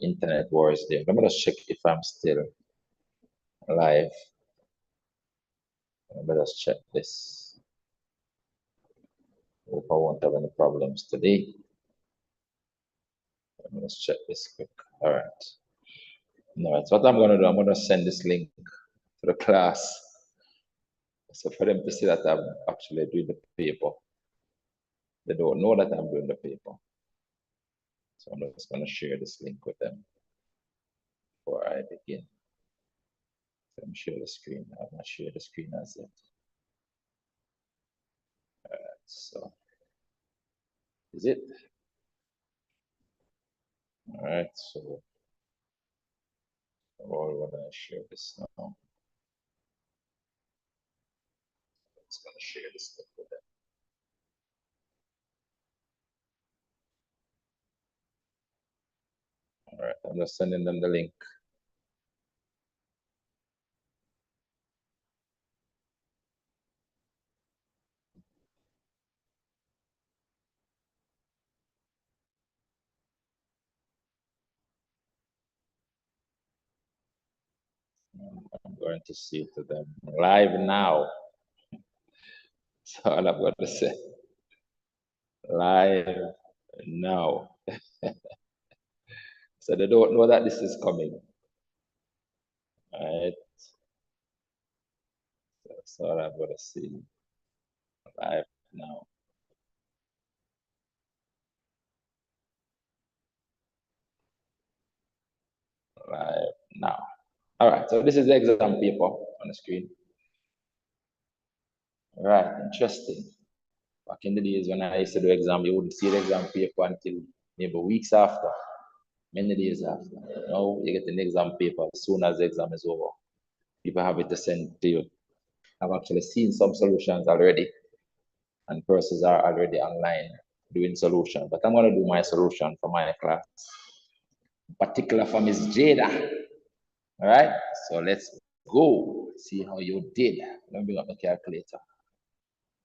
internet wars there. Let me just check if I'm still live. Let me just check this. Hope I won't have any problems today. Let me just check this quick. All right. All right. So what I'm going to do, I'm going to send this link to the class. So for them to see that I'm actually doing the paper. They don't know that I'm doing the paper. So I'm just going to share this link with them before I begin. Let me share the screen. I have not shared the screen as yet. All right. So is it? All right. So we're going to share this now. It's going to share this link with them. All right, I'm just sending them the link. I'm going to see to them live now. That's all I'm going to say. Live now. So they don't know that this is coming. All right. That's all I'm going to see. Live now. Live now. All right. So this is the exam paper on the screen. All right. Interesting. Back in the days when I used to do exam, you wouldn't see the exam paper until maybe weeks after. Many days after. Now you get an exam paper as soon as the exam is over. People have it to send to you. I've actually seen some solutions already, and persons are already online doing solutions. But I'm going to do my solution for my class, particular for Miss Jada. All right, so let's go see how you did. Let me bring up the calculator.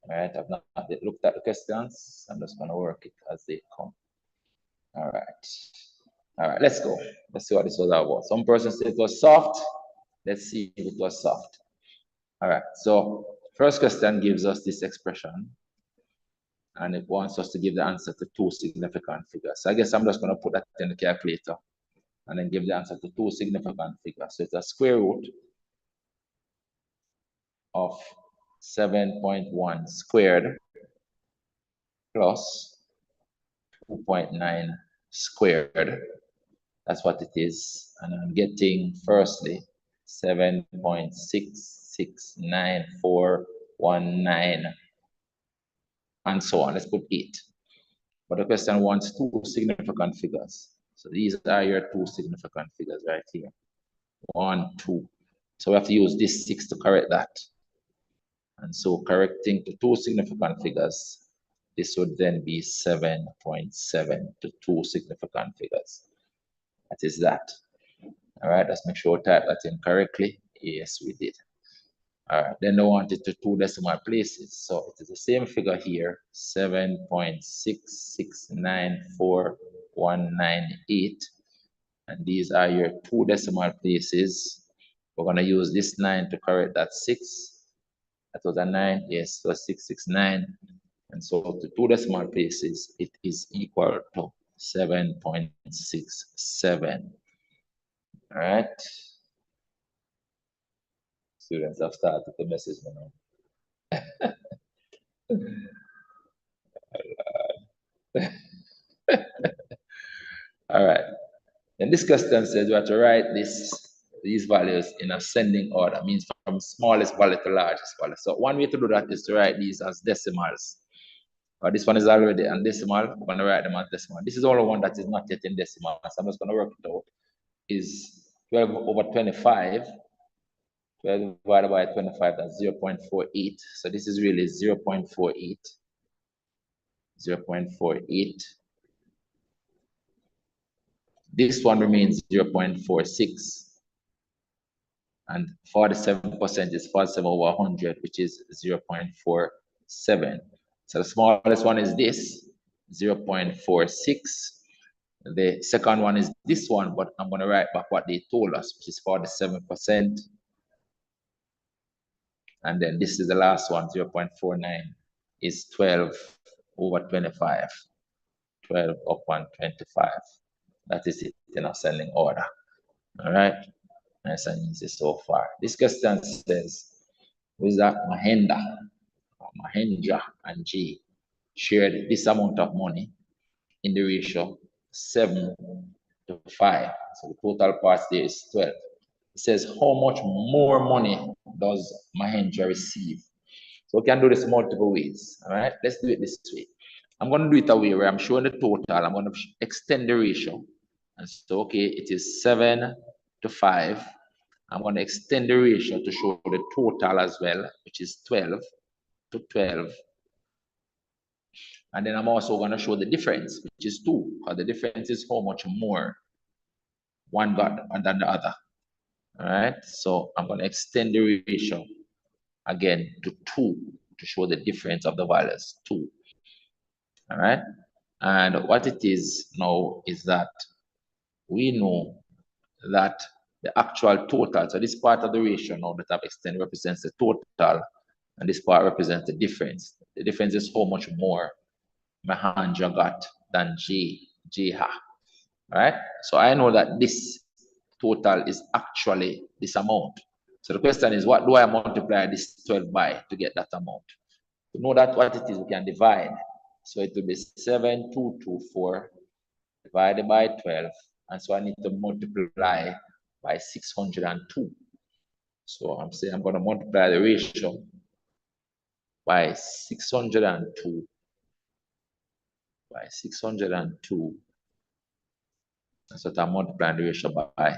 All right, I've not looked at the questions. I'm just going to work it as they come. All right, let's go. Let's see what this was about. Some person said it was soft. Let's see if it was soft. All right, so first question gives us this expression, and it wants us to give the answer to two significant figures. So I guess I'm just going to put that in the calculator and then give the answer to two significant figures. So it's a square root of 7.1 squared plus 2.9 squared. That's what it is. And I'm getting, firstly, 7.669,419, and so on. Let's put 8. But the question wants two significant figures. So these are your two significant figures right here. 1, 2. So we have to use this 6 to correct that. And so correcting to two significant figures, this would then be 7.7 to two significant figures. That is that. All right, let's make sure we type that in correctly. Yes, we did. All right, then they want it to two decimal places. So it is the same figure here, 7.6694198. And these are your two decimal places. We're going to use this 9 to correct that 6. That was a 9, yes, so 669. And so to two decimal places, it is equal to 7.67. All right. Students have started to message me now. All right. And this question says we have to write these values in ascending order, means from smallest value to largest value. So one way to do that is to write these as decimals. This one is already in decimal. We're going to write them as decimal. This is only one that is not yet in decimal. So I'm just going to work it out. Is 12 over 25. 12 divided by 25, that's 0.48. So this is really 0.48. 0.48. This one remains 0.46. And 47% is 47 over 100, which is 0.47. So the smallest one is this, 0.46. The second one is this one, but I'm going to write back what they told us, which is 47%. And then this is the last one, 0.49 is 12 over 25. 12 upon 25. That is it in ascending order. All right. Nice and easy so far. This question says, was that Mahendra and G shared this amount of money in the ratio 7 to 5. So the total part there is 12. It says, how much more money does Mahendra receive? So we can do this multiple ways. All right, let's do it this way. I'm going to do it a way where I'm showing the total. I'm going to extend the ratio. And so, okay, it is 7 to 5. I'm going to extend the ratio to show the total as well, which is 12 to 12. And then I'm also going to show the difference, which is 2, because the difference is how much more one got than the other. All right, so I'm going to extend the ratio again to 2 to show the difference of the values, 2. All right, and what it is now is that we know that the actual total, so this part of the ratio now that I've extended represents the total, and this part represents the difference. The difference is how much more Mahendra got than Jeha. All right, so I know that this total is actually this amount. So the question is, what do I multiply this 12 by to get that amount? To know that what it is, we can divide. So it will be 7224 divided by 12. And so I need to multiply by 602. So I'm saying I'm going to multiply the ratio by 602. By 602. That's what I'm multiplying the ratio by.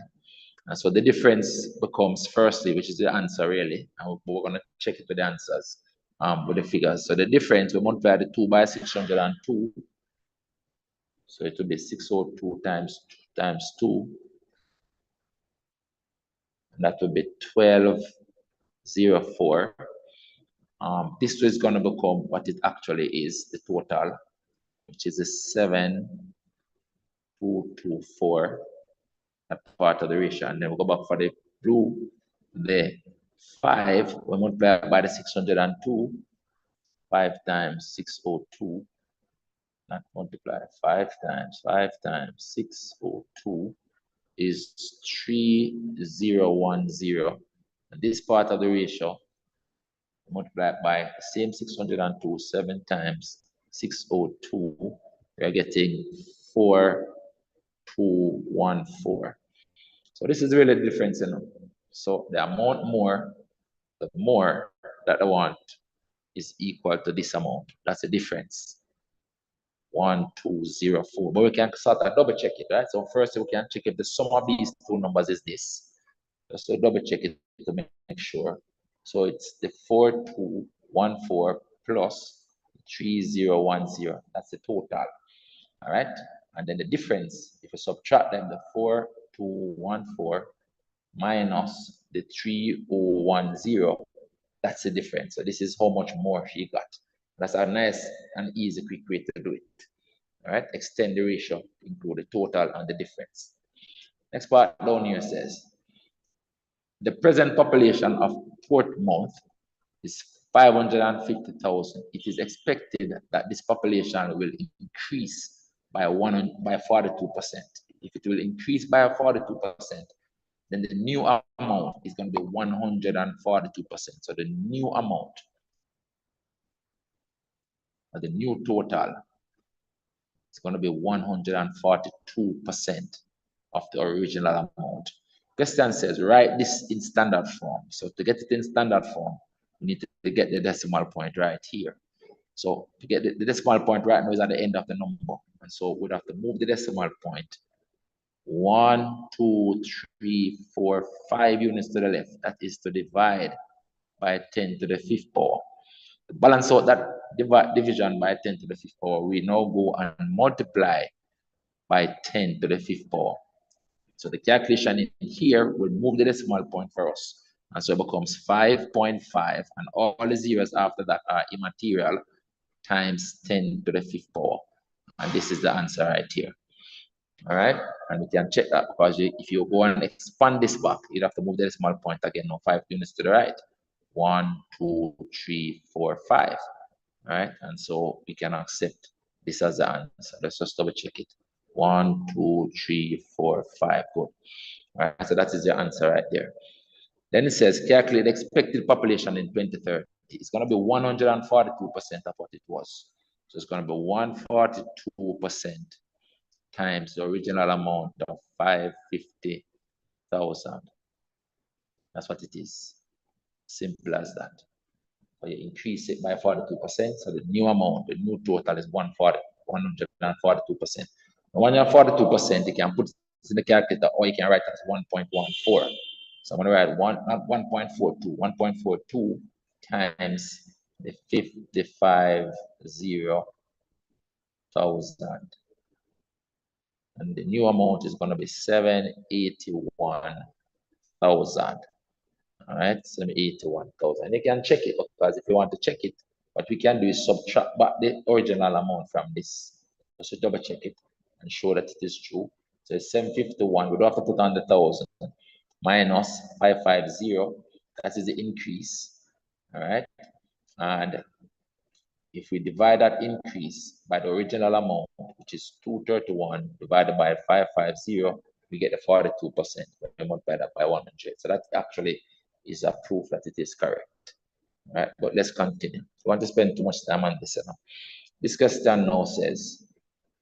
And so the difference becomes firstly, which is the answer really, and we're going to check it with the answers with the figures. So the difference, we multiply the 2 by 602. So it will be 602 times 2. And that will be 1204. This is going to become what it actually is, the total, which is a 7224. That part of the ratio, and then we'll go back for the blue, the 5, we multiply by the 602, 5 times 602, not multiply, 5 times 602 is 3010. And this part of the ratio, multiplied by the same 602, 7 times 602, we're getting 4214. So this is really the difference, you know. So the amount more, the more that I want is equal to this amount. That's the difference. 1204. But we can sort of double check it, right? So first we can check if the sum of these two numbers is this. Just to double check it to make sure. So it's the 4214 plus 3010. That's the total. All right. And then the difference, if you subtract them, the 4214 minus the 3010, that's the difference. So this is how much more she got. That's a nice and easy, quick way to do it. All right, extend the ratio, include the total and the difference. Next part down here says, the present population of Portsmouth is 550,000. It is expected that this population will increase by 42%. If it will increase by 42%, then the new amount is going to be 142%. So the new amount, or the new total, is going to be 142% of the original amount. Question says, write this in standard form. So to get it in standard form, we need to get the decimal point right here. So to get the decimal point right now is at the end of the number. And so we'd have to move the decimal point 1, 2, 3, 4, 5 units to the left. That is to divide by 10 to the 5th power. To balance out that division by 10 to the 5th power, we now go and multiply by 10 to the 5th power. So the calculation in here will move the decimal point for us. And so it becomes 5.5, and all the zeros after that are immaterial, times 10 to the 5th power. And this is the answer right here. All right, and we can check that because if you go and expand this back, you'd have to move the decimal point again, now 5 units to the right. 1, 2, 3, 4, 5. All right, and so we can accept this as the answer. Let's just double check it. 1, 2, 3, 4, 5. Good. All right, so that is the answer right there. Then it says calculate the expected population in 2030. It's going to be 142% of what it was. So it's going to be 142% times the original amount of 550,000. That's what it is. Simple as that. So you increase it by 42%. So the new amount, the new total is 142%. And when you're 42%, you can put it in the calculator or you can write it as 1.14. So I'm going to write not 1.42, 1.42 times the 55,000. And the new amount is going to be 781,000. All right, 781,000. And you can check it because if you want to check it, what we can do is subtract back the original amount from this. Just to double check it and show that it is true. So it's 751. We don't have to put on the 1,000 minus 550. That is the increase. All right, and if we divide that increase by the original amount, which is 231 divided by 550, we get the 42%. We multiply that by 100. So that actually is a proof that it is correct. All right, but let's continue. I want to spend too much time on this now. This question now says,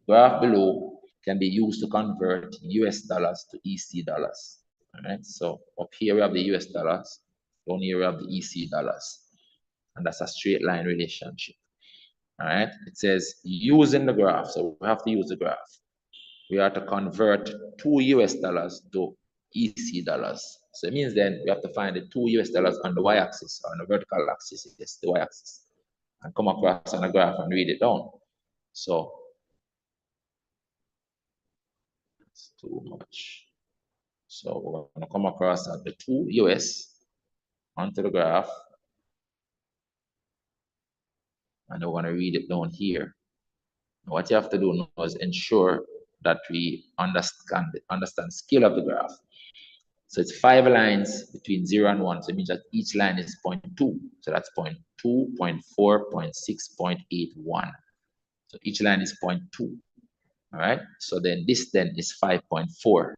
graph below can be used to convert US dollars to EC dollars. All right, so up here we have the US dollars, down here we have the EC dollars. And that's a straight line relationship. All right, it says using the graph, so we have to use the graph. We have to convert 2 US dollars to EC dollars. So it means then we have to find the 2 US dollars on the y-axis, or on the vertical axis, yes, the y-axis, and come across on the graph and read it down. So it's too much. So we're going to come across at the 2 US onto the graph, and we're going to read it down here. What you have to do now is ensure that we understand the scale of the graph. So it's 5 lines between 0 and 1. So it means that each line is 0.2. So that's 0.2, 0.4, 0.6, 0.81. So each line is 0.2. All right. So then this then is 5.4.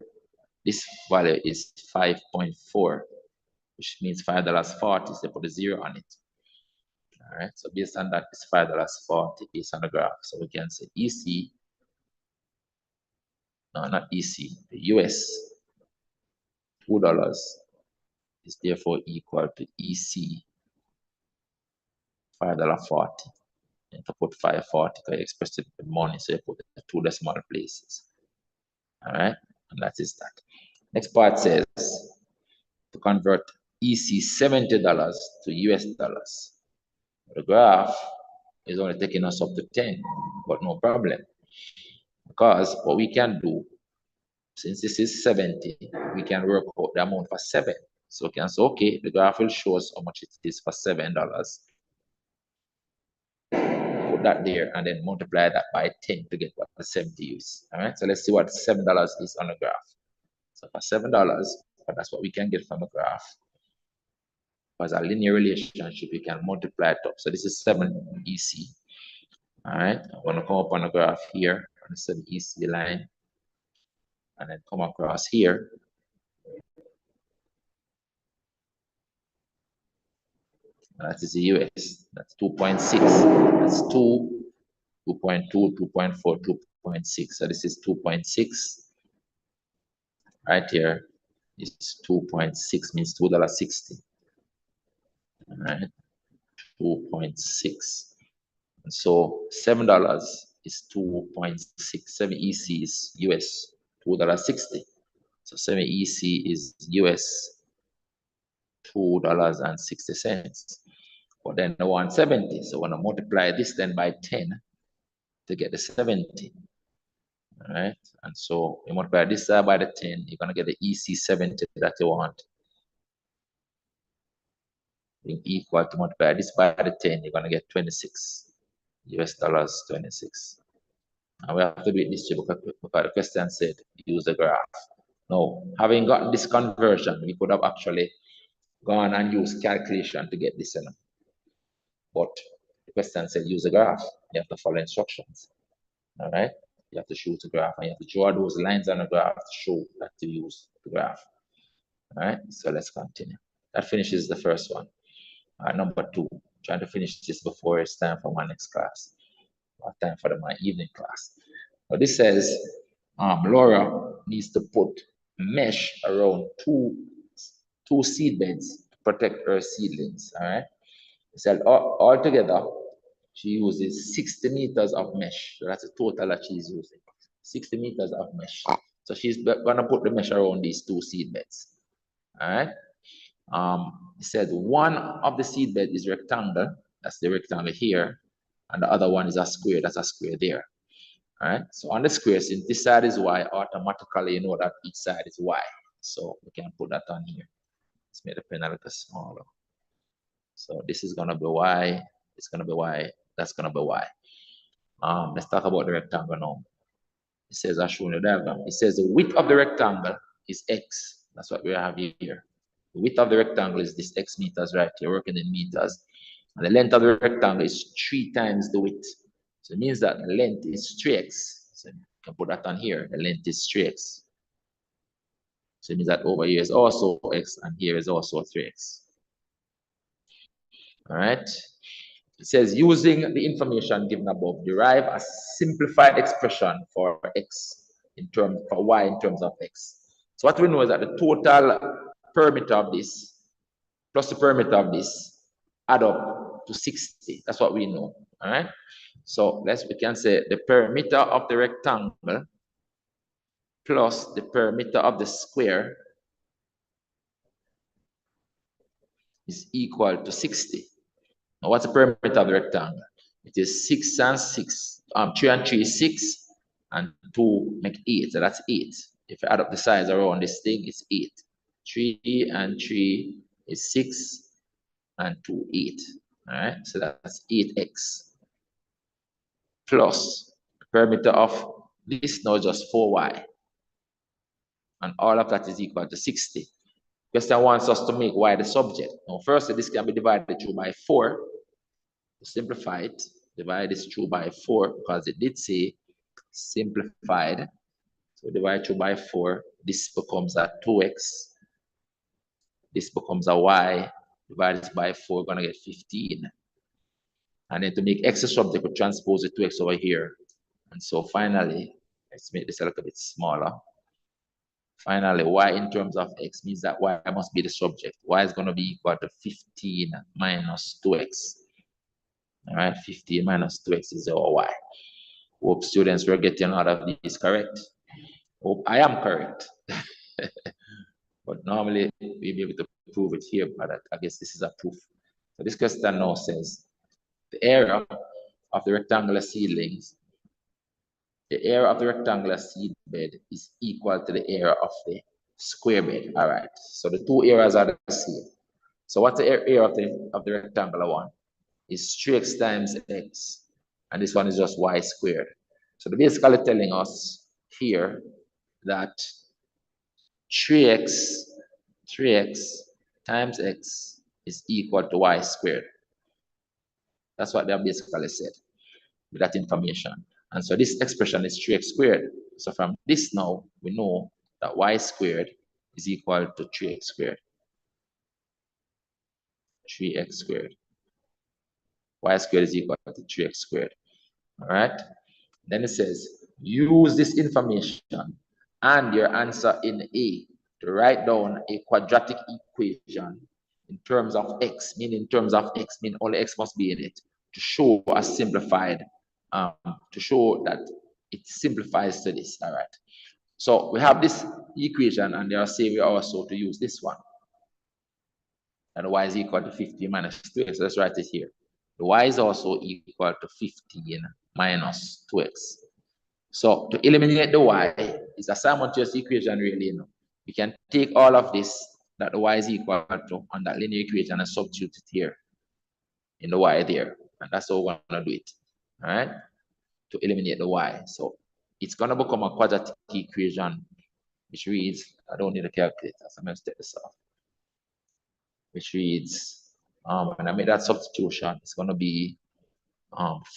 This value is 5.4, which means $5.40. So they put a 0 on it. All right. So based on that, it's $5.40 based on the graph. So we can say EC. No, not EC. The US $2 is therefore equal to EC $5.40. And to put 540 because you express it in money, so you put the 2 decimal places. All right, and that is that. Next part says to convert EC $70 to US dollars. The graph is only taking us up to 10, but no problem. Because what we can do, since this is 70, we can work out the amount for 7. So we can say, okay, the graph will show us how much it is for $7. Put that there and then multiply that by 10 to get what the 70 is. All right, so let's see what $7 is on the graph. So for $7, that's what we can get from a graph. Because a linear relationship, we can multiply it up. So this is 7 EC. All right, I'm going to come up on the graph here on the 7 EC line and then come across here. And that is the US. That's 2.6. That's 2, 2.2, 2.4, 2.6. So this is 2.6. Right here is 2.6 means $2.60. All right, 2.6. And so $7 is 2.6. 7 EC is US $2.60. So 7 EC is US $2.60. But then the 170. So when I multiply this then by 10 to get the 70. All right, and so you multiply this side by the 10, you're gonna get the EC 70 that you want. Being equal to multiply this by the 10, you're gonna get 26 US dollars 26. And we have to do it this way because the question said use the graph. Now, having gotten this conversion, we could have actually gone and used calculation to get this. But the question said use the graph. You have to follow instructions. All right. You have to shoot the graph and you have to draw those lines on the graph to show that you use the graph. All right. So let's continue. That finishes the first one. Number 2, trying to finish this before it's time for my next class. Or time for my evening class. Now this says Laura needs to put mesh around two seed beds to protect her seedlings. All right. It said altogether she uses 60 meters of mesh. So that's the total that she's using. 60 meters of mesh. So she's gonna put the mesh around these 2 seed beds. All right. It said one of the seed bed is rectangle. That's the rectangle here. And the other one is a square. That's a square there. All right. So on the square, since this side is y, automatically you know that each side is y. So we can put that on here. Let's make the pen a little smaller. So this is gonna be y. It's gonna be y. That's gonna be y. Let's talk about the rectangle now. It says, as shown in the diagram, it says the width of the rectangle is x. That's what we have here. The width of the rectangle is this x meters right here, working in meters. And the length of the rectangle is 3 times the width. So it means that the length is 3x. So you can put that on here. The length is 3x. So it means that over here is also x and here is also 3x. All right. It says using the information given above, derive a simplified expression for x for y in terms of x. So what we know is that the total perimeter of this plus the perimeter of this add up to 60. That's what we know. All right. So we can say the perimeter of the rectangle plus the perimeter of the square is equal to 60. Now, what's the perimeter of the rectangle? It is 6 and 6. 3 and 3 is 6, and 2 make 8. So that's 8. If you add up the sides around this thing, it's 8. 3 and 3 is 6, and 2, 8. All right, so that's 8x. Plus the perimeter of this now just 4y. And all of that is equal to 60. Question wants us to make y the subject. Now, first, this can be divided through by 4. To simplify it, divide this through by 4 because it did say simplified. So divide through by 4. This becomes a 2x. This becomes a y. Divide this by 4, we're going to get 15. And then to make x a subject, we transpose the 2x over here. And so finally, let's make this a little bit smaller. Finally, y in terms of x means that y must be the subject. Y is going to be equal to 15 minus 2x. All right, 15 minus 2x is our y. Hope students were getting all of these correct. Hope I am correct. But normally we'll be able to prove it here, but I guess this is a proof. So this question now says the area of the rectangular seedlings, the area of the rectangular seed bed is equal to the area of the square bed. All right, so the two areas are the same. So what's the area of the rectangular one? Is 3x times x, and this one is just y squared. So they're basically telling us here that 3x times x is equal to y squared. That's what they have basically said with that information. And so this expression is 3x squared. So from this now, we know that y squared is equal to 3x squared. 3x squared. Y squared is equal to 3x squared. All right. Then it says, use this information and your answer in A to write down a quadratic equation in terms of x, meaning all x must be in it, to show a simplified, to show that it simplifies to this. All right. So we have this equation, and they are saying we also to use this one. And y is equal to 15 minus 2x. So let's write it here. The y is also equal to 15 minus 2x. So to eliminate the y, it's a simultaneous equation really, you know. We can take all of this that the y is equal to on that linear equation and substitute it here in the y there. And that's how we're going to do it. All right. to eliminate the y. So it's going to become a quadratic equation, which reads, I don't need a calculator, so I'm going to take this off, which reads, when I make that substitution, it's going to be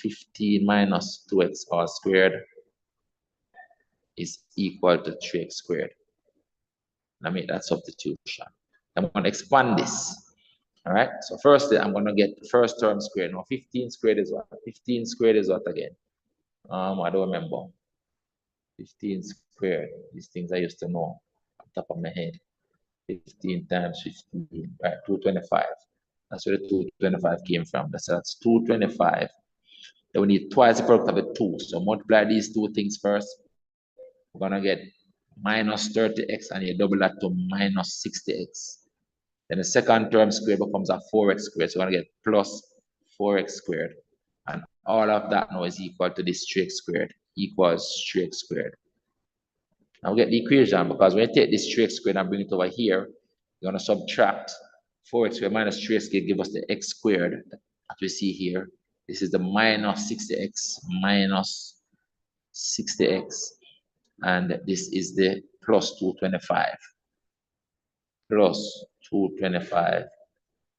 15 minus 2x all squared is equal to 3x squared. And I make that substitution. I'm going to expand this. All right. So firstly, I'm going to get the first term squared. Now, 15 squared is what? 15 squared is what again? I don't remember. 15 squared. These things I used to know on top of my head. 15 times 15, right? 225. That's where the 225 came from. That's 225. Then we need twice the product of the 2. So multiply these two things first. We're going to get minus 30x, and you double that to minus 60x. Then the second term squared becomes a 4x squared. So we're going to get plus 4x squared. And all of that now is equal to this 3x squared equals 3x squared. Now we get the equation, because when you take this 3x squared and bring it over here, you're going to subtract 4x squared minus 3x squared, give us the x squared that we see here. This is the minus 60x, and this is the plus 225. Plus 225,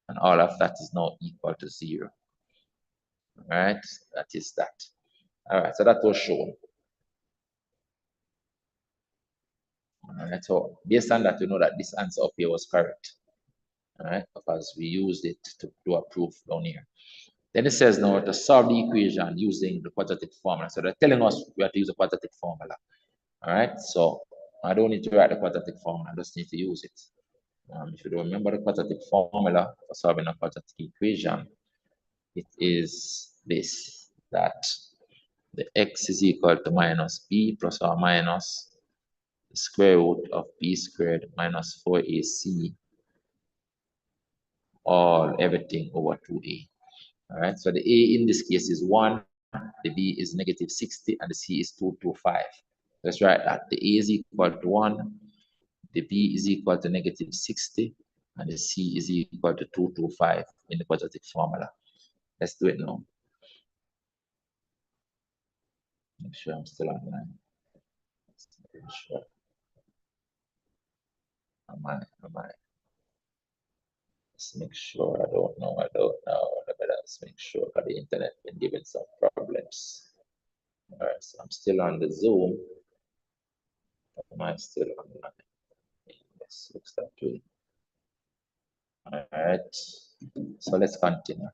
and all of that is now equal to 0. All right, that is that. All right, so that was shown. All right, so based on that, you know that this answer up here was correct. All right, because we used it to do a proof down here. Then it says now to solve the equation using the quadratic formula. So they're telling us we have to use a quadratic formula. All right, so I don't need to write the quadratic formula, I just need to use it. If you don't remember the quadratic formula for solving a quadratic equation, it is this, that the x is equal to minus b plus or minus the square root of b squared minus 4ac all everything over 2a. All right, so the a in this case is 1, the b is negative 60, and the c is 225. Let's write that. The a is equal to 1, the b is equal to negative 60, and the c is equal to 225 in the quadratic formula. Let's do it now. Make sure I'm still online. Make sure. Am I? Let's make sure. I don't know. Let's make sure that the internet been giving some problems. All right, so I'm still on the Zoom. Am I still online? Yes, looks that way. All right, so let's continue.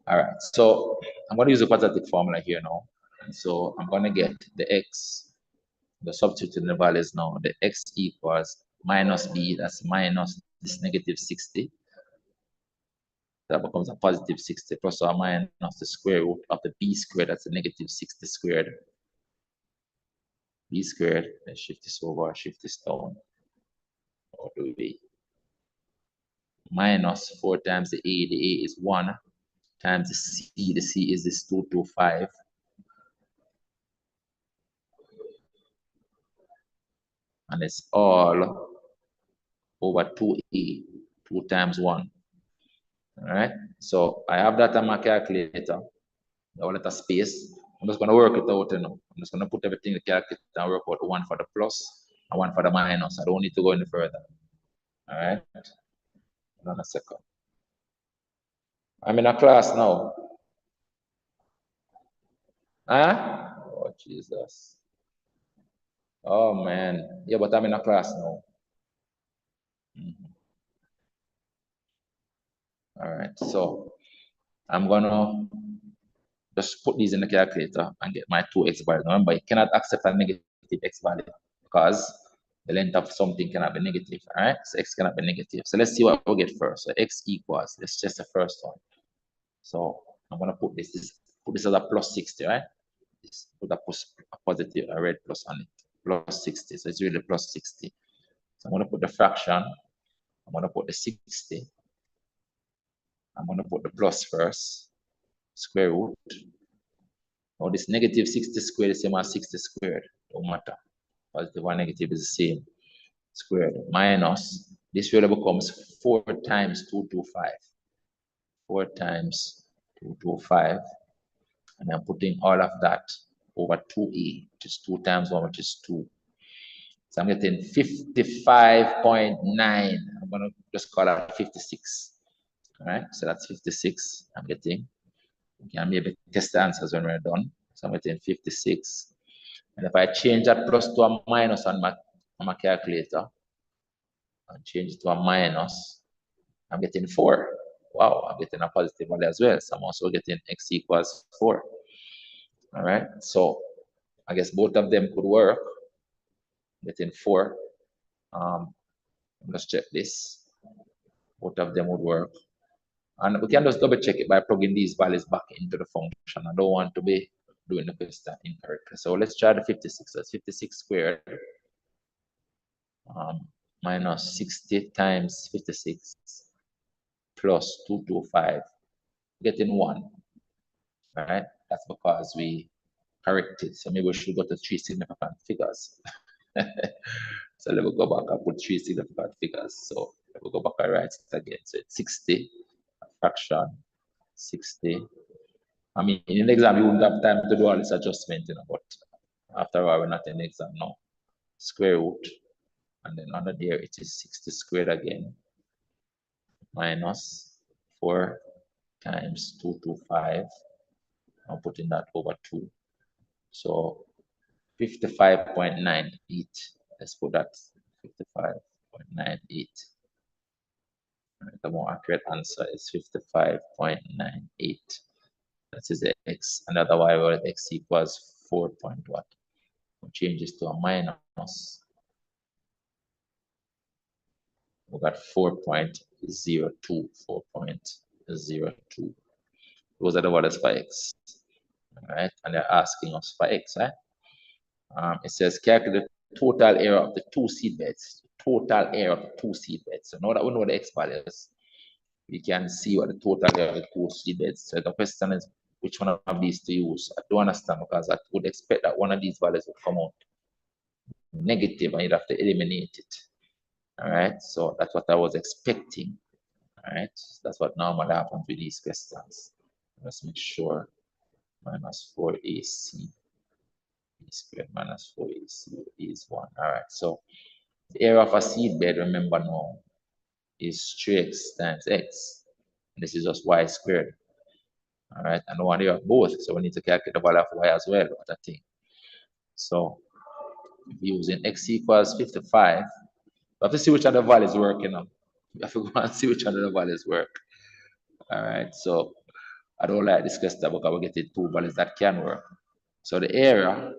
All right, so I'm going to use the quadratic formula here now. And so I'm going to get the x, the substitute in the values now. The x equals minus b, that's minus this negative 60. That becomes a positive 60 plus or minus the square root of the b squared, that's a negative 60 squared. B squared, let's shift this over, shift this down. Or do we? Minus 4 times the a is 1, times the c is this 225. And it's all over 2a, 2 times 1. All right, so I have that on my calculator. I want a space. I'm just going to work it out, you know. I'm just going to put everything in the calculator and work out 1 for the plus and 1 for the minus. I don't need to go any further. All right, hold on a second. I'm in a class now. Huh? Oh, Jesus. Oh, man. Yeah, but I'm in a class now. All right, so I'm going to just put these in the calculator and get my 2x values. Remember, you cannot accept a negative x value because the length of something cannot be negative. All right, so x cannot be negative. So let's see what we get first. So x equals, let's just the first one. So I'm going to put this as a plus 60, right? Put a positive, a red plus on it, plus 60. So it's really plus 60. So I'm going to put the fraction. I'm going to put the 60. I'm going to put the plus first, square root. Now this negative 60 squared is the same as 60 squared. Don't matter. Positive or negative is the same. Squared minus this really becomes 4 times 225. 4 times 225. And I'm putting all of that over 2a, which is 2 times 1, which is 2. So I'm getting 55.9. I'm going to just call it 56. All right, so that's 56 I'm getting. We can maybe test the answers when we're done. So I'm getting 56. And if I change that plus to a minus on my calculator, and change it to a minus, I'm getting 4. Wow, I'm getting a positive value as well. So I'm also getting x equals 4. All right, so I guess both of them could work. Getting 4. Let's check this. Both of them would work. And we can just double check it by plugging these values back into the function. I don't want to be doing the question incorrectly. So let's try the 56. That's 56 squared minus 60 times 56 plus 225, getting 1. All right, that's because we corrected. So maybe we should go to 3 significant figures. So let me go back and put 3 significant figures. So let me go back and write it again. So it's 60, fraction, 60. I mean, in an exam, you wouldn't have time to do all this adjustment, but after all, we're not in the exam now. Square root, and then under there, it is 60 squared again, minus 4 times 225. I'm putting that over 2. So 55.98. Let's put that 55.98. The more accurate answer is 55.98. That is the x. And otherwise, well, x equals 4 point what? We'll change this to a minus. We got 4.02. 4.02. Those are the values for x. All right, and they're asking us for x, right? It says calculate the total area of the 2 seed beds. Total area of the 2 seed beds. So now that we know the x values, we can see what the total area of the 2 seed beds. So the question is which one of these to use. I don't understand because I would expect that one of these values would come out negative and you'd have to eliminate it. All right, so that's what I was expecting. All right, that's what normally happens with these questions. Let's make sure minus 4ac squared minus 4ac is 1. All right, so the area of a seed bed, remember now, is 3x times x. And this is just y squared. All right, and one area of both, so we need to calculate the value of y as well. What I think. So if we're using x equals 55, we have to see which of the values work. We have to go and see which of the values work. All right, so I don't like this question because we're getting 2 values that can work. So the area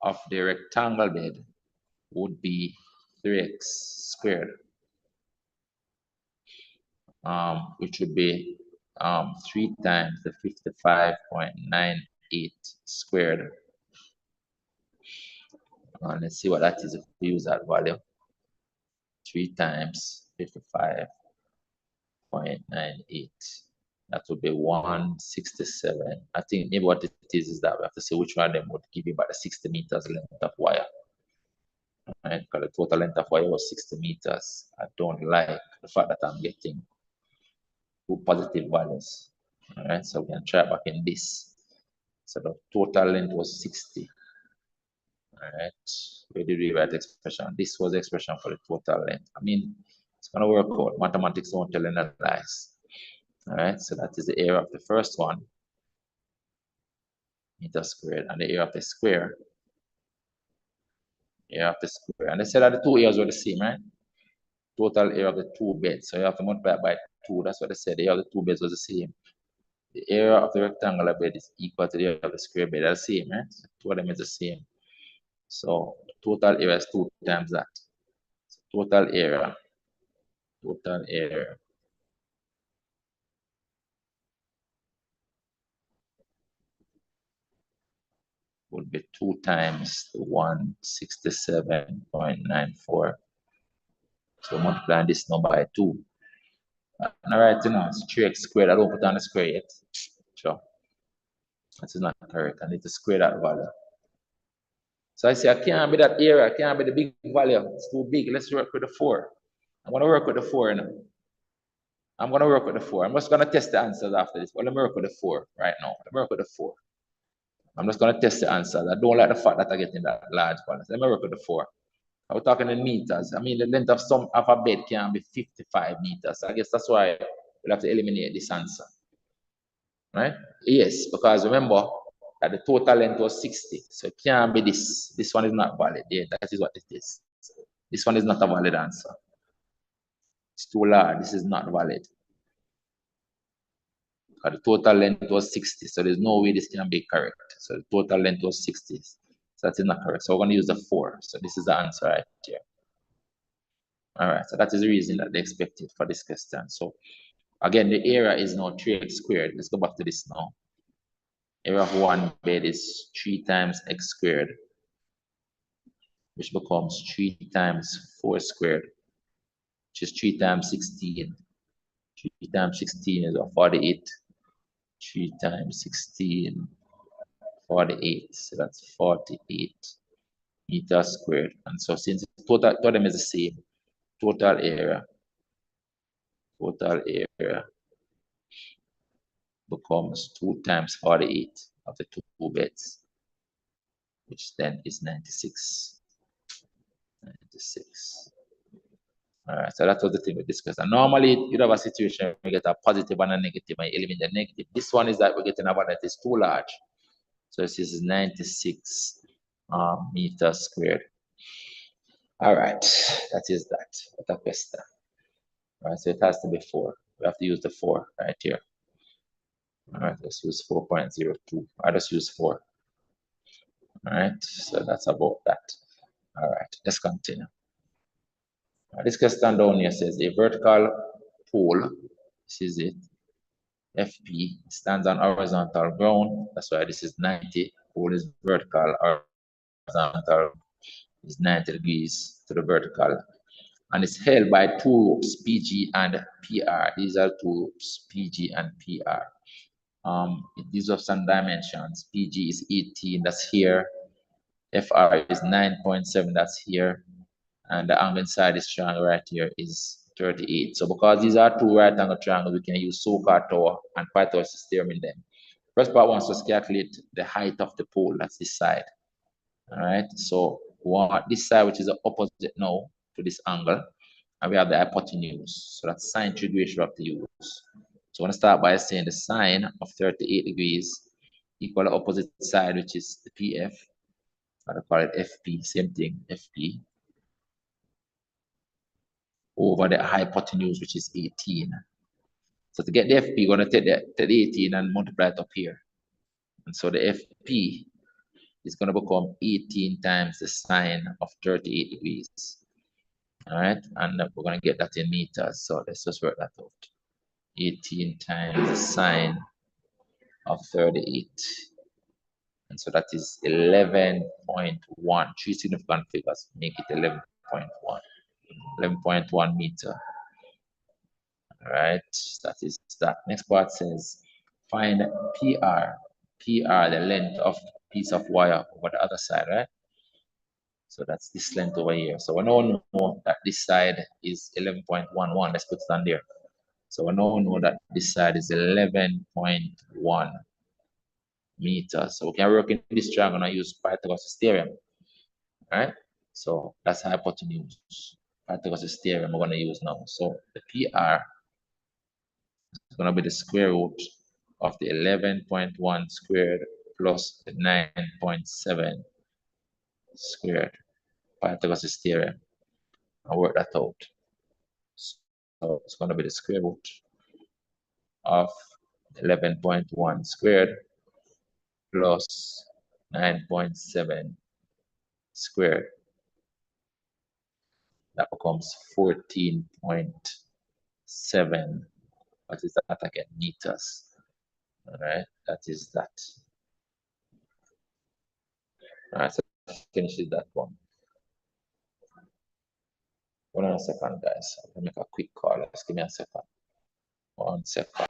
of the rectangle bed would be 3x squared, which would be 3 times the 55.98 squared. Let's see what that is if we use that value. 3 times 55.98. That would be 167. I think maybe what it is that we have to see which one of them would give you about the 60 meters length of wire. Right? Because the total length of wire was 60 meters. I don't like the fact that I'm getting 2 positive values. All right, so we can try back in this. So the total length was 60. All right, where did we write the expression? This was the expression for the total length. I mean, it's going to work out. Mathematics don't tell any lies. All right, so that is the area of the first one, meter squared, and the area of the square, and they said that the 2 areas were the same, right? Total area of the 2 beds, so you have to multiply by 2. That's what they said. The area of the 2 beds was the same. The area of the rectangular bed is equal to the area of the square bed. They're the same, right? So 2 of them is the same. So the total area is 2 times that. So total area would be 2 times 167.94. So multiplying this number by 2. All right, it's 3x squared. I don't put on the square yet. Sure. That is not correct. I need to square that value. So I say I can't be that area. I can't be the big value. It's too big. Let's work with the 4. I'm going to work with the 4 now. I'm going to work with the 4. I'm just going to test the answers after this, but let me work with the 4 right now. Let me work with the 4. I'm just going to test the answers. I don't like the fact that I'm getting that large balance. Let me work with the 4. I was talking in meters. I mean, the length of some of a bed can be 55 meters. So I guess that's why we'll have to eliminate this answer. Right? Yes, because remember that the total length was 60. So it can't be this. This one is not valid. Yeah, that is what it is. This one is not a valid answer. It's too large. This is not valid. The total length was 60. So there's no way this can be correct. So the total length was 60. So that is not correct. So we're going to use the 4. So this is the answer right here. All right. So that is the reason that they expected for this question. So again, the area is now 3x squared. Let's go back to this now. Area of one bed is 3 times x squared, which becomes 3 times 4 squared, which is 3 times 16. 3 times 16 is 48. 3 times 16, 48. So that's 48 meters squared. And so since total of them is the same, total area becomes 2 times 48 of the 2 beds, which then is 96. 96. All right, so that was the thing we discussed. And normally you'd have a situation where we get a positive and a negative and you eliminate the negative. This one is that we're getting a value that is too large. So this is 96 meters squared. All right, that is that. What a question. All right, so it has to be 4. We have to use the 4 right here. All right, let's use 4.02. I just use 4. All right, so that's about that. All right, let's continue. This question down here says a vertical pole, this is it, FP, stands on horizontal ground. That's why this is 90. Pole is vertical, horizontal is 90 degrees to the vertical. And it's held by 2 ropes, PG and PR. These are 2 ropes, PG and PR. It gives us some dimensions. PG is 18, that's here. FR is 9.7, that's here. And the angle inside this triangle right here is 38. So because these are 2 right angle triangles, we can use so-called tower and Pythagoras theorem in them. First part wants us to calculate the height of the pole, that's this side. All right, so we want this side, which is the opposite now to this angle, and we have the hypotenuse. So that's sine trig ratio we have to use. So I'm going to start by saying the sine of 38 degrees equal the opposite side, which is the PF. I'm going to call it FP, same thing, FP, over the hypotenuse, which is 18. So to get the FP, we're going to take the 18 and multiply it up here. And so the FP is going to become 18 times the sine of 38 degrees. All right, and we're going to get that in meters. So let's just work that out. 18 times the sine of 38. And so that is 11.1. 3 significant figures make it 11.1. 11.1 meter. All right, that is that. Next part says find PR. PR, the length of piece of wire over the other side, right? So that's this length over here. So we now know that this side is 11.11. Let's put it on there. So we now know that this side is 11.1 meters. So we can work in this triangle and use Pythagoras theorem. Right? So that's hypotenuse. Pythagoras theorem we're going to use now. So the PR is going to be the square root of the 11.1 squared plus the 9.7 squared. Pythagoras theorem. I'll work that out. So it's going to be the square root of 11.1 squared plus 9.7 squared. That becomes 14.7. What is that again? Meters. All right, that is that. All right, so finish that one. Hold on a second, guys. I'll make a quick call. Just give me a second. 1 second.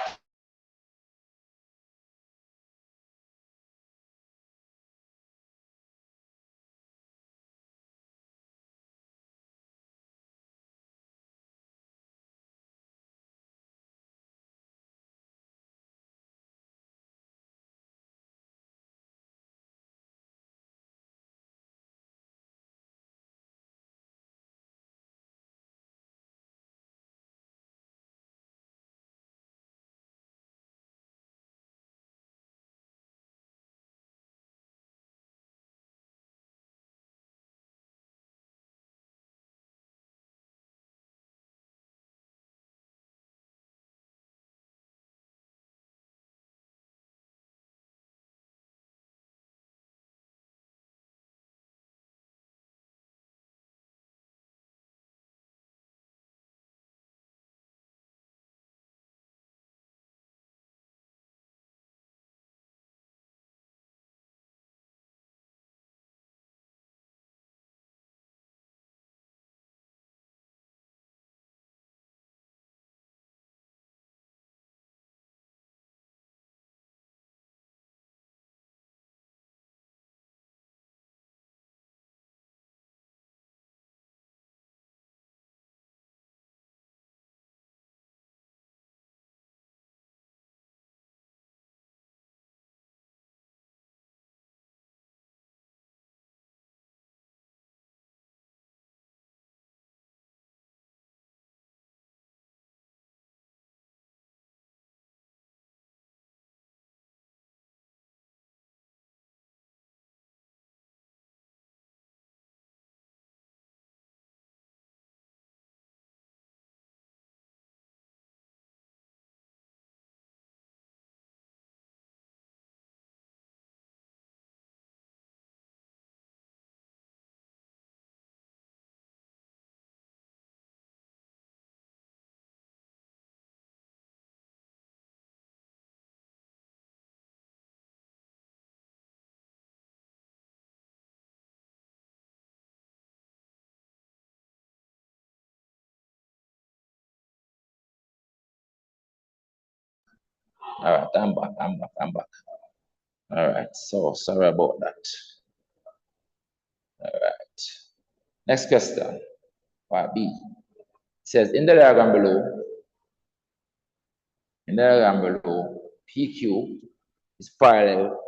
All right, I'm back. All right, so sorry about that. All right. Next question, part B. It says in the diagram below, PQ is parallel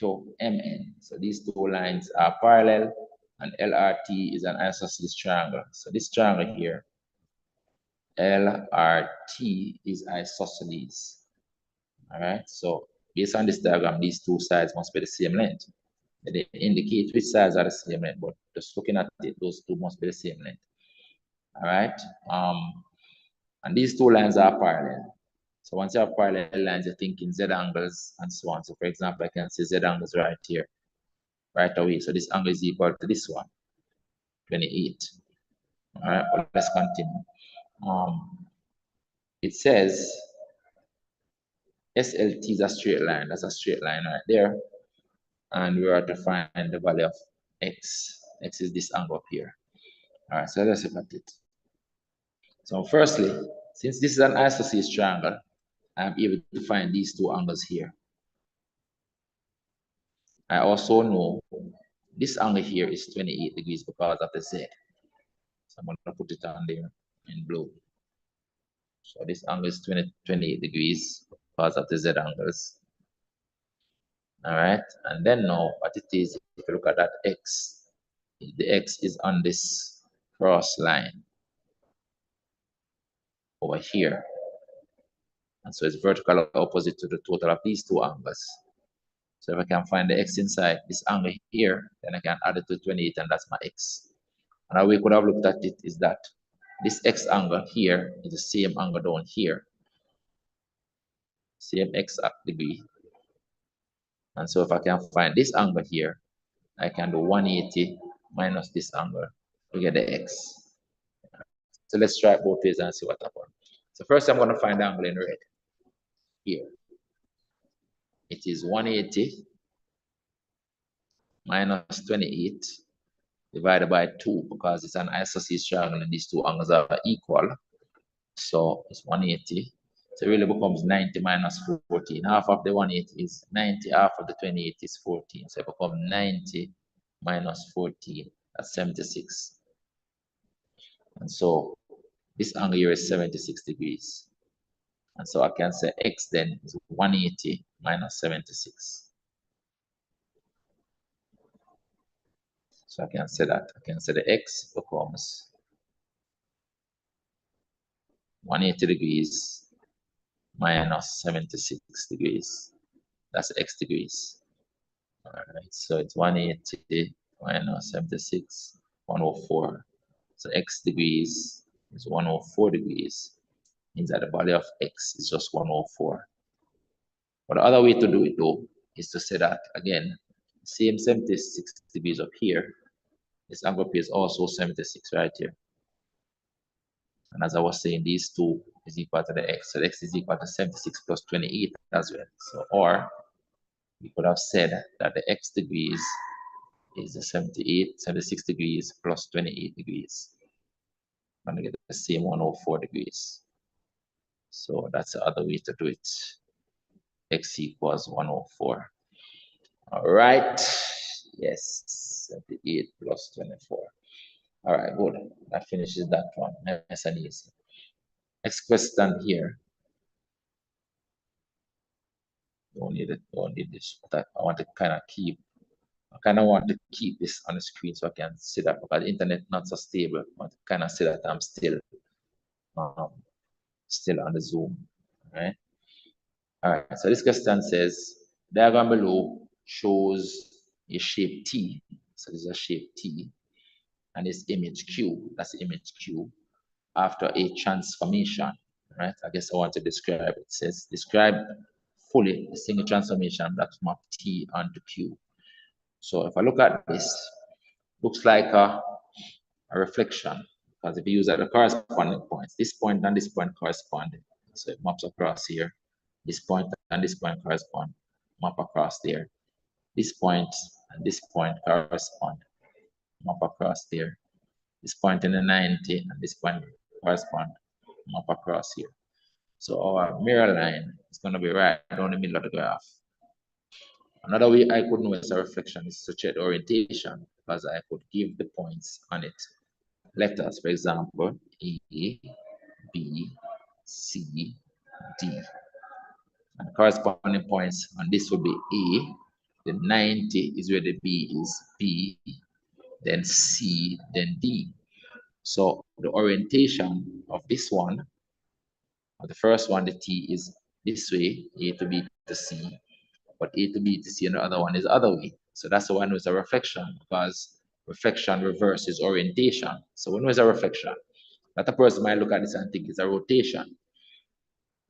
to MN. So these two lines are parallel, and LRT is an isosceles triangle. So this triangle here, LRT is isosceles. All right, so based on this diagram, these two sides must be the same length. They indicate which sides are the same length, but just looking at it, those two must be the same length. All right, and these two lines are parallel. So once you have parallel lines, you're thinking Z angles and so on. So for example, I can say Z angles right here, right away. So this angle is equal to this one, 28. All right, but let's continue. It says SLT is a straight line. That's a straight line right there. And we are to find the value of X. X is this angle up here. All right, so let's look at it. So firstly, since this is an isosceles triangle, I'm able to find these two angles here. I also know this angle here is 28 degrees because of the Z. So I'm going to put it on there in blue. So this angle is 28 degrees because of the Z angles. All right, and then now what it is, if you look at that X, the X is on this cross line over here. And so it's vertical opposite to the total of these two angles. So if I can find the X inside this angle here, then I can add it to 28 and that's my X. And how we could have looked at it is that this X angle here is the same angle down here. Same X degree. And so if I can find this angle here, I can do 180 minus this angle to get the X. So let's try both ways and see what happens. So first I'm going to find the angle in red here. It is 180 minus 28 divided by 2 because it's an isosceles triangle and these two angles are equal. So it's 180. So it really becomes 90 minus 14. Half of the 180 is 90, half of the 28 is 14. So it becomes 90 minus 14, that's 76. And so this angle here is 76 degrees. And so I can say X then is 180 minus 76. So I can say that. I can say the X becomes 180 degrees minus 76 degrees. That's X degrees. All right, so it's 180 minus 76, 104. So X degrees is 104 degrees. Means that the value of X is just 104. But the other way to do it though is to say that again, same 76 degrees up here. This angle P is also 76 right here. And as I was saying, these two is equal to the X. So the X is equal to 76 plus 28 as well. So, or we could have said that the X degrees is the 76 degrees plus 28 degrees. I'm going to get the same 104 degrees. So that's the other way to do it. X equals 104. All right. Yes, 78 plus 24. All right, good. That finishes that one. Nice and easy. Next question here. Don't need it, don't need this. But I want to kind of want to keep this on the screen so I can see that because the internet not so stable. I want to kind of see that I'm still on the Zoom. All right. So this question says diagram below shows a shape T. So this is a shape T, and this image Q. That's the image Q after a transformation. Right. I guess I want to describe it. It says describe fully the single transformation that map T onto Q. So if I look at this, looks like a reflection because if you use at the corresponding points, this point and this point correspond. So it maps across here. This point and this point correspond, map across there. This point and this point correspond, map across there. This point in the 90 and this point correspond, map across here. So our mirror line is going to be right down the middle of the graph. Another way I could know it's a reflection is to check the orientation, because I could give the points on it. Letters, for example, A, B, C, D. And corresponding points on this will be A. The 90 is where the B is, B, then C, then D. So the orientation of this one, or the first one, the T is this way, A to B to C, but A to B to C, and the other one is the other way. So that's the one with a reflection, because reflection reverses orientation. So when there's a reflection, that a person might look at this and think it's a rotation,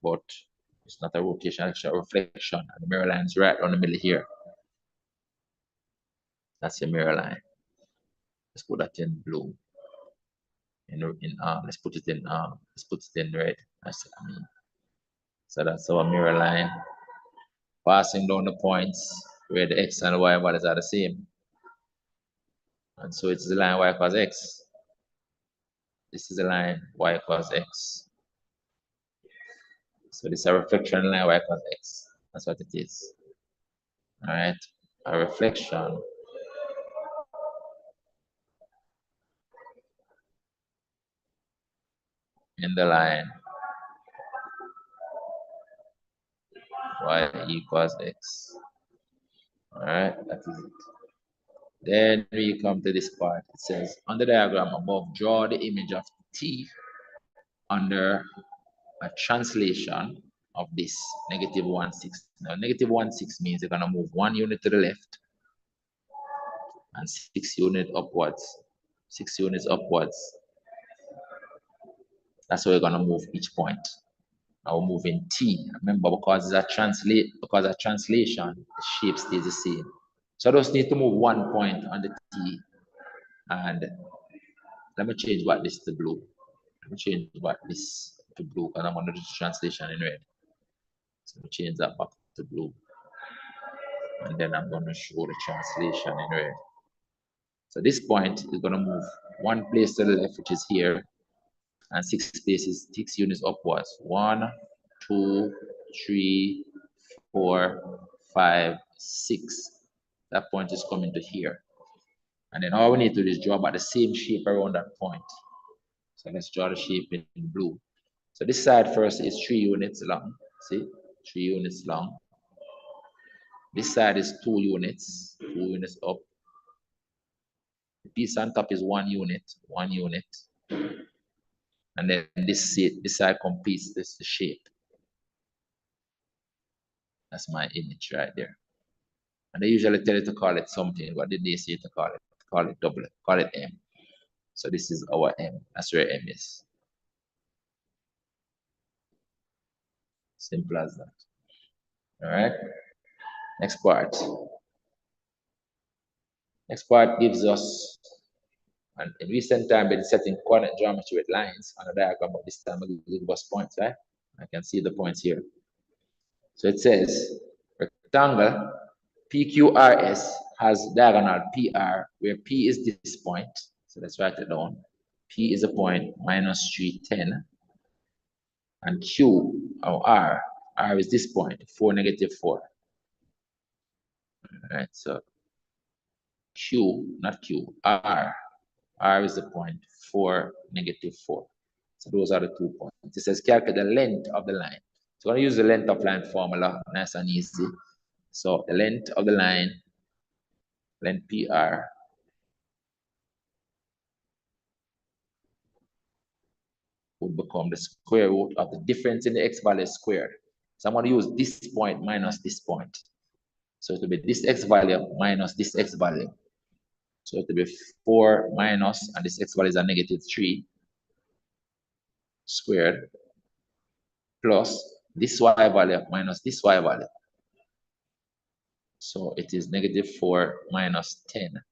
but it's not a rotation, it's a reflection. And the mirror line is right on the middle here. That's your mirror line. Let's put that in blue. Let's put it in red. That's what I mean. So that's our mirror line. Passing down the points where the x and y values are the same. And so it's the line y equals x. This is the line y equals x. So this is a reflection line y equals x. That's what it is. All right, a reflection in the line y equals x. All right, that is it. Then we come to this part. It says, on the diagram above, draw the image of t under a translation of this negative 1/6. Now, negative 1/6 means you're going to move 1 unit to the left and 6 units upwards. 6 units upwards. That's how we're going to move each point. Now we're moving t. Remember, because it's a translation, the shape stays the same. So I just need to move 1 point on the t. And let me change what this to blue. Let me change what this to blue, because I'm going to do the translation in red. So let me change that back to blue. And then I'm going to show the translation in red. So this point is going to move 1 place to the left, which is here, and 6 places, 6 units upwards. 1, 2, 3, 4, 5, 6. That point is coming to here. And then all we need to do is draw about the same shape around that point. So let's draw the shape in blue. So this side first is 3 units long. See? 3 units long. This side is 2 units. 2 units up. The piece on top is 1 unit. 1 unit. And then this side completes this the shape. That's my image right there. And they usually tell you to call it something. What did they say to call it? Call it double. Call it M. So this is our M. That's where M is. Simple as that. All right. Next part. Next part gives us, and in recent time, been setting coordinate geometry with lines on a diagram, but this time we give us points, right? I can see the points here. So it says rectangle PQRS has diagonal PR, where P is this point. So let's write it down. P is a point minus 310. And Q, or R is this point, 4, -4. All right, so Q, not Q, R is the point, 4, -4. So those are the 2 points. It says calculate the length of the line. So I'm going to use the length of line formula, nice and easy. So the length of the line, length PR, would become the square root of the difference in the x value squared. So I'm going to use this point minus this point. So it will be this x value minus this x value. So it will be 4 minus, and this x value is a -3 squared, plus this y value minus this y value. So it is -4 minus 10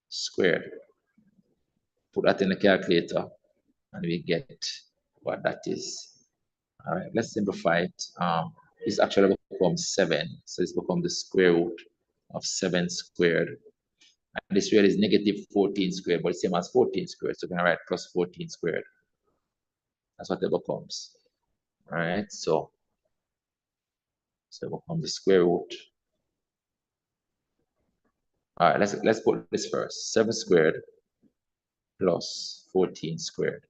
squared. Put that in the calculator, and we get what that is. All right, let's simplify it. This actually becomes 7. So this becomes the square root of 7 squared. And this really is -14 squared, but it's same as 14 squared. So we're going to write plus 14 squared. That's what it becomes. All right, so it becomes the square root. All right, let's put this first. 7 squared plus 14 squared.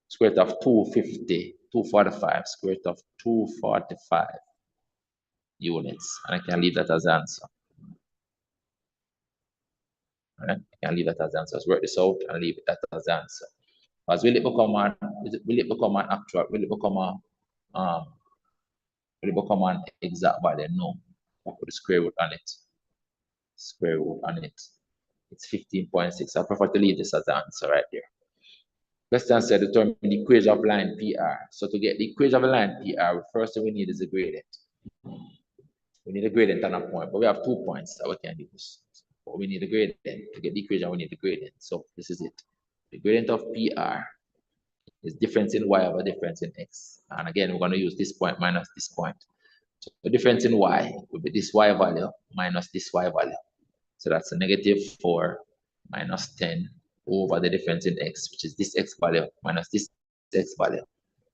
Square root of 250, 245, square root of 245 units. And I can leave that as answer. All right, I can leave that as answer. Let's work this out and leave that as answer. Because will it become an actual, will it become an exact value? No. I put the square root on it. Square root on it. It's 15.6. I prefer to leave this as the answer right there. Question said determine the equation of line PR. So to get the equation of a line PR, the first thing we need is a gradient. We need a gradient on a point, but we have 2 points that we can use. But we need a gradient. To get the equation, we need the gradient. So this is it. The gradient of PR is difference in y over difference in x. And again, we're going to use this point minus this point. So the difference in y will be this y value minus this y value. So that's a -4 minus 10 over the difference in x, which is this x value minus this x value.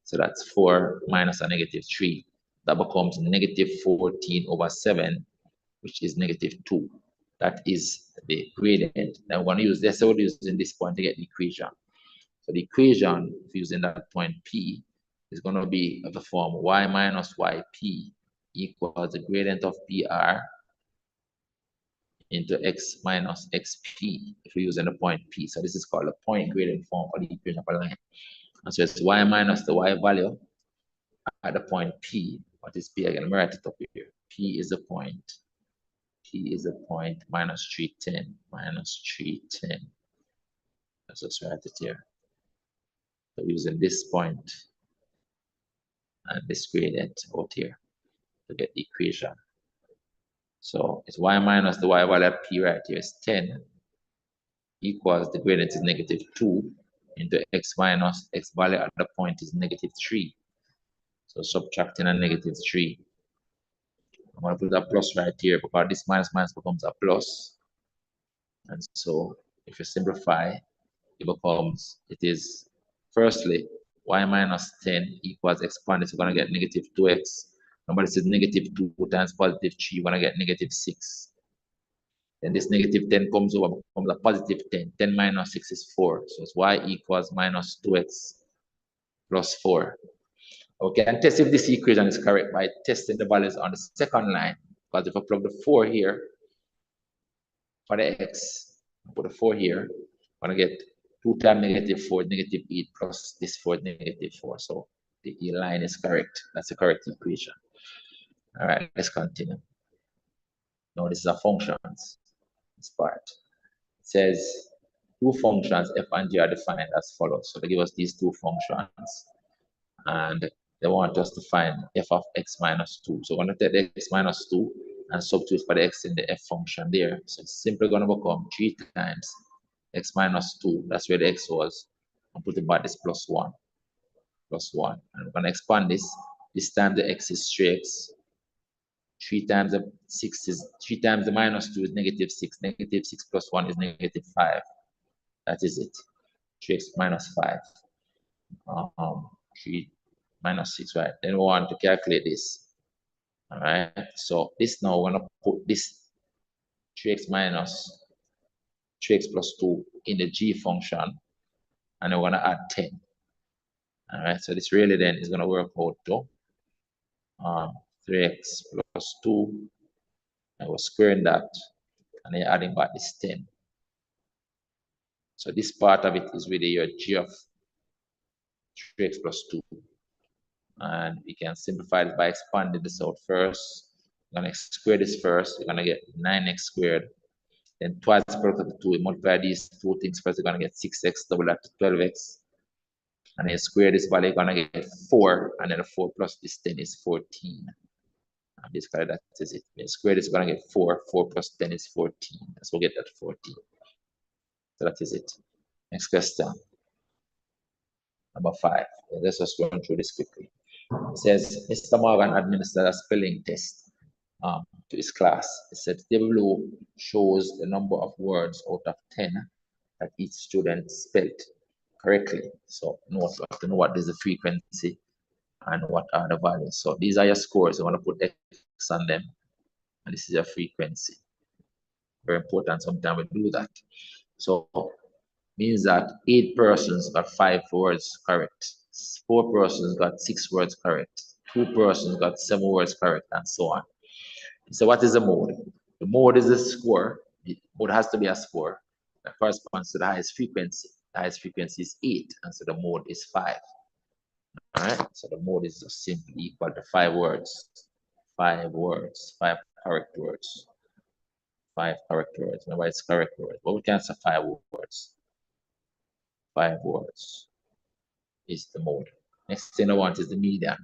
So that's 4 minus a -3. That becomes -14 over 7, which is -2. That is the gradient. Now we're going to use this. So we're using this point to get the equation. So the equation, if using that point P, is going to be of the form y minus yp equals the gradient of PR into x minus xp if we're using the point P. So this is called a point gradient form for the equation of a line. And so it's y minus the y value at the point P. What is P again? I'm going to write it up here. P is the point. P is the point minus 310. Minus 310. Let's just write it here. So using this point and this gradient out here to get the equation. So it's y minus the y value at P right here is 10 equals the gradient is -2 into x minus x value at the point is -3. So subtracting a -3. I'm going to put a plus right here because this minus minus becomes a plus. And so if you simplify, it is firstly y minus 10 equals expanded. So we're going to get -2x. Remember, this is -2 times +3. You're going to get -6. Then this -10 comes over, becomes a +10. 10 minus 6 is 4. So it's y equals minus 2x plus 4. We can test if this equation is correct by testing the values on the second line. Because if I plug the 4 here for the x, put the 4 here, I'm going to get 2 times -4 is -8 plus this 4 is -4. So the E line is correct. That's the correct equation. All right, let's continue. Now this is a functions. This part. It says two functions f and g are defined as follows. So they give us these two functions and they want us to find f of x minus 2. So we're going to take the x minus 2 and substitute for the x in the f function there. So it's simply going to become 3 times x minus 2. That's where the x was. And put it back this plus 1. Plus 1. And we're going to expand this. This time the x is 3x. 3 times the 6 is 3 times the minus 2 is -6. -6 plus 1 is -5. That is it. 3x minus 5. 3 minus 6, right? Then we want to calculate this. All right. So this now we're gonna put this 3x plus 2 in the g function, and we're gonna add 10. All right. So this really then is gonna work out to 3x plus 2. And we're squaring that, and then adding back this 10. So this part of it is really your g of 3x plus 2. And we can simplify it by expanding this out first. We're going to square this first. We're going to get 9x squared. Then twice the product of the 2. We multiply these two things first. We're going to get 6x, double that to 12x. And then square this value, you're going to get 4. And then the 4 plus this 10 is 14. And basically, that is it. When you square this, we're going to get 4. 4 plus 10 is 14. So we'll get that 14. So that is it. Next question. Number 5. Let's just run through this quickly. It says, Mr. Morgan administered a spelling test to his class. It said, table below shows the number of words out of 10 that each student spelled. correctly. So you have to know what is the frequency and what are the values. So these are your scores. You want to put X on them, and this is your frequency. Very important. Sometimes we do that. So means that 8 persons got 5 words correct, 4 persons got 6 words correct, 2 persons got 7 words correct, and so on. So what is the mode? The mode is the score. The mode has to be a score that corresponds to the highest frequency. The highest frequency is 8, and so the mode is 5. All right, so the mode is just simply equal to 5 words. 5 words, 5 correct words. 5 correct words. Remember, it's correct words, but we can say 5 words. 5 words is the mode. Next thing I want is the median.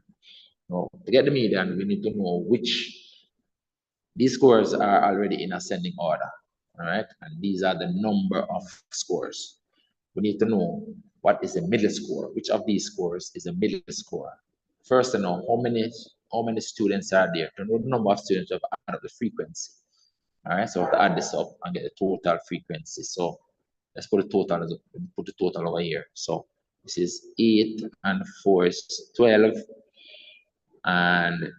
Now, to get the median, we need to know which these scores are already in ascending order. All right, and these are the number of scores. We need to know what is the middle score. Which of these scores is a middle score? First, to know how many students are there. To know the number of students, we have to add up the frequency. All right, so we have to add this up and get the total frequency. So let's put the total over here. So this is 8 and 4 is 12, and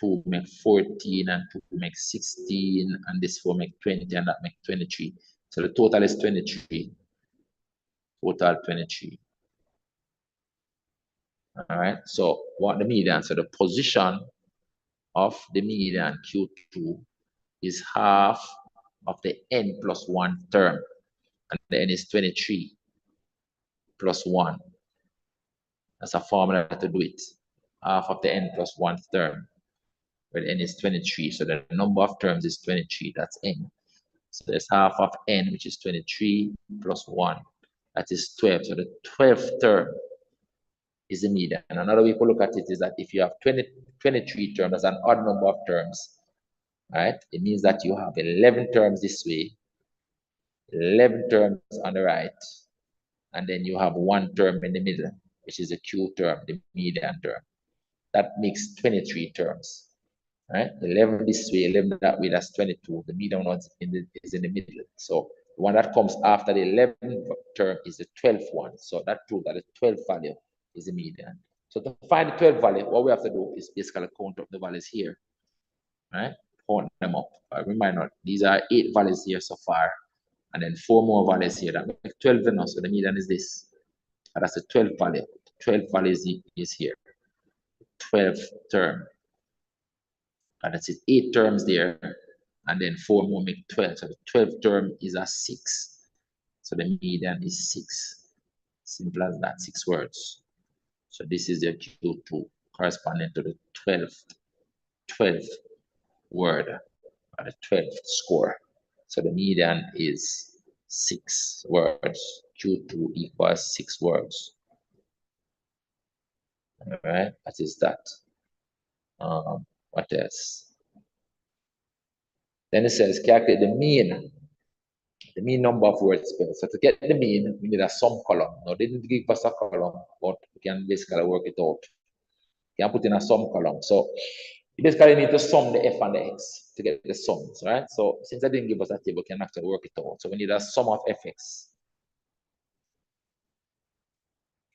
2 make 14, and 2 make 16, and this 4 make 20, and that make 23. So the total is 23. Total 23. All right, so what the median? So the position of the median Q2 is half of the n plus 1 term, and the n is 23 plus 1. That's a formula to do it. Half of the n plus 1 term, where the n is 23. So the number of terms is 23. That's n. So there's half of n, which is 23 plus 1. That is 12. So the 12th term is the median. And another way to look at it is that if you have 23 terms, that's an odd number of terms, right? It means that you have 11 terms this way, 11 terms on the right, and then you have 1 term in the middle, which is the Q term, the median term. That makes 23 terms, right? 11 this way, 11 that way, that's 22. The median one is in the middle. So the one that comes after the 11th term is the 12th one. So that proves that the 12th value is the median. So to find the 12th value, what we have to do is basically count up the values here, right? Count them up. Reminder, these are 8 values here so far, and then 4 more values here. That makes 12 now. So the median is this. And that's the 12th value. 12th value is here. 12th term. And that's it. 8 terms there, and then 4 more make 12. So the 12th term is a 6. So the median is 6. Simple as that. 6 words. So this is the Q2 corresponding to the 12th word, or the 12th score. So the median is 6 words. Q2 equals 6 words. All right, that is that. What else? Then it says calculate the mean number of words spelled. So to get the mean, we need a sum column. Now, they didn't give us a column, but we can basically work it out. You can put in a sum column. So you basically need to sum the f and the x to get the sums, right? So since I didn't give us a table, we can actually work it out. So we need a sum of fx,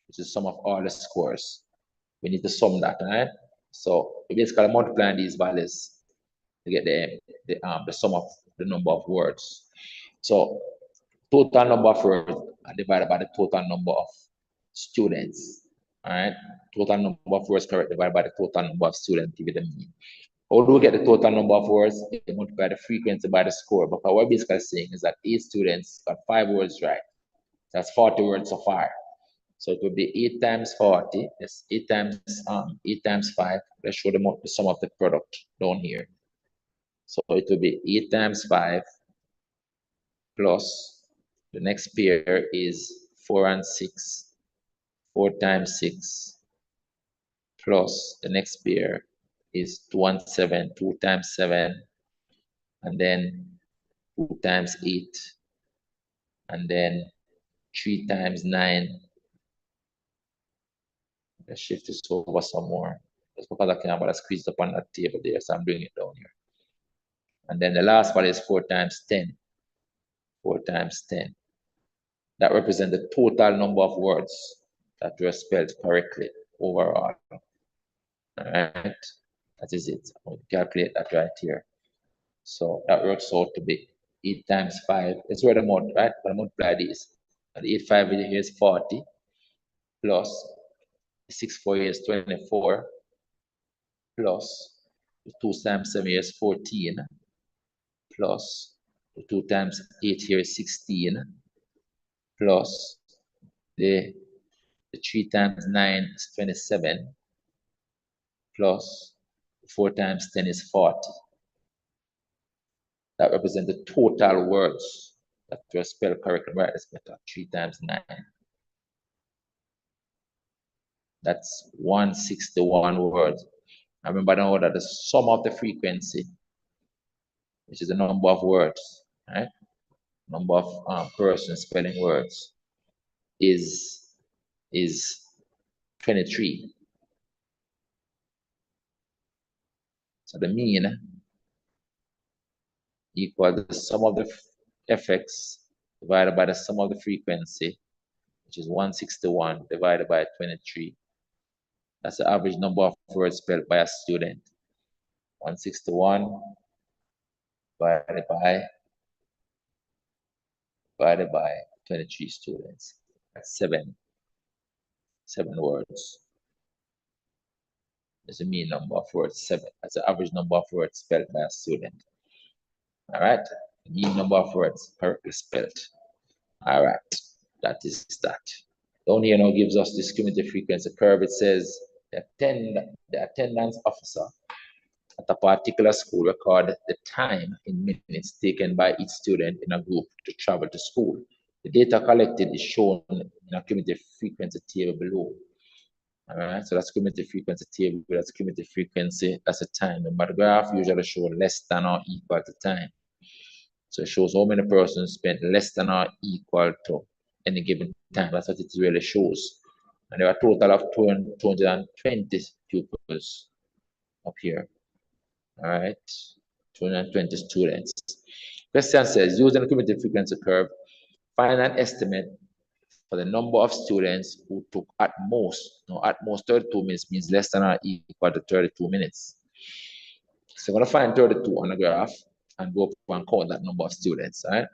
which is sum of all the scores. We need to sum that, right? So we basically multiply these values to get the sum of the number of words. So total number of words divided by the total number of students. All right, total number of words correct divided by the total number of students, give it a mean. How do we get the total number of words? We multiply the frequency by the score. But what we're basically saying is that 8 students got 5 words right. That's 40 words so far. So it would be 8 times 40. That's 8 times 5. Let's show them the sum of the product down here. So it will be 8 times 5 plus the next pair is 4 and 6. 4 times 6 plus the next pair is 2 and 7. 2 times 7, and then 2 times 8, and then 3 times 9. Let's shift this over some more. Just because I can't squeeze it up on that table there, so I'm bringing it down here. And then the last one is 4 times 10. 4 times 10. that represent the total number of words that were spelled correctly overall. All right, that is it. I'll calculate that right here. So that works out to be 8 times 5. Let's write the amount, right? But multiply these. And 8 5 here is 40 plus 6 4 here is 24 plus 2 times 7 here is 14 plus 2 times 8 here is 16 plus the 3 times 9 is 27 plus 4 times 10 is 40. That represents the total words that were spelled correctly. Right, it's better. 3 times 9. That's 161 words. I remember now that the sum of the frequency, which is the number of words, right? Number of persons spelling words, is 23. So the mean equal the sum of the fx divided by the sum of the frequency, which is 161 divided by 23. That's the average number of words spelled by a student. 161 divided by 23 students. That's 7 words. That's the mean number of words, 7. That's the average number of words spelled by a student. All right, the mean number of words correctly spelled. All right, that is that. Down here now gives us this cumulative frequency curve. It says the attendance officer at a particular school record the time in minutes taken by each student in a group to travel to school. The data collected is shown in a cumulative frequency table below. All right, so that's cumulative frequency table, that's cumulative frequency, that's the time. But the graph usually shows less than or equal to time. So it shows how many persons spent less than or equal to any given time. That's what it really shows. And there are a total of 220 pupils up here. All right, 220 students. Question says, using the cumulative frequency curve, find an estimate for the number of students who took at most 32 minutes means less than or equal to 32 minutes. So I'm going to find 32 on the graph and go up and count that number of students, right?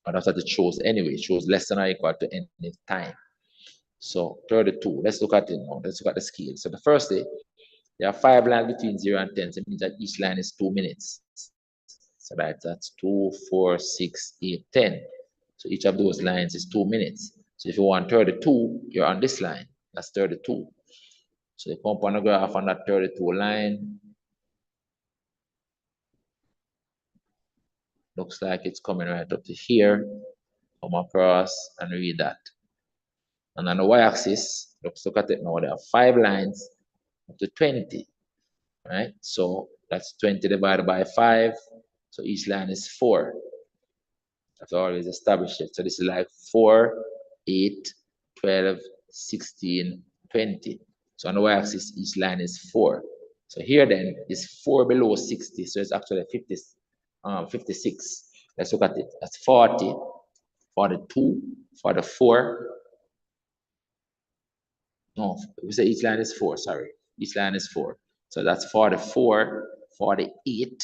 And that's what it shows anyway. It shows less than or equal to any time. So 32, let's look at it now. Let's look at the scale. So the first day, there are 5 lines between 0 and 10. So it means that each line is 2 minutes. So that's 2, 4, 6, 8, 10. So each of those lines is 2 minutes. So if you want 32, you're on this line. That's 32. So you come up on a graph on that 32 line. Looks like it's coming right up to here. Come across and read that. And on the y-axis, let's look at it now. There are 5 lines up to 20. Right? So that's 20 divided by 5. So each line is 4. I've always established it. So this is like 4, 8, 12, 16, 20. So on the y-axis, each line is 4. So here then is 4 below 60. So it's actually 56. Let's look at it. That's 40, 42, 44. No, we say each line is 4, sorry. Each line is 4. So that's 44, 48,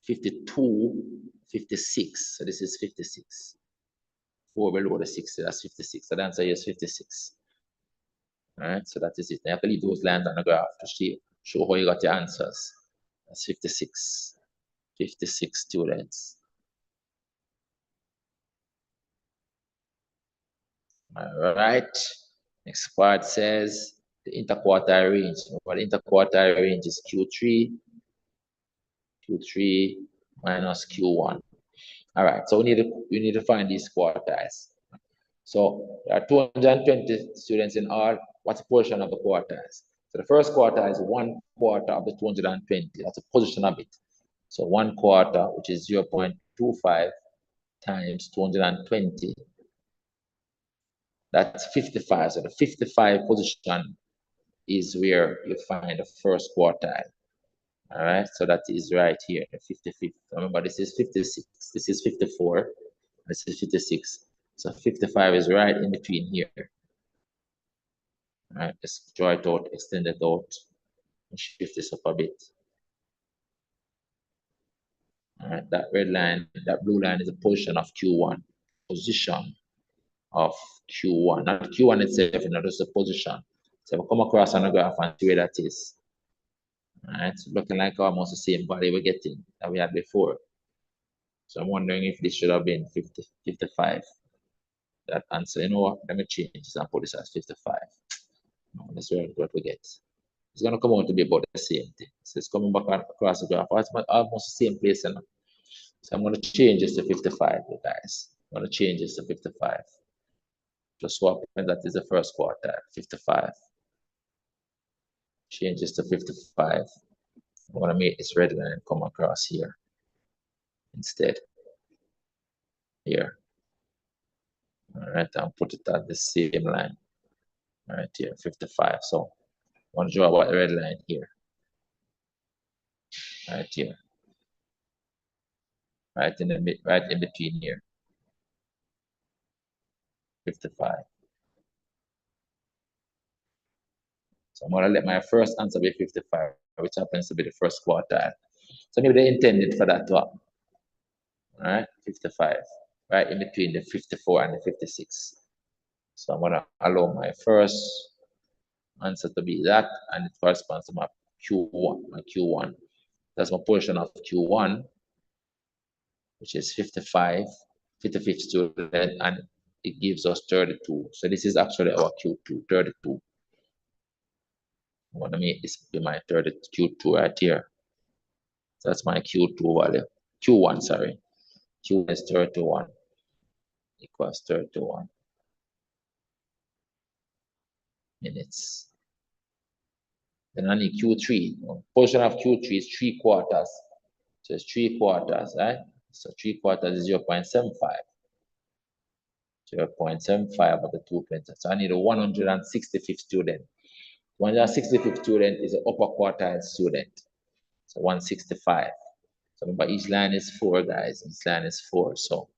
52, 56. So this is 56. 4 below the 60, that's 56. So the answer is 56. All right, so that is it. Now you can leave those lines on the graph to show how you got your answers. That's 56. 56 students. All right. Next part says the interquartile range. Well, the interquartile range is Q3 minus Q1. All right, so we need to find these quartiles. So there are 220 students in all. What's the portion of the quartiles? So the first quartile is 1/4 of the 220. That's a position of it. So 1/4, which is 0.25 times 220. That's 55. So the 55 position is where you find the first quartile. All right, so that is right here, the 55th. Remember, this is 56, this is 54, this is 56. So 55 is right in between here. All right, let's draw it out, extend it out, and shift this up a bit. All right, that red line, that blue line is a position of Q1, position of Q1, not Q1 itself, not just the position. So we come across on the graph and see where that is. All right, so looking like almost the same value we're getting that we had before. So I'm wondering if this should have been 50, 55. That answer, you know what? Let me change this and put this as 55. No, that's what we get. It's going to come out to be about the same thing. So it's coming back across the graph. It's almost the same place. So I'm going to change this to 55, you guys. I'm going to change this to 55. Just swap, and that is the first quarter, 55. Change this to 55. I'm going to make this red line come across here instead. Here. All right, I'll put it at the same line. All right, here, 55. So I want to draw a red line here. Right here. Right in between here. 55. So I'm gonna let my first answer be 55, which happens to be the first quartile. So maybe they intended for that to happen. All right, 55, right in between the 54 and the 56. So I'm gonna allow my first answer to be that, and it corresponds to my Q1. My Q1. That's my portion of Q1, which is 55, 55th student, and it gives us 32. So this is actually our Q2, 32. I want to make this be my Q2 right here. So that's my Q2 value. Q1, sorry. Q is 31 equals 31 minutes. Then I need Q3. Portion of Q3 is 3 quarters. So it's 3 quarters, right? So 3 quarters is 0.75. 0.75 of the 220. So I need a 165th student. 165th student is an upper quartile student. So 165. So remember, each line is 4, guys. Each line is 4. So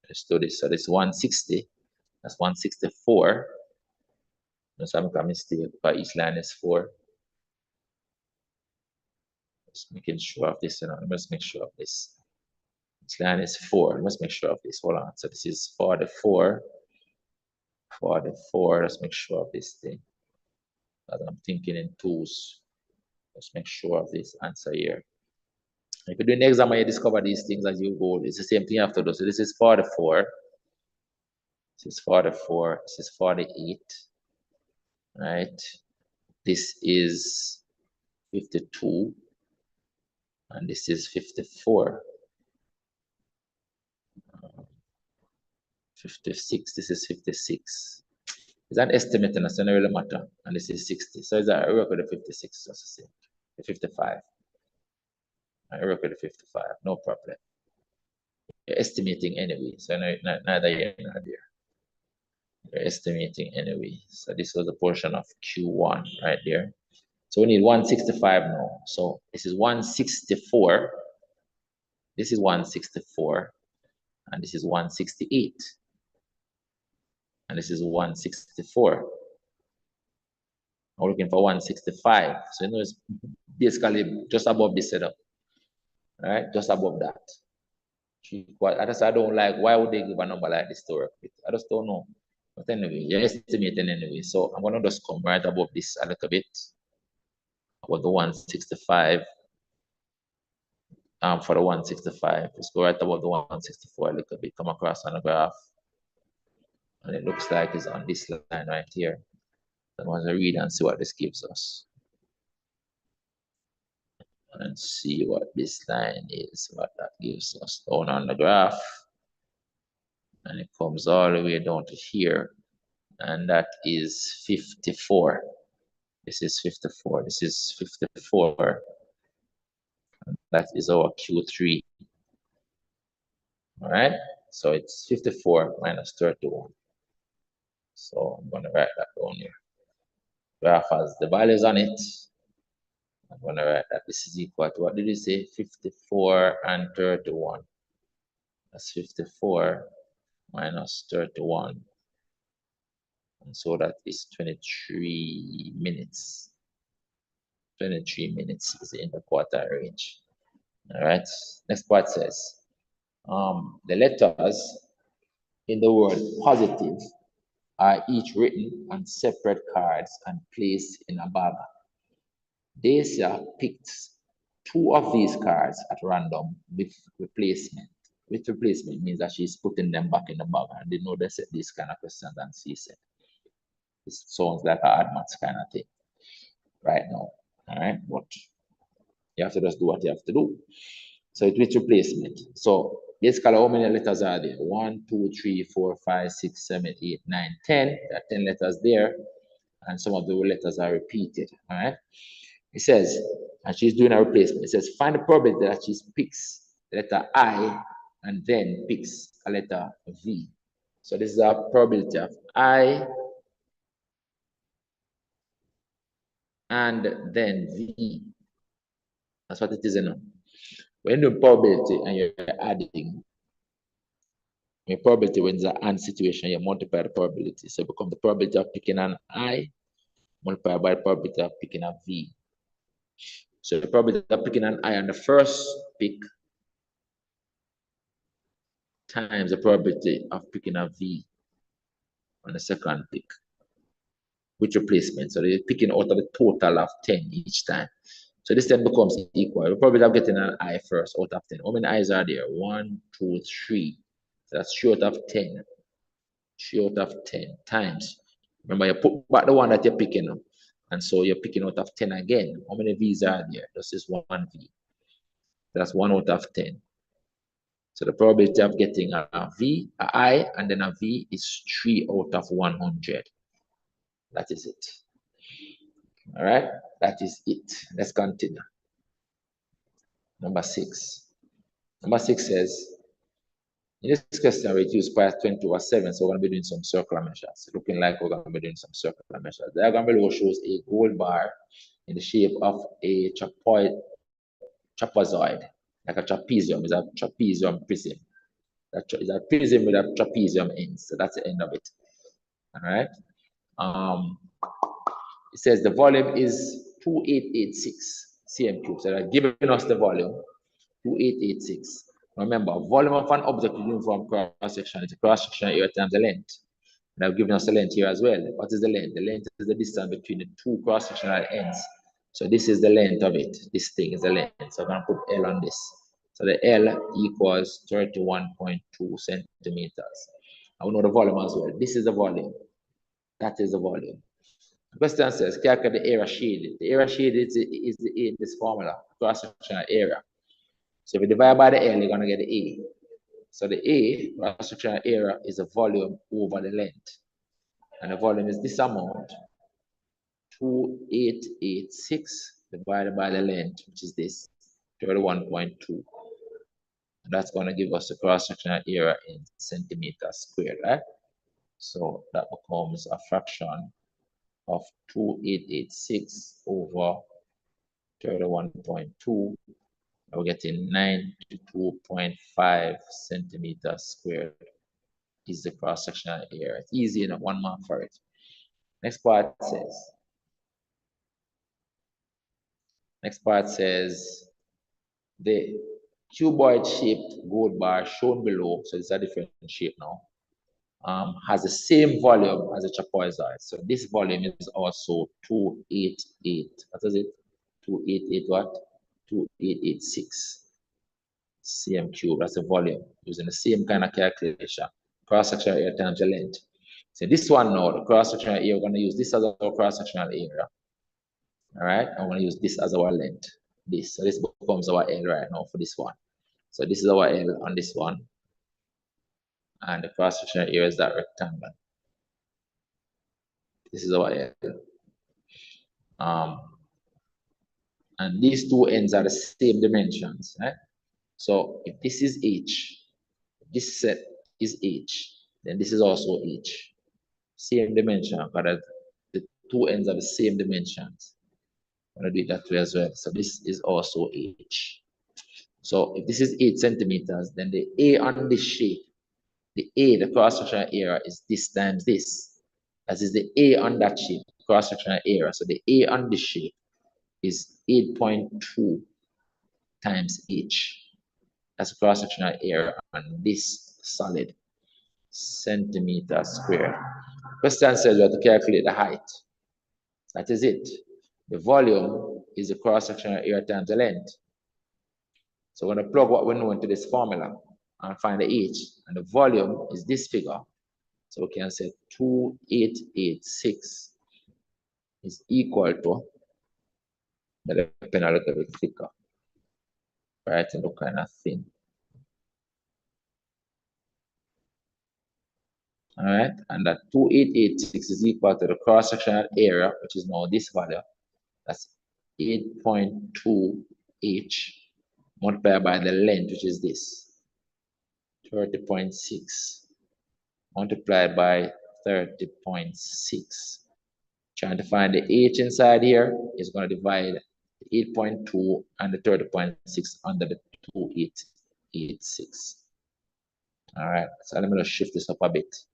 let's do this. So this 160. That's 164. Let's make a mistake, but each line is 4. Just making sure of this, let's make sure of this. Each line is 4. Let's make sure of this. Hold on. So this is 44. 44. Let's make sure of this thing. As I'm thinking in twos. Let's make sure of this answer here. If you do an exam and you discover these things as you go, it's the same thing you have to do. So this is 44. This is 44. This is 48. Right? This is 52. And this is 54. 56. This is 56. It's an estimate and it's not really matter. And this is 60. So it's I work with the 56, just the same. The 55. I work with the 55, no problem. You're estimating anyway, so neither here nor there. You're estimating anyway. So this was a portion of Q1 right there. So we need 165 now. So this is 164. This is 164. And this is 168. And this is 164. I'm looking for 165. So you know it's basically just above this setup. All right, just above that. I don't like, why would they give a number like this to work with? I just don't know. But anyway, you're estimating anyway. So I'm gonna just come right above this a little bit. About the 165. For the 165, just go right above the 164 a little bit, come across on the graph. And it looks like it's on this line right here. I want to read and see what this gives us. And see what this line is, what that gives us down on the graph. And it comes all the way down to here. And that is 54. This is 54. This is 54. And that is our Q3. All right. So it's 54 minus 31. So I'm going to write that down here. Graph has the values on it. I'm going to write that this is equal to, what did you say? 54 and 31. That's 54 minus 31. And so that is 23 minutes. 23 minutes is in the quartile range. All right. Next part says, the letters in the word positive are each written on separate cards and placed in a bag. Dacia picked two of these cards at random with replacement. With replacement means that she's putting them back in the bag, and they know they set these kind of questions on CSEC. It sounds like an odd maths kind of thing right now. All right, but you have to just do what you have to do. So it's with replacement. So basically, how many letters are there? 1, 2, 3, 4, 5, 6, 7, 8, 9, 10. There are 10 letters there, and some of the letters are repeated. All right. It says, and she's doing a replacement. It says, find the probability that she picks the letter I and then picks a letter V. So this is a probability of I and then V. That's what it is now. When you do probability and you're adding, your probability when it's an AND situation, you multiply the probability. So it becomes the probability of picking an I multiplied by the probability of picking a V. So the probability of picking an I on the first pick times the probability of picking a V on the second pick with replacement. So they're picking out of the total of 10 each time. So this then becomes equal. The probability of getting an I first out of 10. How many I's are there? 1, 2, 3. So that's 3 out of 10. 3 out of 10 times. Remember, you put back the one that you're picking up. And so you're picking out of 10 again. How many V's are there? This is 1 V. That's 1 out of 10. So the probability of getting a V, a I, and then a V is 3 out of 100. That is it. All right, that is it. Let's continue. Number 6. Number 6 says, in this question, we use pi 20 over 7, so we're going to be doing some circular measures. Looking like we're going to be doing some circular measures. The diagram below shows a gold bar in the shape of a trapezoid, like a trapezium. Is a trapezium prism. That is a prism with a trapezium end. So that's the end of it. All right. It says the volume is 2886 cm cube. So they're giving us the volume 2886. Remember, volume of an object with uniform cross section is the cross section area times the length. And I've given us the length here as well. What is the length? The length is the distance between the two cross sectional ends. So this is the length of it. This thing is the length. So I'm going to put L on this. So the L equals 31.2 centimeters. I will know the volume as well. This is the volume. That is the volume. The question says, calculate the area shaded. The area shaded is in this formula, cross-sectional area. So if you divide by the L, you're going to get the A. So the A, cross-sectional area, is the volume over the length. And the volume is this amount, 2886 divided by the length, which is this, 31.2. And that's going to give us the cross-sectional area in centimeters squared, right? So that becomes a fraction of 2886 over 31.2. We're getting 92.5 centimeters squared is the cross-sectional area. It's easy enough, 1 mark for it. Next part says the cuboid-shaped gold bar shown below, so it's a different shape now, has the same volume as a trapezoid. So this volume is also 288. What is it? 288 what? 2886 cm cube. That's the volume using the same kind of calculation. Cross-sectional area times the length. So this one now, the cross-sectional area, we're going to use this as our cross-sectional area. All right, I'm going to use this as our length. So this becomes our L right now for this one. So this is our L on this one. And the cross-sectional area is that rectangle. This is our L. And these two ends are the same dimensions, right? So if this is H, this set is H, then this is also H. Same dimension, but the two ends are the same dimensions. I'm going to do it that way as well. So this is also H. So if this is 8 centimeters, then the A on this shape the A, the cross-sectional area, is this times this. As is the A on that shape, cross-sectional area. So the A on this shape is 8.2 times H. That's the cross-sectional area on this solid centimeter square. Question says we have to calculate the height. That is it. The volume is the cross-sectional area times the length. So we're going to plug what we know into this formula and find the H. And the volume is this figure. So we can say 2886 is equal to, the pen a little bit thicker, right? And look kind of thin. All right, and that 2886 is equal to the cross-sectional area, which is now this value. That's 8.2 H multiplied by the length, which is this 30.6 multiplied by 30.6. Trying to find the H inside here is going to divide 8.2 and the 30.6 under the 2886. All right, so let me just shift this up a bit.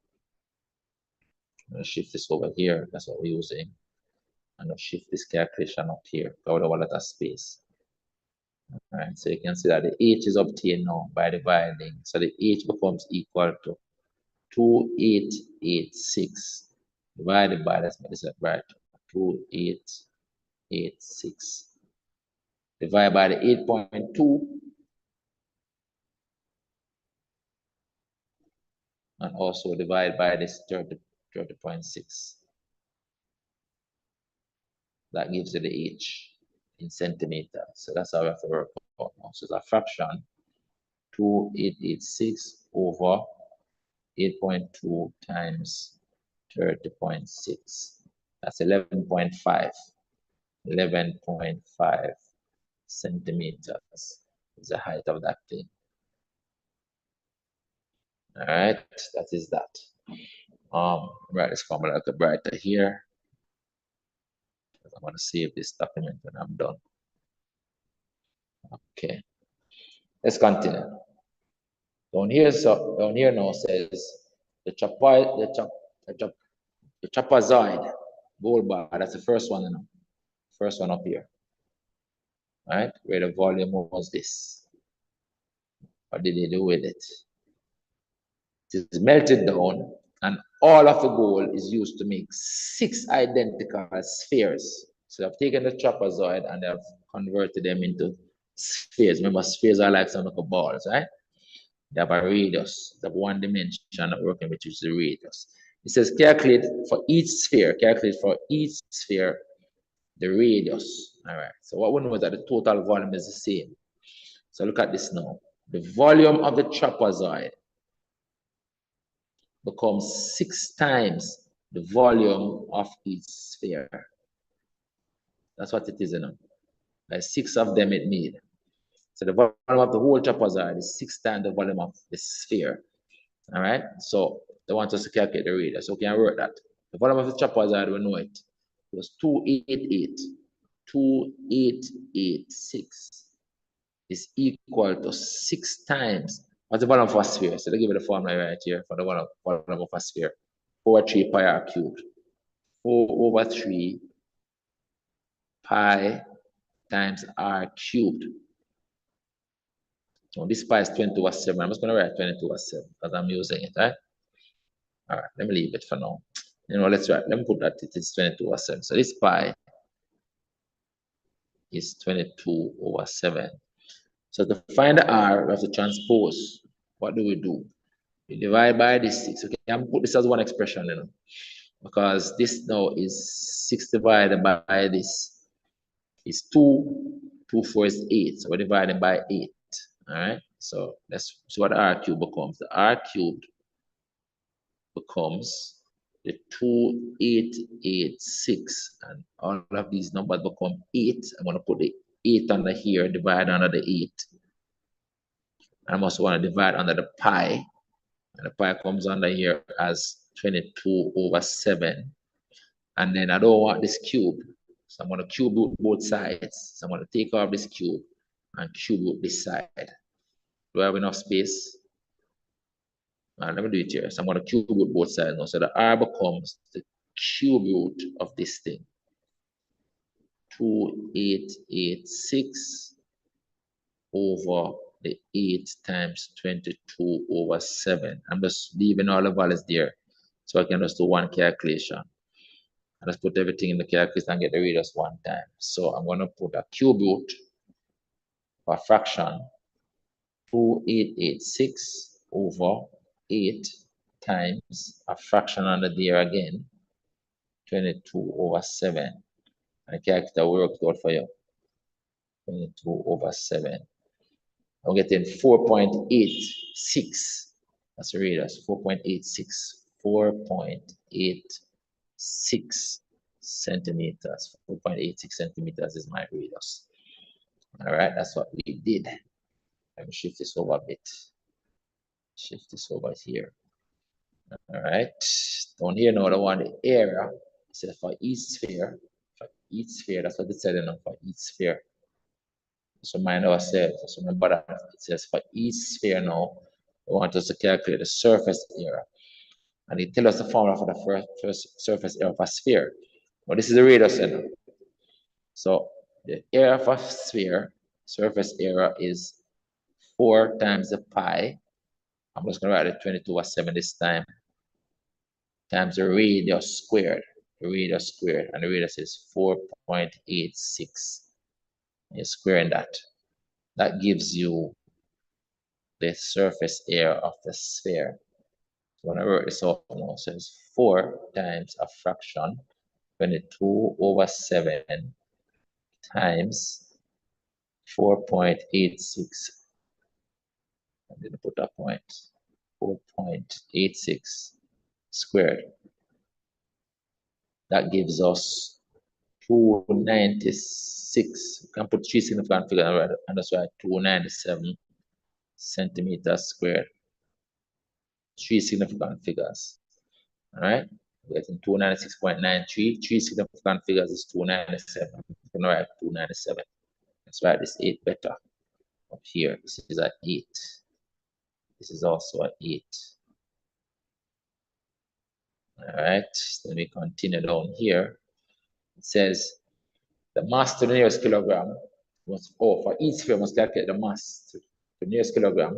I'm going to shift this over here. That's what we're using. I'm going to shift this calculation up here. Cover a lot of space. All right, so you can see that the H is obtained now by dividing. So the H becomes equal to 2886 divided by, let's make this up right, 2886 divided by the 8.2 and also divide by this 30.6. That gives you the H in centimeters. So that's how we have to work out now. So it's a fraction 2886 over 8.2 times 30.6. That's 11.5. 11.5 centimeters is the height of that thing. All right, that is that. Write this formula a little brighter here. I'm going to save this document when I'm done. Okay, let's continue. Down here now says the trapezoid goal bar. That's the first one, you know. First one up here. All right, where the volume was this. What did they do with it? It is melted down, and all of the gold is used to make 6 identical spheres. So I've taken the trapezoid and I've converted them into spheres. Remember, spheres are like some little balls, right? They have a radius, they have one dimension working, which is the radius. It says calculate for each sphere, the radius. All right, so what we know is that the total volume is the same. So look at this now. The volume of the trapezoid becomes 6 times the volume of each sphere. That's what it is, you know. Like 6 of them it made. So the volume of the whole trapezoid is 6 times the volume of the sphere. All right. So they want us to calculate the radius. So can I work that? The volume of the trapezoid, we know it. It was 2886 is equal to 6 times. What's the volume of a sphere? So they give me the formula right here for the volume of a sphere. 4/3 pi r cubed. 4/3 pi times r cubed. So this pi is 20/7. I'm just going to write 20/7 because I'm using it, right? All right, let me leave it for now. You know, let's write. Let me put that it is 22/7. So this pi is 22/7. So to find the r, we have to transpose. What do? We divide by this 6. Okay, I'm put this as one expression, you know, because this now is 6 divided by this is 2. 2 4 is 8. So we're dividing by 8. All right. So let's see what the r cubed becomes. The r cubed becomes the 2886, and all of these numbers become 8. I'm going to put the 8 under here, divide under the 8. And I'm also going to divide under the pi, and the pi comes under here as 22/7. And then I don't want this cube, so I'm going to cube root both sides. So I'm going to take off this cube and cube root this side. Do I have enough space? Let me do it here. So I'm going to cube root both sides now. So the r becomes the cube root of this thing. 2886 over the 8 times 22 over 7. I'm just leaving all the values there so I can just do one calculation. I just put everything in the calculator and get the radius one time. So I'm going to put a cube root of a fraction 2886 over 8 times a fraction under there again 22 over 7. And the calculator will work it out for you. 22 over 7. I'm getting 4.86. That's the radius. 4.86. 4.86 centimeters. 4.86 centimeters is my radius. All right, that's what we did. Let me shift this over a bit. Shift this over here. All right, down here now, I want the area. It says for each sphere. For each sphere, that's what it said enough for each sphere. So mind ourselves. So remember that it says for each sphere now, we want us to calculate the surface area. And it tells us the formula for the first surface area of a sphere. Well, this is the radius center. So the area of a sphere, surface area is 4 times the pi. I'm just going to write it 22 over 7 this time. Times the radius squared. The radius squared. And the radius is 4.86. You're squaring that. That gives you the surface area of the sphere. So when I wrote this out now, so it's 4 times a fraction, 22 over 7 times 4.86. I didn't put a point. 4.86 squared. That gives us 296. You can put 3 significant figures and that's why 297 centimeters squared. 3 significant figures. All right, we're getting 296.93. 3 significant figures is 297. You can write 297. Let's write this 8 better. Up here, this is an 8. This is also an 8. All right, let me continue down here. It says the mass to the nearest kilogram was, for each sphere must calculate the mass to the nearest kilogram.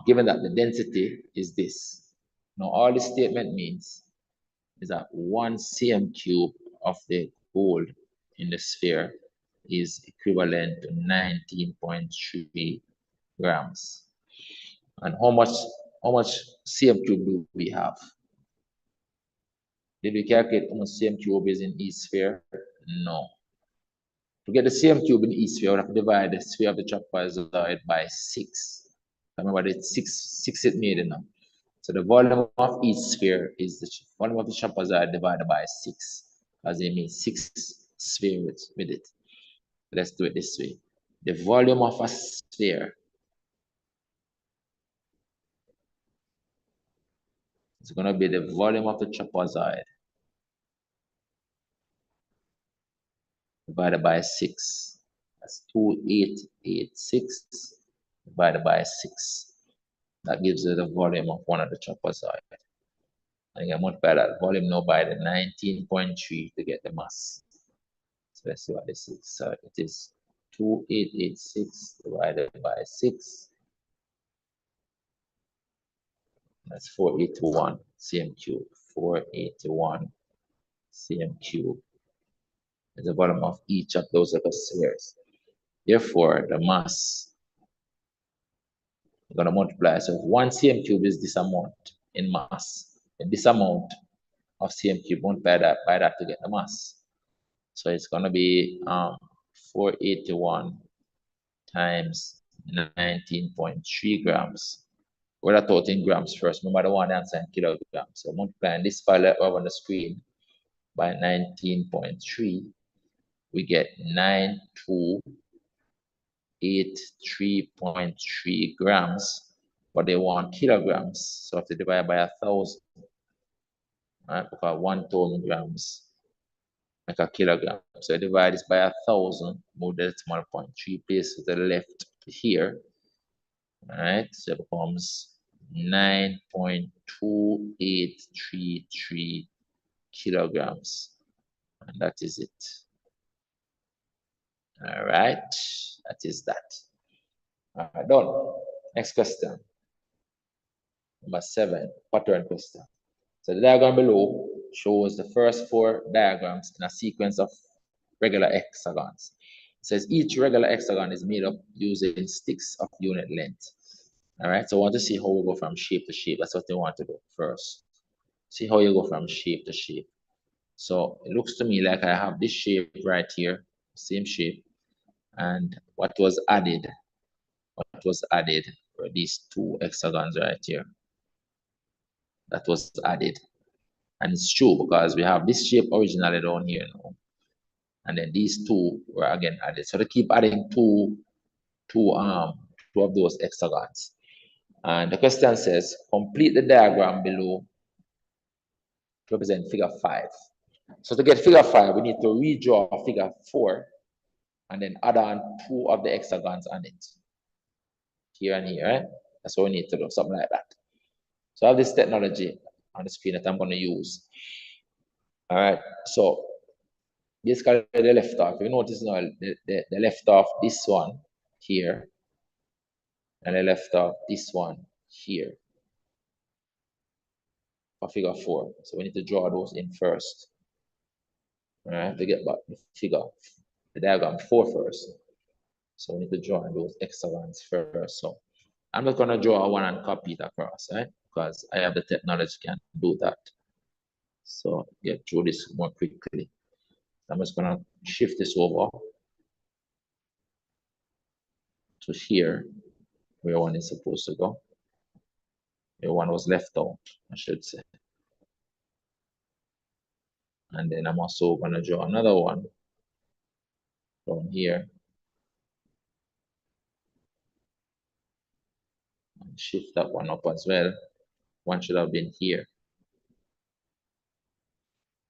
Given that the density is this. Now, all this statement means is that 1 cm cube of the gold in the sphere is equivalent to 19.3 grams. And how much cm cube do we have? Did we calculate how much cm cube is in each sphere? No. To get the cm cube in each sphere, we have to divide the sphere of the trapezoid by 6. Remember, it's 6 it made enough. So the volume of each sphere is the volume of the trapezoid divided by 6, as it means 6 spheres with it. Let's do it this way. The volume of a sphere is going to be the volume of the trapezoid divided by 6. That's 2886 divided by 6. That gives you the volume of one of the trapezoid. And you multiply that volume now by the 19.3 to get the mass. So let's see what this is. So it is 2886 divided by 6. That's 481 cm cube. 481 cm cube is the volume of each of those little spheres. Therefore, the mass, we're going to multiply. So 1 cm cube is this amount in mass. And this amount of cm cube, multiply that by that to get the mass. So it's going to be 481 times 19.3 grams. We're not in grams first. Remember the one answer in kilograms. So multiplying this file over on the screen by 19.3, we get 9283.3 grams, but they want kilograms. So I have to divide by 1,000. Right? Because 1,000 grams like a kilogram. So I divide this by 1,000, move the decimal point 3 places to the left here. All right, so it becomes 9.2833 kilograms. And that is it. All right, that is that. All right, done. Next question. Number 7, pattern question. So the diagram below shows the first 4 diagrams in a sequence of regular hexagons. It says each regular hexagon is made up using sticks of unit length. All right, so I want to see how we go from shape to shape. That's what we want to do first. See how you go from shape to shape. So it looks to me like I have this shape right here, same shape, and what was added were these 2 hexagons right here. That was added. And it's true because we have this shape originally down here now. And then these 2 were again added. So they keep adding two of those hexagons. And the question says, complete the diagram below to represent figure 5. So to get figure 5, we need to redraw figure 4 and then add on 2 of the hexagons on it. Here and here, right? That's what we need to do, something like that. So I have this technology on the screen that I'm going to use. All right, so basically the left off. You notice now the left off this one here, and the left off this one here for figure 4. So we need to draw those in first. All right, to get back the diagram 4 first. So we need to draw those hexagons first. So I'm not going to draw one and copy it across, right? Because I have the technology can do that. So get through this more quickly. I'm just going to shift this over to here, where one is supposed to go. Where one was left out, I should say. And then I'm also going to draw another one down here. And shift that one up as well. One should have been here.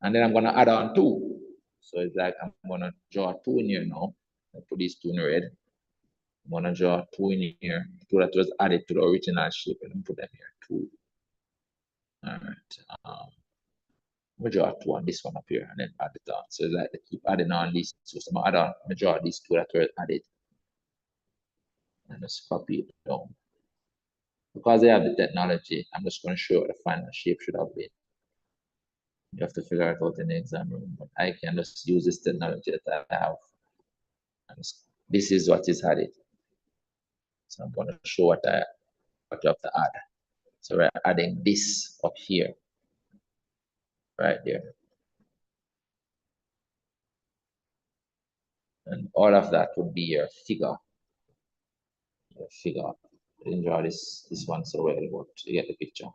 And then I'm going to add on 2. So it's like I'm going to draw 2 in here now. I put these 2 in red. I'm going to draw 2 in here. 2 that was added to the original shape. And put them here, 2. All right. We draw 2 on this one up here and then add it on. So it's like they keep adding on these 2. So I'm going to draw these 2 that were added. And just copy it down. Because I have the technology, I'm just going to show you what the final shape should have been. You have to figure it out in the exam room. But I can just use this technology that I have. And this is what is added. So I'm going to show what you have to add. So we're adding this up here. Right there. And all of that would be your figure. Your figure. I didn't draw this one so well, but you get the picture.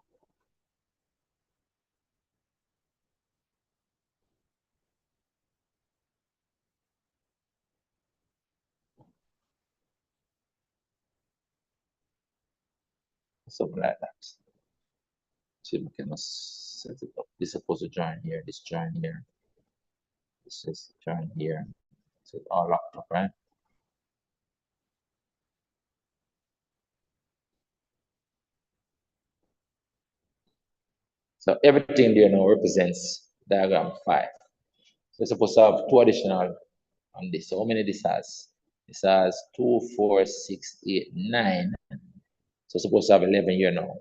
Something like that. So we can just set it up. This is supposed to join here, this join here. This is join here. So it's all locked up, right? So everything there now represents diagram 5. So it's supposed to have 2 additional on this. So how many this has? This has 2, 4, 6, 8, 9. So it's supposed to have 11 here now.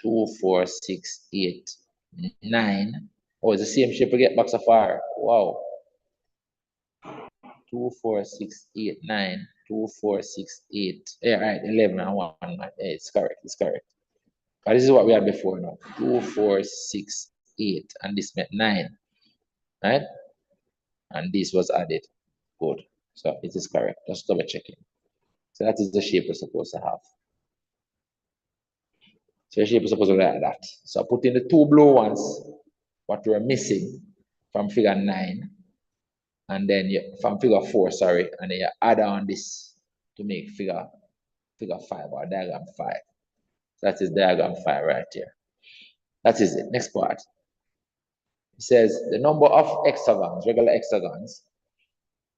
2, 4, 6, 8, 9. Oh, it's the same shape we get back so far. Wow. 2, 4, 6, 8, 9. 2, 4, 6, 8. Yeah, right. 11 and 1. Yeah, it's correct. It's correct. But this is what we had before now. 2, 4, 6, 8. And this meant 9. Right? And this was added. Good. So it is correct. Just double checking. So that is the shape we're supposed to have. So the shape is supposed to look like that. So I put in the 2 blue ones, what we're missing from figure 9. And then from figure 4, sorry, and then you add on this to make figure 5 or diagram 5. So that is diagram 5 right here. That is it. Next part. It says the number of hexagons, regular hexagons,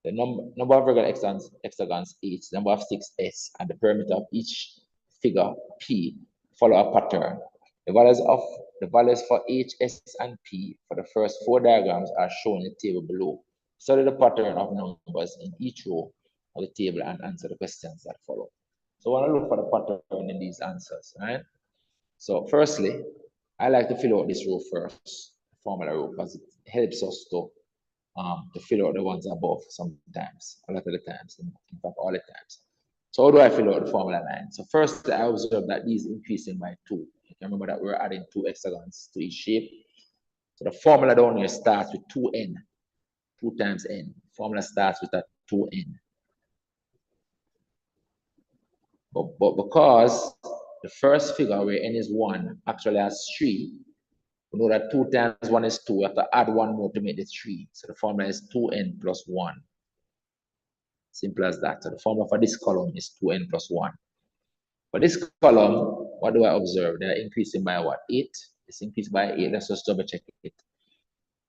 the number of regular hexagons 8, number of 6 S, and the perimeter of each figure P follow a pattern. The values for H, S, and P for the first 4 diagrams are shown in the table below. Study the pattern of numbers in each row of the table and answer the questions that follow. So I want to look for the pattern in these answers, right? So firstly, I like to fill out this row first, formula row, because it helps us to fill out the ones above sometimes, a lot of the times, in fact, all the times. So how do I fill out the formula line? So first, I observe that these increasing by 2. You can remember that we're adding 2 hexagons to each shape. So the formula down here starts with 2n, 2 times n. Formula starts with a 2n. But because the first figure where n is 1 actually has 3, we know that 2 times 1 is 2. We have to add 1 more to make it 3. So the formula is 2n plus 1. Simple as that. So the formula for this column is 2n plus 1. For this column, what do I observe? They're increasing by what? 8. It's increased by 8. Let's just double check it.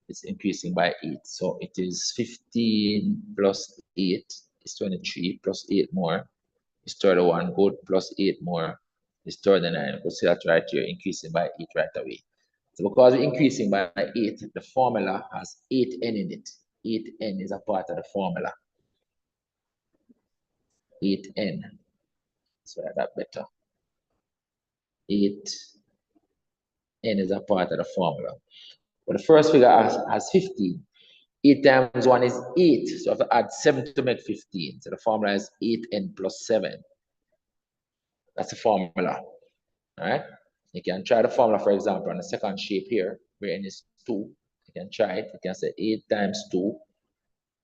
It's increasing by 8. So it is 15 plus 8 is 23 plus 8 more is 31. Good, plus 8 more is 39. You can see that right here, increasing by 8 right away. So because we're increasing by 8, the formula has 8n in it. 8n is a part of the formula. 8n. So that better. 8n is a part of the formula. But the first figure has 15. 8 times 1 is 8. So I have to add 7 to make 15. So the formula is 8n plus 7. That's the formula. All right. You can try the formula, for example, on the second shape here, where n is 2. You can try it. You can say 8 times 2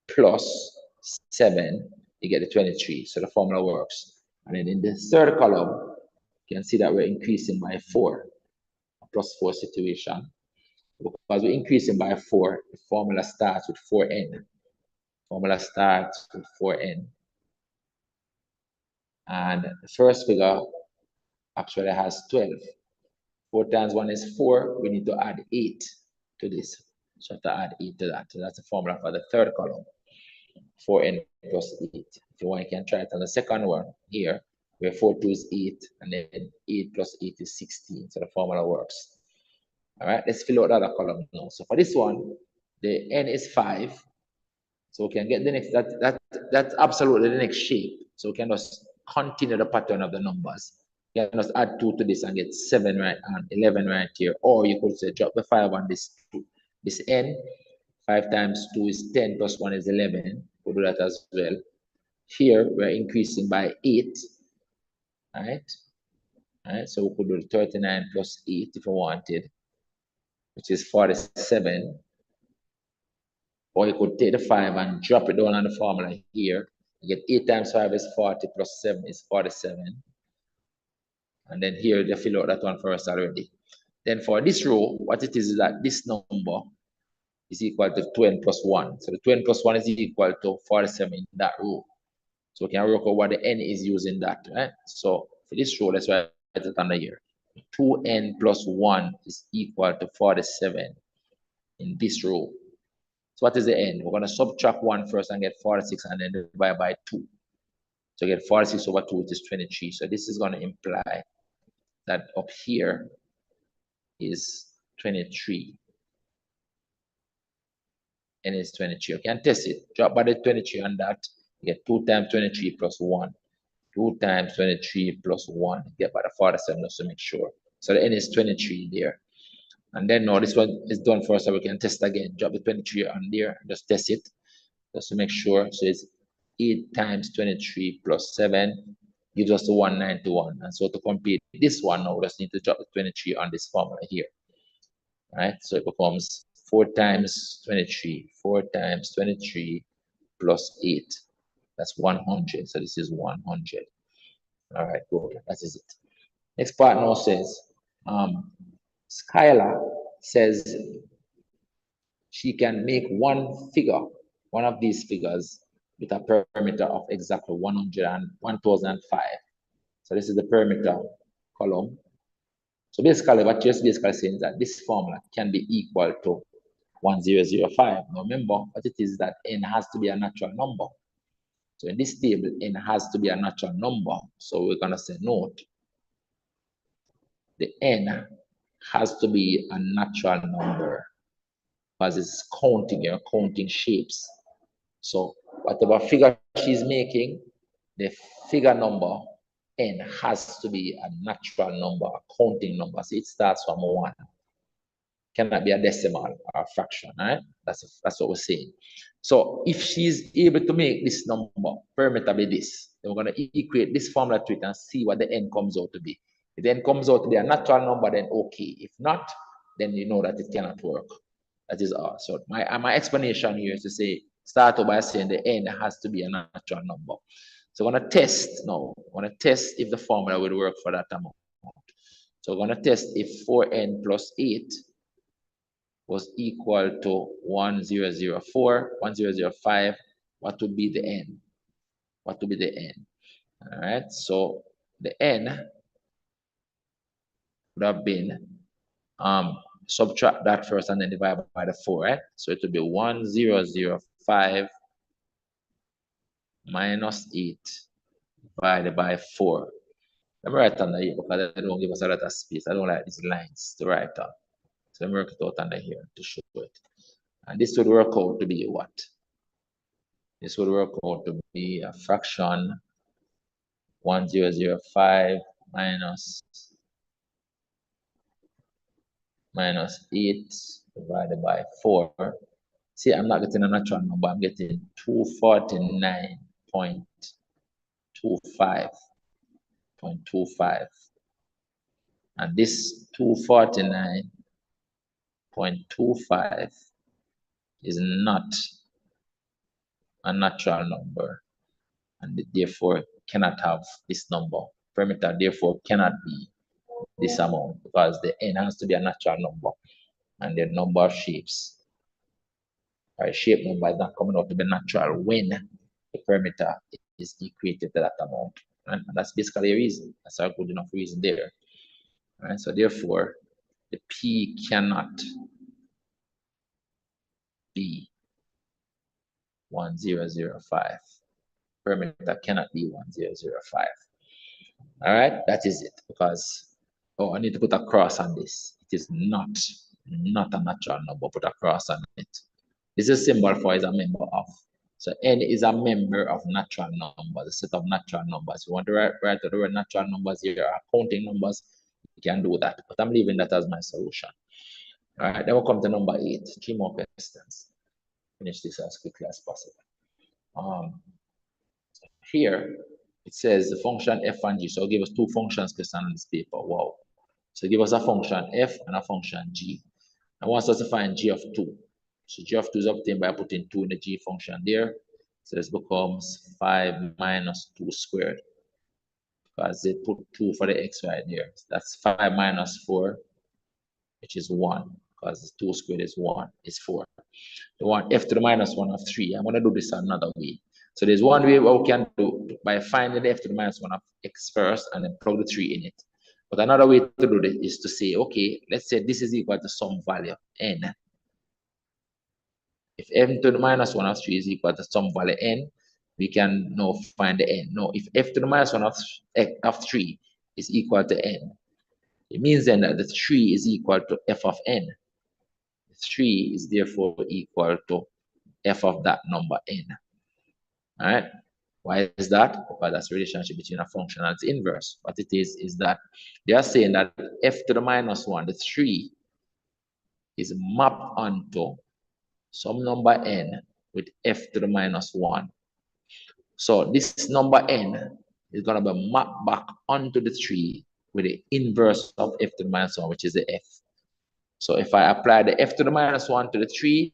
plus 7. You get the 23. So the formula works. And then in the third column, you can see that we're increasing by 4. A plus 4 situation. Because we're increasing by 4, the formula starts with 4n. Formula starts with 4n. And the first figure actually has 12. 4 times 1 is 4. We need to add 8 to this. So I have to add 8 to that. So that's the formula for the third column. 4n plus 8. If you want, you can try it on the second one here, where 4 2 is 8, and then 8 plus 8 is 16. So the formula works. All right, let's fill out the other column now. So for this one, the n is 5. So we can get the next, that's absolutely the next shape. So we can just continue the pattern of the numbers. You can just add 2 to this and get 7 right and 11 right here. Or you could say drop the 5 on this n. 5 times 2 is 10 plus 1 is 11. We'll do that as well. Here we're increasing by 8. Right? Right? So we could do 39 plus 8 if we wanted, which is 47. Or you could take the 5 and drop it down on the formula here. You get 8 times 5 is 40 plus 7 is 47. And then here they fill out that one for us already. Then for this row, what it is that this number is equal to 2n plus 1. So the 2n plus 1 is equal to 47 in that row. So we can work out what the n is using that, right? So for this row, let's write it under here. 2n plus 1 is equal to 47 in this row. So what is the n? We're going to subtract 1 first and get 46 and then divide by 2. So get 46 over 2, which is 23. So this is going to imply that up here is 23. N is 23. You can test it. Drop by the 23 on that. You get 2 times 23 plus 1. 2 times 23 plus 1. Get by the 47 just to make sure. So the n is 23 there. And then now this one is done first, so we can test again. Drop the 23 on there. Just test it. Just to make sure. So it's 8 times 23 plus 7 gives us the 191. And so to complete this one, now we just need to drop the 23 on this formula here. Right? So it becomes 4 times 23. 4 times 23 plus 8. That's 100. So this is 100. All right, good. That is it. Next part now says, Skylar says she can make one figure, one of these figures, with a perimeter of exactly 1005. So this is the perimeter column. So basically, what you're basically saying is that this formula can be equal to 1005. Now remember, what it is that n has to be a natural number. So in this table, n has to be a natural number. So we're going to say note. the n has to be a natural number because it's counting, you're counting shapes. So whatever figure she's making, the figure number n has to be a natural number, a counting number. So it starts from 1. Cannot be a decimal or a fraction, right? That's what we're saying. So if she's able to make this number parameter be this, then we're going to equate this formula to it and see what the n comes out to be. If the n comes out to be a natural number, then okay. If not, then you know that it cannot work. That is all. So my explanation here is to say, start by saying the n has to be a natural number. So we're going to test now. We're going to test if the formula will work for that amount. So we're going to test if 4n plus 8 was equal to 1004, 1005, what would be the n? What would be the n? All right, so the n would have been, subtract that first and then divide by the 4, right? So it would be 1005 minus 8 divided by 4. Let me write under here because they don't give us a lot of space. I don't like these lines to write on. So let me work it out under here to show it. And this would work out to be what? This would work out to be a fraction 1005 minus 8 divided by 4. See, I'm not getting a natural number. I'm getting 249.25. And this 249.25 is not a natural number, and therefore cannot have this number. Parameter therefore cannot be this amount because the n has to be a natural number, and the number of shapes, or shape number, is not coming out to be natural when the parameter is equated to that amount. And that's basically a reason. That's a good enough reason there. Right? So therefore, the p cannot be 1005. Parameter cannot be 1005. All right, that is it. Because, oh, I need to put a cross on this. It is not a natural number. Put a cross on it. This is a symbol for is a member of. So n is a member of natural numbers, a set of natural numbers. You want to write the word natural numbers here, or counting numbers, you can do that. But I'm leaving that as my solution. All right, then we'll come to number 8. 3 more questions. Finish this as quickly as possible. Here, it says the function f and g. So give us 2 functions question on this paper. Wow. So give us a function f and a function g. I want us to find g of 2. So g of 2 is obtained by putting 2 in the g function there. So this becomes 5 minus 2 squared. Because they put 2 for the x right there. So that's 5 minus 4, which is 1. Because 2 squared is 1, is 4. We want f to the minus 1 of 3. I'm going to do this another way. So there's one way we can do by finding the f to the minus 1 of x first and then plug the 3 in it. But another way to do this is to say, okay, let's say this is equal to some value of n. If f to the minus 1 of 3 is equal to some value n, we can now find the n. Now, if f to the minus 1 of 3 is equal to n, it means then that the 3 is equal to f of n. 3 is therefore equal to f of that number n. All right. Why is that? Because that's the relationship between a function and its inverse. What it is that they are saying that f to the minus 1, the 3, is mapped onto some number n with f to the minus 1. So this number n is going to be mapped back onto the 3 with the inverse of f to the minus 1, which is the f. So if I apply the f to the minus 1 to the 3,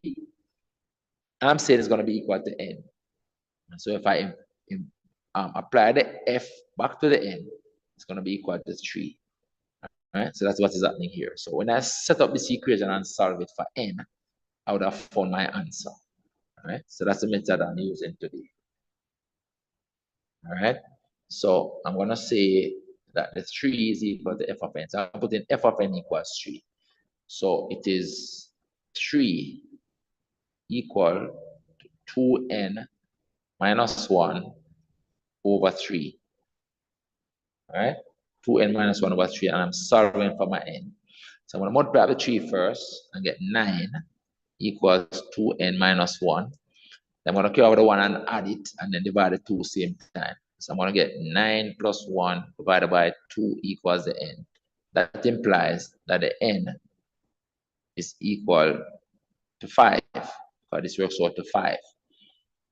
I'm saying it's going to be equal to n. So if I apply the f back to the n, it's going to be equal to 3. All right, so that's what is happening here. So when I set up this equation and solve it for n, I would have found my answer. All right, so that's the method I'm using today. All right, so I'm going to say that the 3 is equal to f of n. So I put in f of n equals 3. So it is 3 equal to 2n minus 1 over 3. All right. 2n minus 1 over 3, and I'm solving for my n. So I'm going to multiply the 3 first and get 9 equals 2n minus 1. Then I'm going to carry over the 1 and add it, and then divide the 2 same time. So I'm going to get 9 plus 1 divided by 2 equals the n. That implies that the n is equal to 5, because this works out to 5.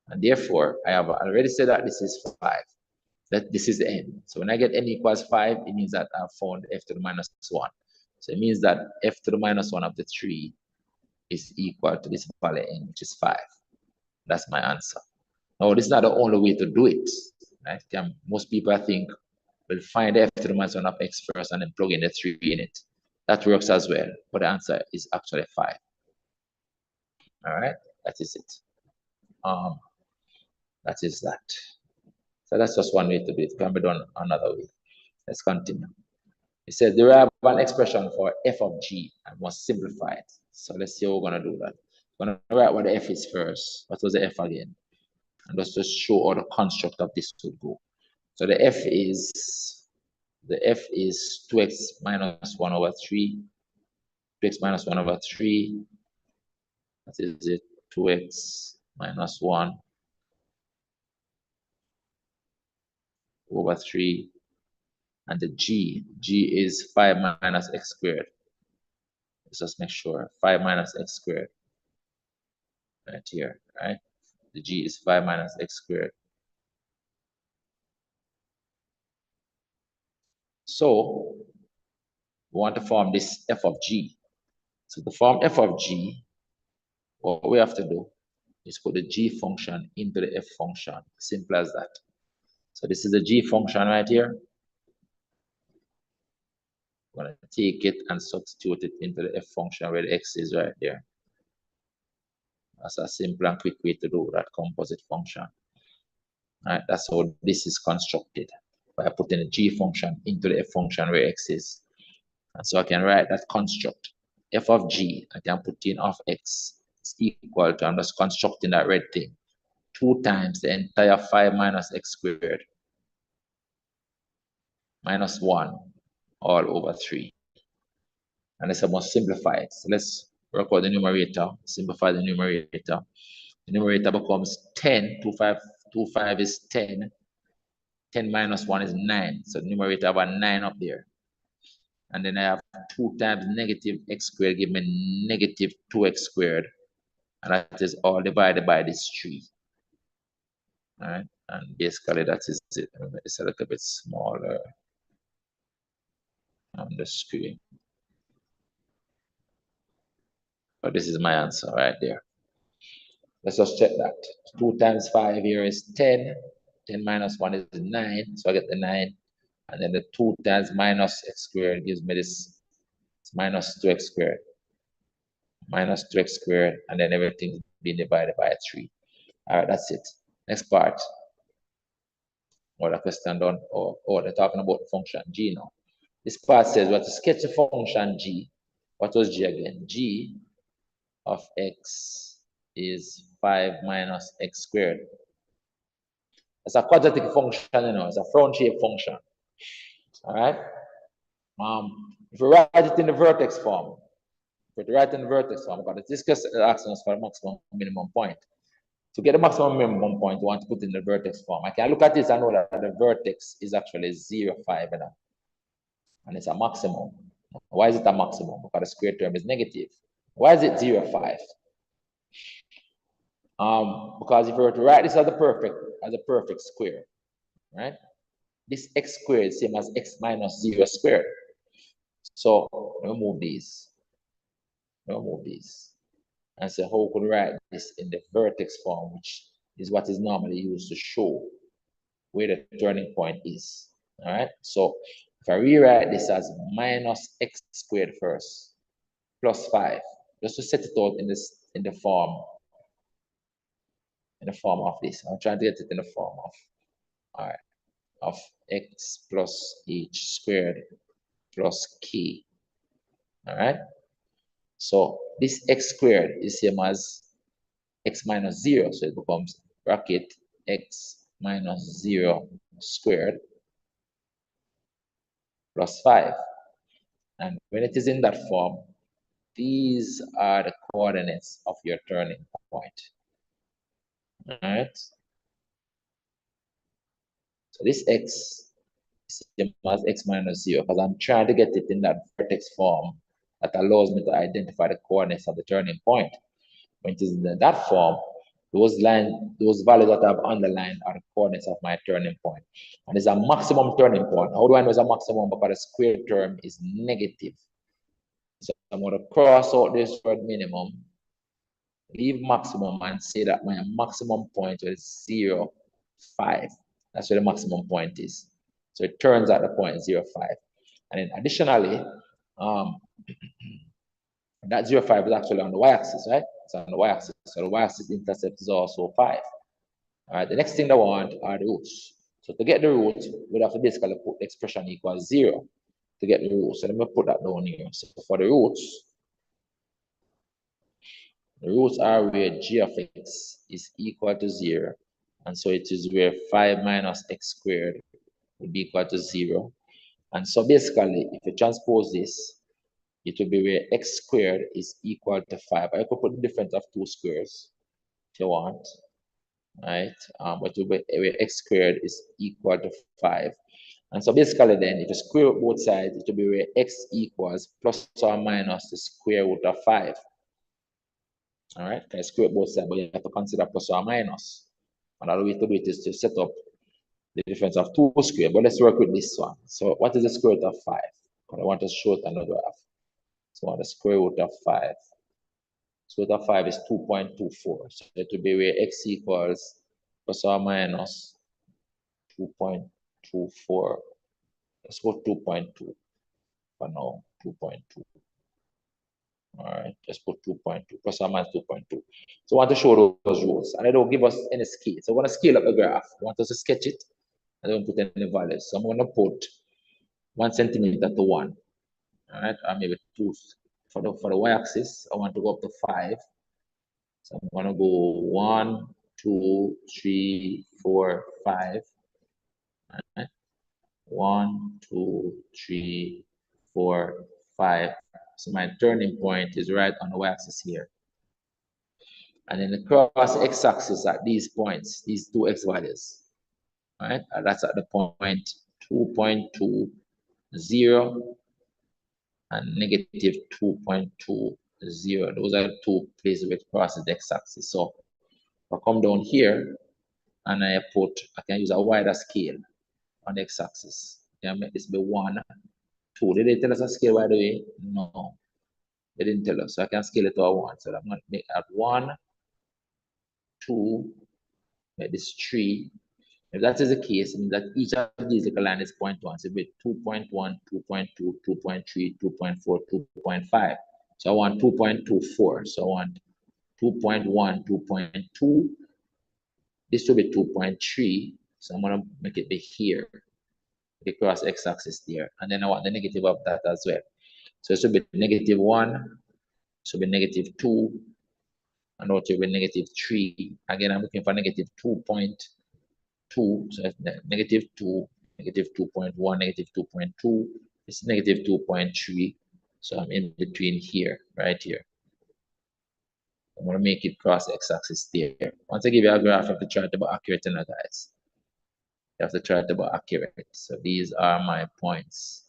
And therefore, I have already said that this is 5. That this is the n. So when I get n equals 5, it means that I've found f to the minus 1. So it means that f to the minus 1 of the 3 is equal to this value n, which is 5. That's my answer. Now, this is not the only way to do it. Right? Most people, I think, will find f to the minus 1 of x first and then plug in the 3 in it. That works as well, but the answer is actually 5. All right, that is it. That is that. So that's just one way to do it. It can be done another way. Let's continue. It says derive an expression for f of g and must simplify it. So let's see how we're going to do that. We're going to write what the f is first. What was the f again? And just to show how the construct of this would go. So the f is 2x minus 1 over 3. 2x minus 1 over 3. That is it. 2x minus 1 over 3. And the g is 5 minus x squared. Let's just make sure. 5 minus x squared. Right here, right? The g is 5 minus x squared. So we want to form this f of g. So to form f of g, what we have to do is put the g function into the f function. Simple as that. So this is the g function right here. I'm going to take it and substitute it into the f function where the x is right there. That's a simple and quick way to do that composite function. All right, that's how this is constructed, by putting the g function into the f function where x is. And so I can write that construct. F of g, I can put in of x. It's equal to, I'm just constructing that red thing, 2 times the entire 5 minus x squared minus 1 all over 3. And this I must simplify it. So let's work out the numerator, simplify the numerator. The numerator becomes 10, 25 is 10. 10 minus 1 is 9. So the numerator have a 9 up there. And then I have 2 times negative x squared, give me negative 2x squared. And that is all divided by this 3. All right, and basically that is it. It's a little bit smaller on the screen. But this is my answer right there. Let's just check that. 2 times 5 here is 10. 10 minus 1 is 9. So I get the 9. And then the 2 times minus x squared gives me this. It's minus 2x squared. Minus 2x squared. And then everything's being divided by 3. All right, that's it. Next part. Or the question done. Or they're talking about the function g now. This part says we have to sketch the function g. What was g again? G of x is 5 minus x squared. It's a quadratic function, you know, it's a front shape function. All right. If we write it in the vertex form, because this is asking us for a maximum minimum point. To get the maximum minimum point, we want to put in the vertex form. I can look at this and know that the vertex is actually 0, 5, you know, and it's a maximum. Why is it a maximum? Because the square term is negative. Why is it 0, 5? Because if we were to write this as a perfect square, right? This x squared is same as x minus 0 squared. So remove these. Remove these. And so how could we write this in the vertex form, which is what is normally used to show where the turning point is. All right. So if I rewrite this as minus x squared first, plus 5, just to set it out in the form of this. I'm trying to get it in the form of, all right, of x plus h squared plus k. All right. So this x squared is same as x minus 0. So it becomes bracket x minus 0 squared plus 5. And when it is in that form, these are the coordinates of your turning point. All right. So this x is as x minus 0 because I'm trying to get it in that vertex form that allows me to identify the coordinates of the turning point. When it is in that form, those values that I've underlined are the coordinates of my turning point. And it's a maximum turning point. How do I know it's a maximum? Because the square term is negative. So I'm going to cross out this word minimum, leave maximum, and say that my maximum point is 0, 5. That's where the maximum point is. So it turns at the point 0, 5. And then additionally, that 0, 5 is actually on the y-axis, right? It's on the y-axis. So the y-axis intercept is also 5. All right, the next thing I want are the roots. So to get the roots, we'd have to basically put the expression equals 0 to get the roots. So let me put that down here. So for the roots are where g of x is equal to 0. And so it is where 5 minus x squared would be equal to 0. And so basically, if you transpose this, it will be where x squared is equal to 5. I could put the difference of 2 squares if you want, right? But it will be where x squared is equal to 5. And so basically then, if you square both sides, it will be where x equals plus or minus the square root of 5. All right, I square both sides, but you have to consider plus or minus. Another way to do it is to set up the difference of 2 squared, but let's work with this one. So what is the square root of 5? I want to show it on the graph. So the square root of 5. Square root of 5 is 2.24. So it will be where x equals plus or minus 2.24. Let's go 2.2 for now, 2.2. All right, just put 2.2, plus or minus 2.2. So I want to show those rules, and they don't give us any scale. So I want to scale up the graph. I want us to sketch it. I don't put any values. So I'm going to put 1 centimeter to 1. All right, or maybe 2. For the y-axis, I want to go up to 5. So I'm going to go 1, 2, 3, 4, 5. All right. 1, 2, 3, 4, 5. So my turning point is right on the y-axis here. And then the cross x-axis at these points, these two x values. Right? And that's at the point 2.20 and negative 2.20. Those are the two places where it crosses the x-axis. So if I come down here and I can use a wider scale on the x-axis. I can make this be 1, 2. Did they tell us a scale by the way? No. They didn't tell us. So I can scale it to a 1. So I'm going to make that 1, 2, make this 3. If that is the case, it means that each of these little line is 0.1. So with 2.1, 2.2, 2.3, 2.4, 2.5. So I want 2.24. So I want 2.1, 2.2. This will be 2.3. So I'm going to make it be here. The cross x-axis there. And then I want the negative of that as well. So it should be negative 1. It should be negative 2. And out here will be negative 3. Again, I'm looking for negative 2.2. So negative 2, negative 2.1, negative 2.2. It's negative 2.3. So I'm in between here, right here. I'm going to make it cross x-axis there. Once I give you a graph, you have to try to be accurate in that, guys. You have to try to be accurate. So these are my points.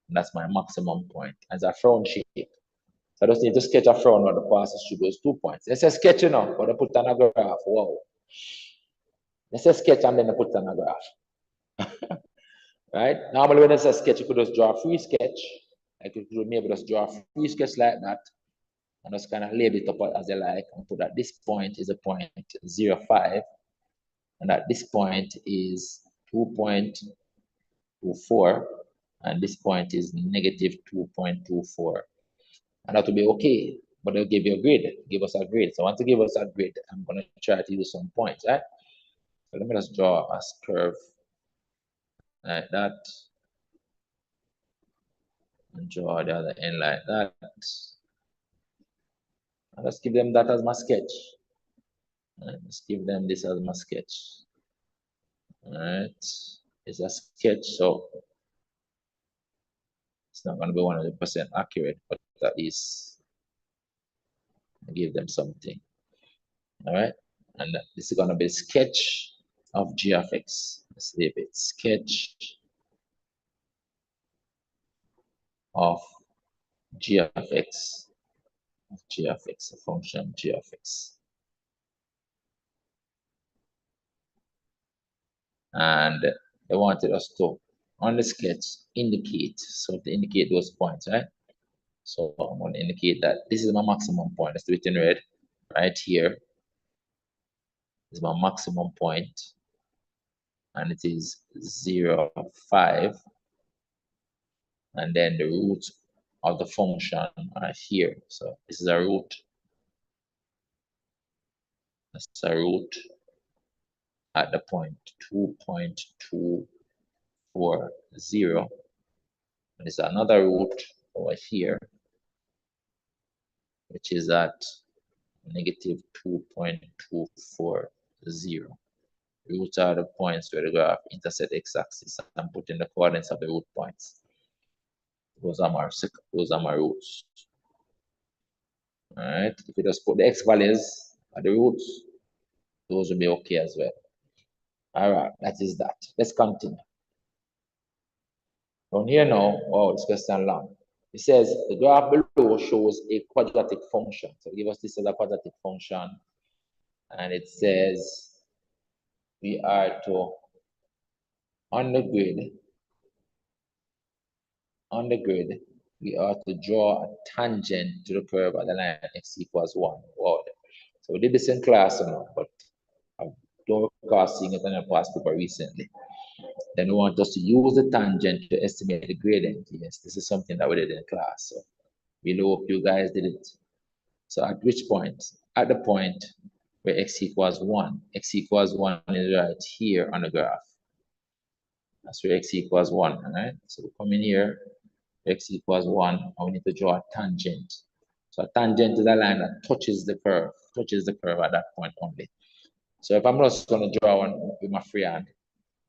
And that's my maximum point. As a frown shape. So I just need to sketch a frown where the passes through those 2 points. Let's say sketch enough, but I put on a graph. Wow. Let's say sketch and then I put on a graph. Right? Normally when I say sketch, you could just draw a free sketch. Like you could maybe just draw a free sketch like that. And just kind of label it up as you like. And put that this point is a point 0.5. And that this point is 2.24. And this point is negative 2.24. And that will be okay. But they'll give you a grade. Give us a grade. So once they give us a grade, I'm going to try to use some points, right? So let me just draw a curve like that. And draw the other end like that. And let's give them that as my sketch. And let's give them this as my sketch. All right. It's a sketch. So It's not going to be 100% accurate, but at least give them something. All right, and this is going to be a sketch of g of x. Let's leave it. Sketch of g of x, a function g of x. And they wanted us to, on the sketch, indicate. So to indicate those points, right? So I'm going to indicate that this is my maximum point. Let's do it in red. Right here is my maximum point, and it is 0, 5. And then the root of the function are here. So this is a root. That's a root at the point 2.240. And there's another root over here, which is at negative 2.240. Roots are the points where the graph intersect x-axis. I'm putting the coordinates of the root points. Those are my roots. All right. If you just put the x values at the roots, those will be okay as well. All right, that is that. Let's continue. Down here now, oh, this question long. It says the graph below shows a quadratic function. So give us this as a quadratic function. And it says we are to, on the grid, we are to draw a tangent to the curve at the line x equals 1. Wow. So we did this in class, but I don't recall seeing it in a past paper recently. Then we want us to use the tangent to estimate the gradient. Yes, this is something that we did in class. So we hope you guys did it. So at which point? At the point where x equals 1. X equals 1 is right here on the graph. That's where x equals 1, all right? So we come in here, x equals 1, and we need to draw a tangent. So a tangent is a line that touches the curve at that point only. So if I'm just going to draw one with my free hand,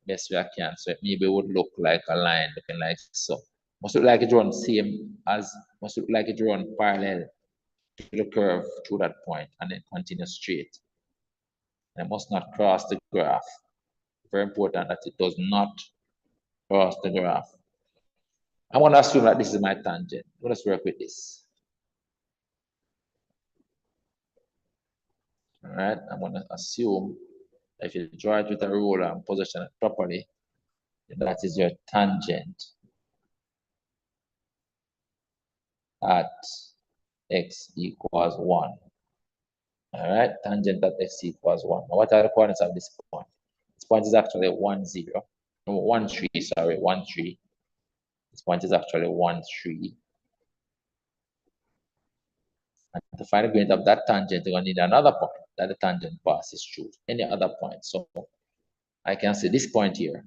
best way I can, so it maybe would look like a line looking like so. Must look like it run must look like it run parallel to the curve through that point and then continue straight. And it must not cross the graph. Very important that it does not cross the graph. I want to assume that this is my tangent. Let's work with this. All right, I'm going to assume that if you draw it with a ruler and position it properly, that is your tangent at x equals 1. All right, tangent at x equals 1. Now, what are the coordinates of this point? This point is actually 1, 0. No, 1, 3, sorry, 1, 3. This point is actually 1, 3. And to find the gradient of that tangent, you're going to need another point that the tangent passes through, any other point. So I can say this point here.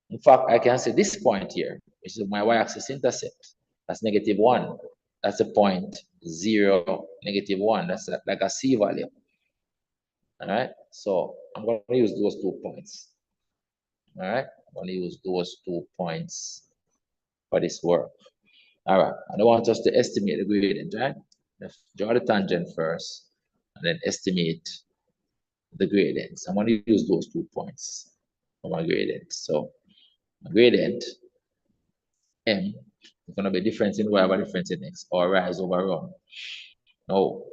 In fact, I can say this point here, which is my y-axis intercept. That's negative 1. That's a point 0, negative 1. That's like a C value. All right. So I'm going to use those 2 points. All right. I'm going to use those 2 points for this work. All right. And I want us to estimate the gradient, right? Let's draw the tangent first and then estimate the gradients. I'm going to use those 2 points for my gradient. So my gradient M is going to be difference in y over difference in x, or rise over run. Now,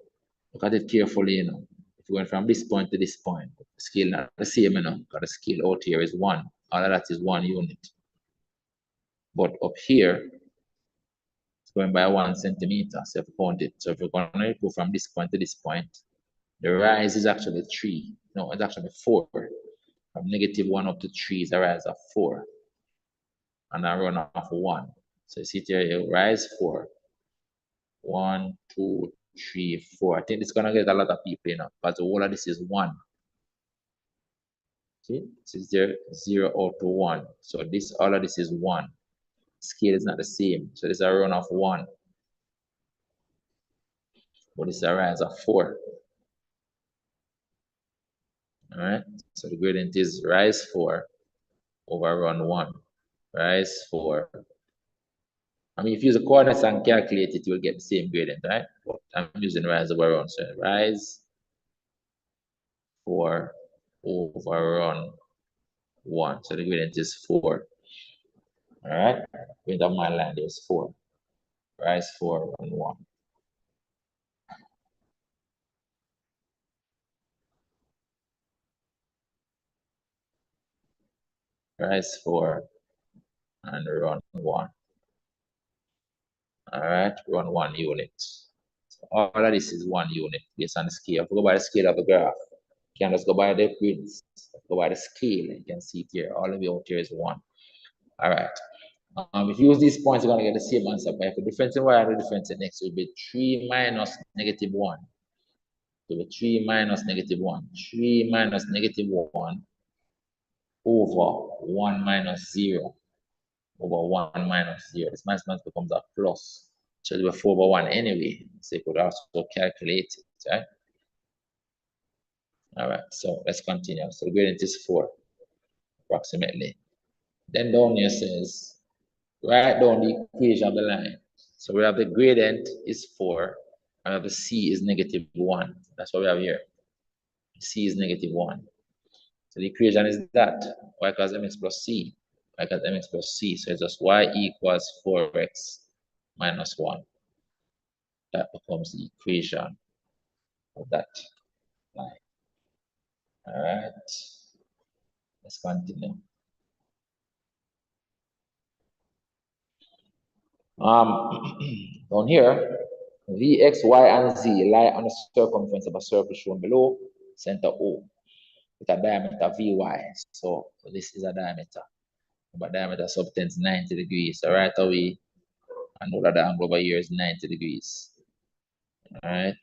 look at it carefully, If you went from this point to this point, the scale not the same, because the scale out here is 1. All of that is 1 unit. But up here, it's going by 1 centimeter. So if you count it, so if you're going to go from this point to this point, the rise is actually 3. No, it's actually 4. From negative 1 up to 3 is a rise of 4. And a run of 1. So you see here, you rise 4. 1, 2, 3, 4. I think it's gonna get a lot of people, but the whole of this is 1. See, this is there 0 out to 1. So this all of this is 1. Scale is not the same. So this is a run of 1. But this is a rise of 4. All right. So the gradient is rise 4 over run 1. Rise 4 I mean, if you use the coordinates and calculate it, you will get the same gradient, right? But I'm using rise over run. So rise 4 over run 1. So the gradient is 4. All right. Gradient of my line is 4. Rise 4 run 1. Rise 4 and run 1. All right. Run 1 unit. So all of this is 1 unit based on the scale. If we go by the scale of the graph, you can just go by the grids, go by the scale. You can see it here. All of it out here is 1. All right. If you use these points, you're going to get the same answer. But if the difference in y and the difference in x will be 3 minus negative 1. So the 3 minus negative 1. 3 minus negative 1 over 1 minus 0 over 1 minus 0. This minus becomes a plus. So it will be 4 over 1 anyway. So you could also calculate it, right? All right, so let's continue. So the gradient is 4, approximately. Then down here says, write down the equation of the line. So we have the gradient is 4, and we have the c is negative 1. That's what we have here. C is negative 1. So the equation is that y equals mx plus c. Y equals mx plus c. So it's just y equals 4x minus 1. That becomes the equation of that line. All right. Let's continue. Down here, v, x, y, and z lie on the circumference of a circle shown below, center O, with a diameter vy. So this is a diameter. But diameter subtends 90 degrees. So right away, I know that the angle over here is 90 degrees. All right,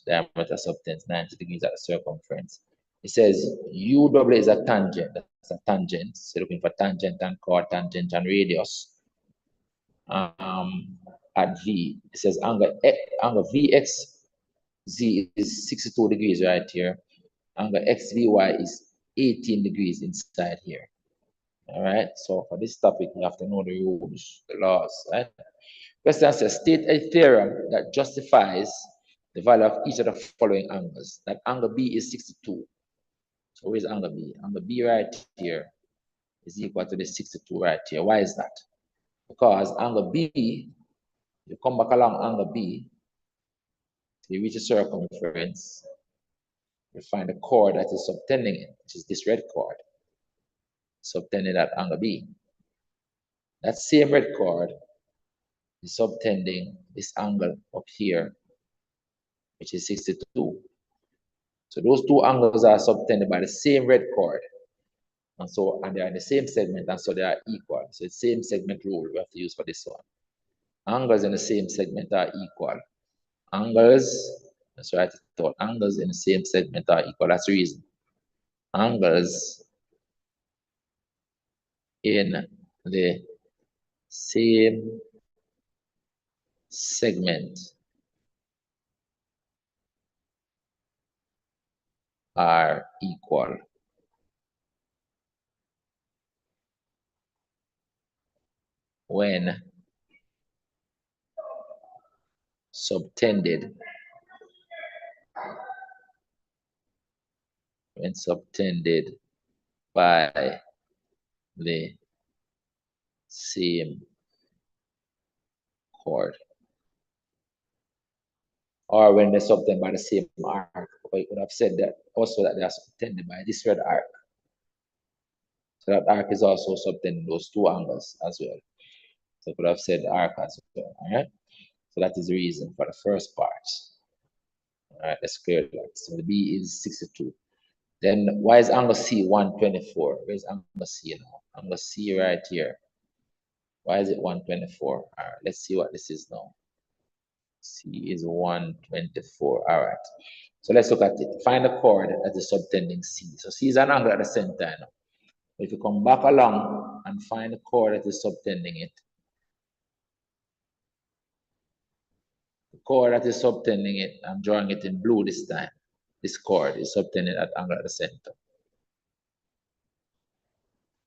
diameter subtends 90 degrees at the circumference. It says UW is a tangent. That's a tangent. So looking for tangent and cotangent and radius. At V, it says angle VXZ is 62 degrees right here. Angle XVY is 18 degrees inside here. All right, so for this topic, you have to know the rules, the laws, right? Question says, state a theorem that justifies the value of each of the following angles. That angle B is 62. So where's angle B? Angle B right here is equal to the 62 right here. Why is that? Because angle B, you come back along angle B, you reach a circumference, you find a chord that is subtending it, which is this red chord, subtending at angle B. That same red chord is subtending this angle up here, which is 62. So those two angles are subtended by the same red chord. And they are in the same segment, and so they are equal. So it's same segment rule we have to use for this one. Angles in the same segment are equal. Angles, let's write it down. Angles in the same segment are equal. That's the reason. Angles in the same segment are equal. When subtended by the same chord, or when they're subtended by the same arc. Or you could have said that also that they are subtended by this red arc. So that arc is also subtending those two angles as well. So I could have said arc as well. All right. So that is the reason for the first part. All right, let's clear that. So the B is 62. Then why is angle C 124? Where's angle C now? Angle C right here. Why is it 124? All right, let's see what this is now. C is 124. All right. So let's look at it. Find the chord that is subtending C. So C is an angle at the center now. If you come back along and find the chord that is subtending it, the chord that is subtending it, I'm drawing it in blue this time. This chord is subtending at angle at the center.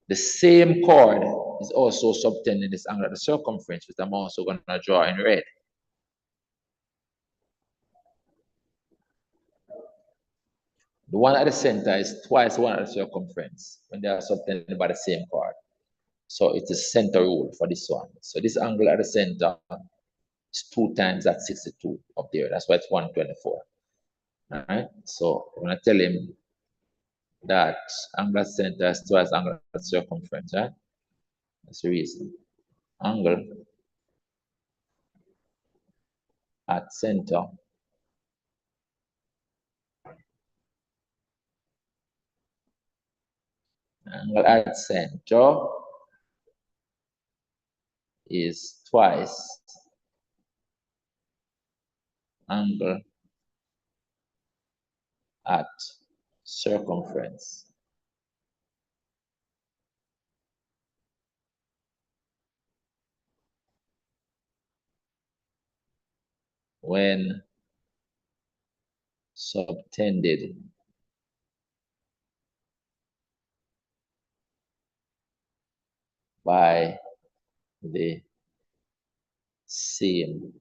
The same chord is also subtending this angle at the circumference, which I'm also going to draw in red. The one at the center is twice the one at the circumference when they are subtended by the same chord. So it's a center rule for this one. So this angle at the center is 2 times that 62 up there. That's why it's 124. All right. So I'm going to tell him that angle at center is twice angle at circumference. Right? That's the reason. Angle at center angle at center is twice angle at circumference. When subtended by the same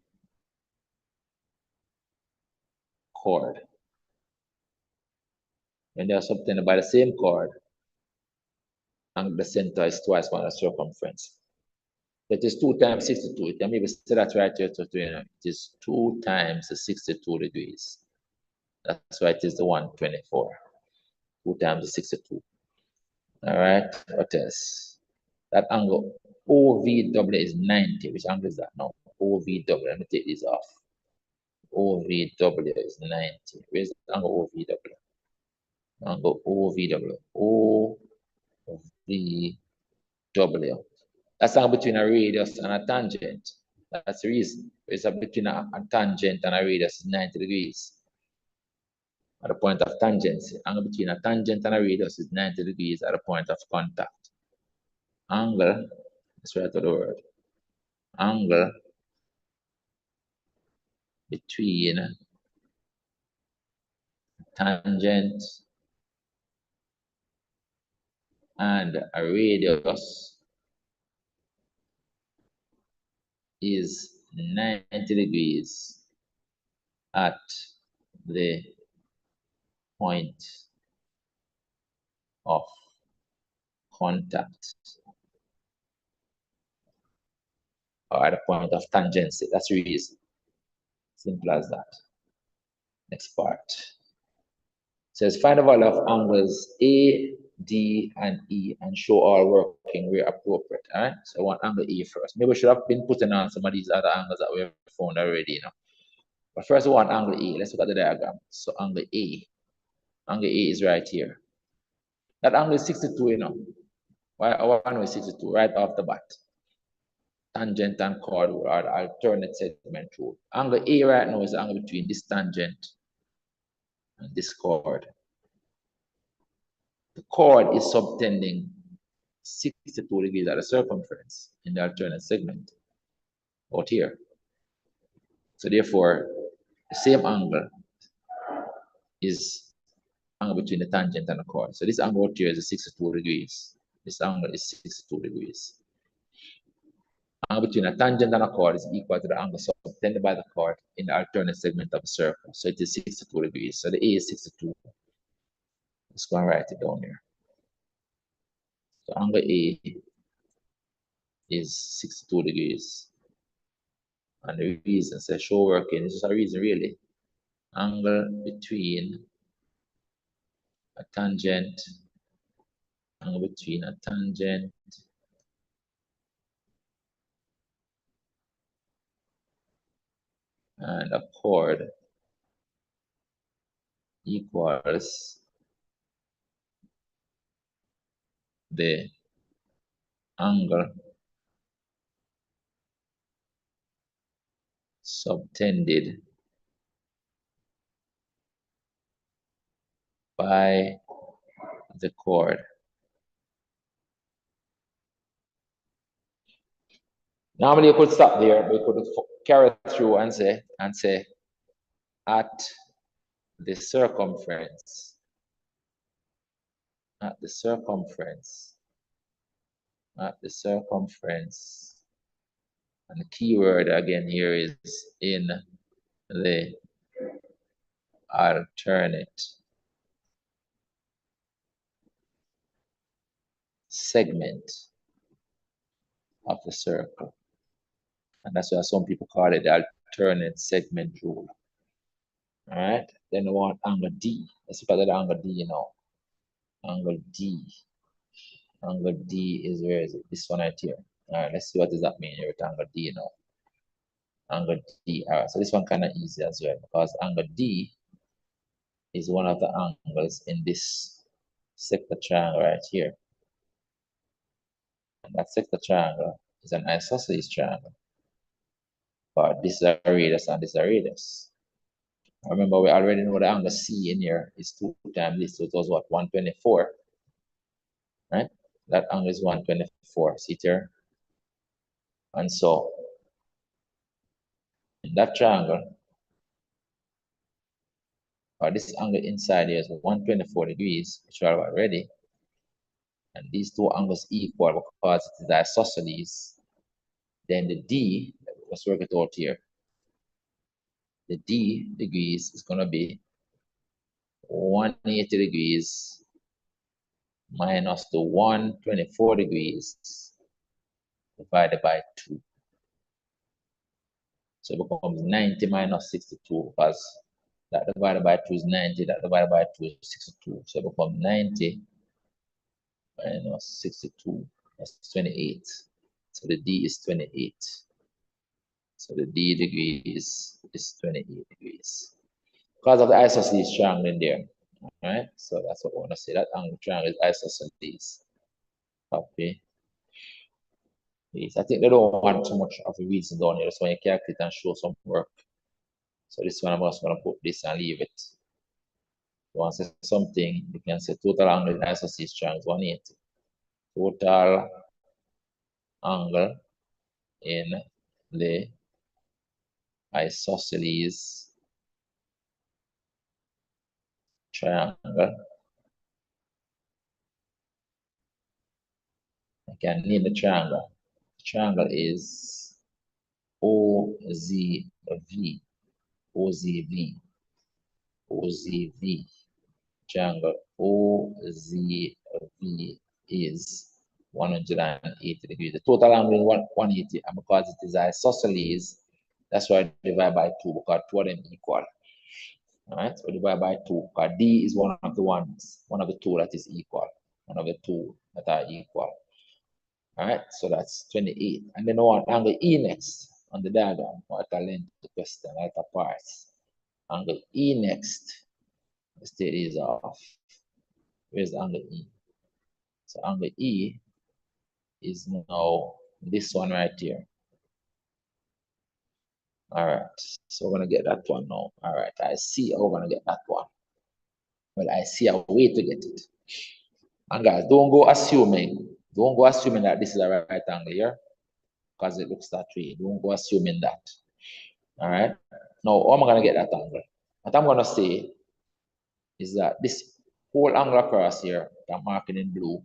chord. When they are subtended by the same chord, and the center is twice one of the circumference. It is 2 times 62. You can maybe say that right here. It is 2 times the 62 degrees. That's why it is the 124. 2 times the 62. All right. What else? That angle OVW is 90. Which angle is that now? OVW. Let me take this off. OVW is 90. Where's the angle OVW? Angle OVW. OVW. That's angle between a radius and a tangent. That's the reason. It's between a tangent and a radius is 90 degrees. At the point of tangency, angle between a tangent and a radius is 90 degrees at the point of contact. Angle, let's write the word. Angle between tangent and a radius is 90 degrees at the point of contact, or at the point of tangency. That's the reason. Simple as that. Next part. It says find the value of angles A, D, and E and show all working where appropriate. All right. So I want angle E first. Maybe we should have been putting on some of these other angles that we have found already, you know. But first we want angle E. Let's look at the diagram. So angle A. Angle A is right here. That angle is 62, you know. Why our angle is 62 right off the bat. Tangent and chord are the alternate segment rule. Angle A right now is the angle between this tangent and this chord. The chord is subtending 62 degrees at the circumference in the alternate segment out here. So therefore, the same angle is angle between the tangent and the chord. So this angle out here is 62 degrees. This angle is 62 degrees. Angle between a tangent and a chord is equal to the angle subtended by the chord in the alternate segment of the circle. So it is 62 degrees. So the A is 62. Let's go and write it down here. So angle A is 62 degrees. And the reason says show working. This is a reason really. Angle between a tangent, angle between a tangent and a chord equals the angle subtended by the chord. Normally you could stop there, but you could carry through and say at the circumference at the circumference. And the keyword again here is in the alternate segment of the circle. And that's why some people call it the alternate segment rule. All right, then we want angle D. Let's look at the angle D now. Angle D. Angle D is, where is it? This one right here. All right, let's see what does that mean here with angle D now. Angle D. All right, so this one kind of easy as well, because angle D is one of the angles in this sector triangle right here. And that sector triangle is an isosceles triangle. But this is a radius and this is a radius. Remember, we already know the angle C in here is 2 times this, so it was what, 124, right? That angle is 124, see here? And so, in that triangle, this angle inside here is 124 degrees, which we are already, and these two angles equal because it is isosceles. Then the D, let's work it out here. The D degrees is going to be 180 degrees minus the 124 degrees divided by 2. So it becomes 90 minus 62, because that divided by 2 is 90, that divided by 2 is 62. So it becomes 90 minus 62, that's 28. So the D is 28. So the D degrees is 28 degrees. Because of the isosceles triangle in there. Alright, so that's what I want to say. That angle triangle is isosceles. Copy. Yes, I think they don't want too much of the reason down here, so you calculate and show some work. So this one I'm just going to put this and leave it. You want to say something, you can say total angle in isosceles triangle is 180. Total angle in the isosceles triangle. I can name the triangle. The triangle is OZV. OZV. OZV. Triangle OZV is 180 degrees. The total angle is 180, and because it is isosceles, that's why I divide by 2, because 2 of them equal. All right, so divide by 2, because D is one of the two that is equal. One of the two that are equal. All right, so that's 28. And then I want angle E next on the diagram. What I learned the question, right apart. Angle E next. Let's take these off. Where's angle E? So angle E is now this one right here. All right, so we're gonna get that one now. All right, I see how we're gonna get that one. Well, I see a way to get it. And guys, don't go assuming that this is a right angle here, because it looks that way. Don't go assuming that. All right. Now, how am I gonna get that angle? What I'm gonna say is that this whole angle across here, that I'm marking in blue,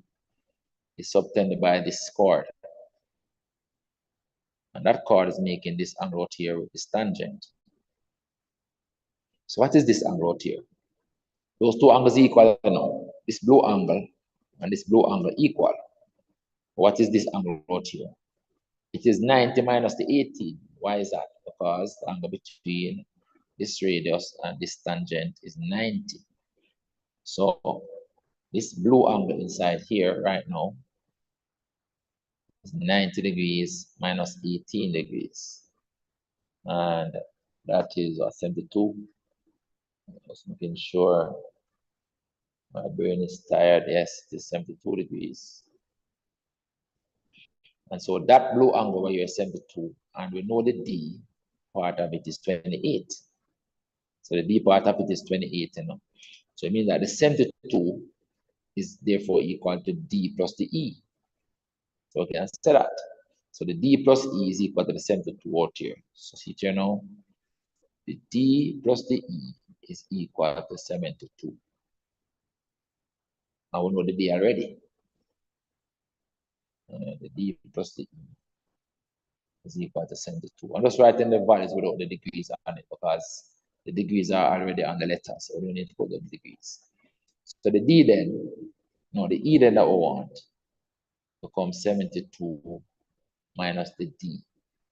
is subtended by this chord. And that chord is making this angle out here with this tangent. So what is this angle out here? Those two angles equal now. This blue angle and this blue angle equal. What is this angle out here? It is 90 minus the 18. Why is that? Because the angle between this radius and this tangent is 90. So this blue angle inside here right now is 90 degrees minus 18 degrees. And that is 72. Just making sure my brain is tired. Yes, it is 72 degrees. And so that blue angle where you're 72, and we know the D part of it is 28. So the D part of it is 28, you know. So it means that the 72 is therefore equal to D plus the E. So we can say that. So the D plus E is equal to the 72 out here. So see here now, the D plus the E is equal to 72. I will know the D already. the D plus the E is equal to 72. I'm just writing the values without the degrees on it because the degrees are already on the letter, so we don't need to put the degrees. So the D then, no, the E then that we want becomes 72 minus the D,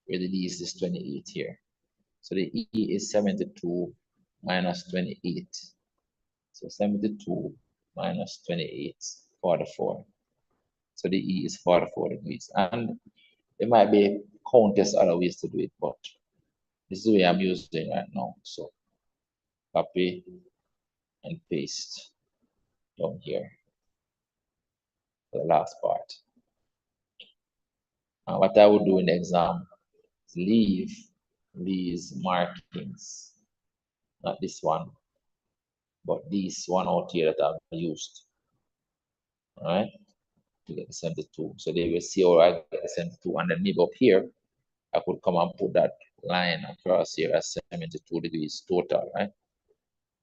where the D is this 28 here. So the E is 72 minus 28. So 72 minus 28, 44. So the E is 44 degrees. And there might be countless other ways to do it, but this is the way I'm using right now. So copy and paste down here for the last part. And what I would do in the exam is leave these markings, not this one, but this one out here that I've used. All right, to get the 72. So they will see how I get the 72, and then maybe up here I could come and put that line across here as 72 degrees total, right?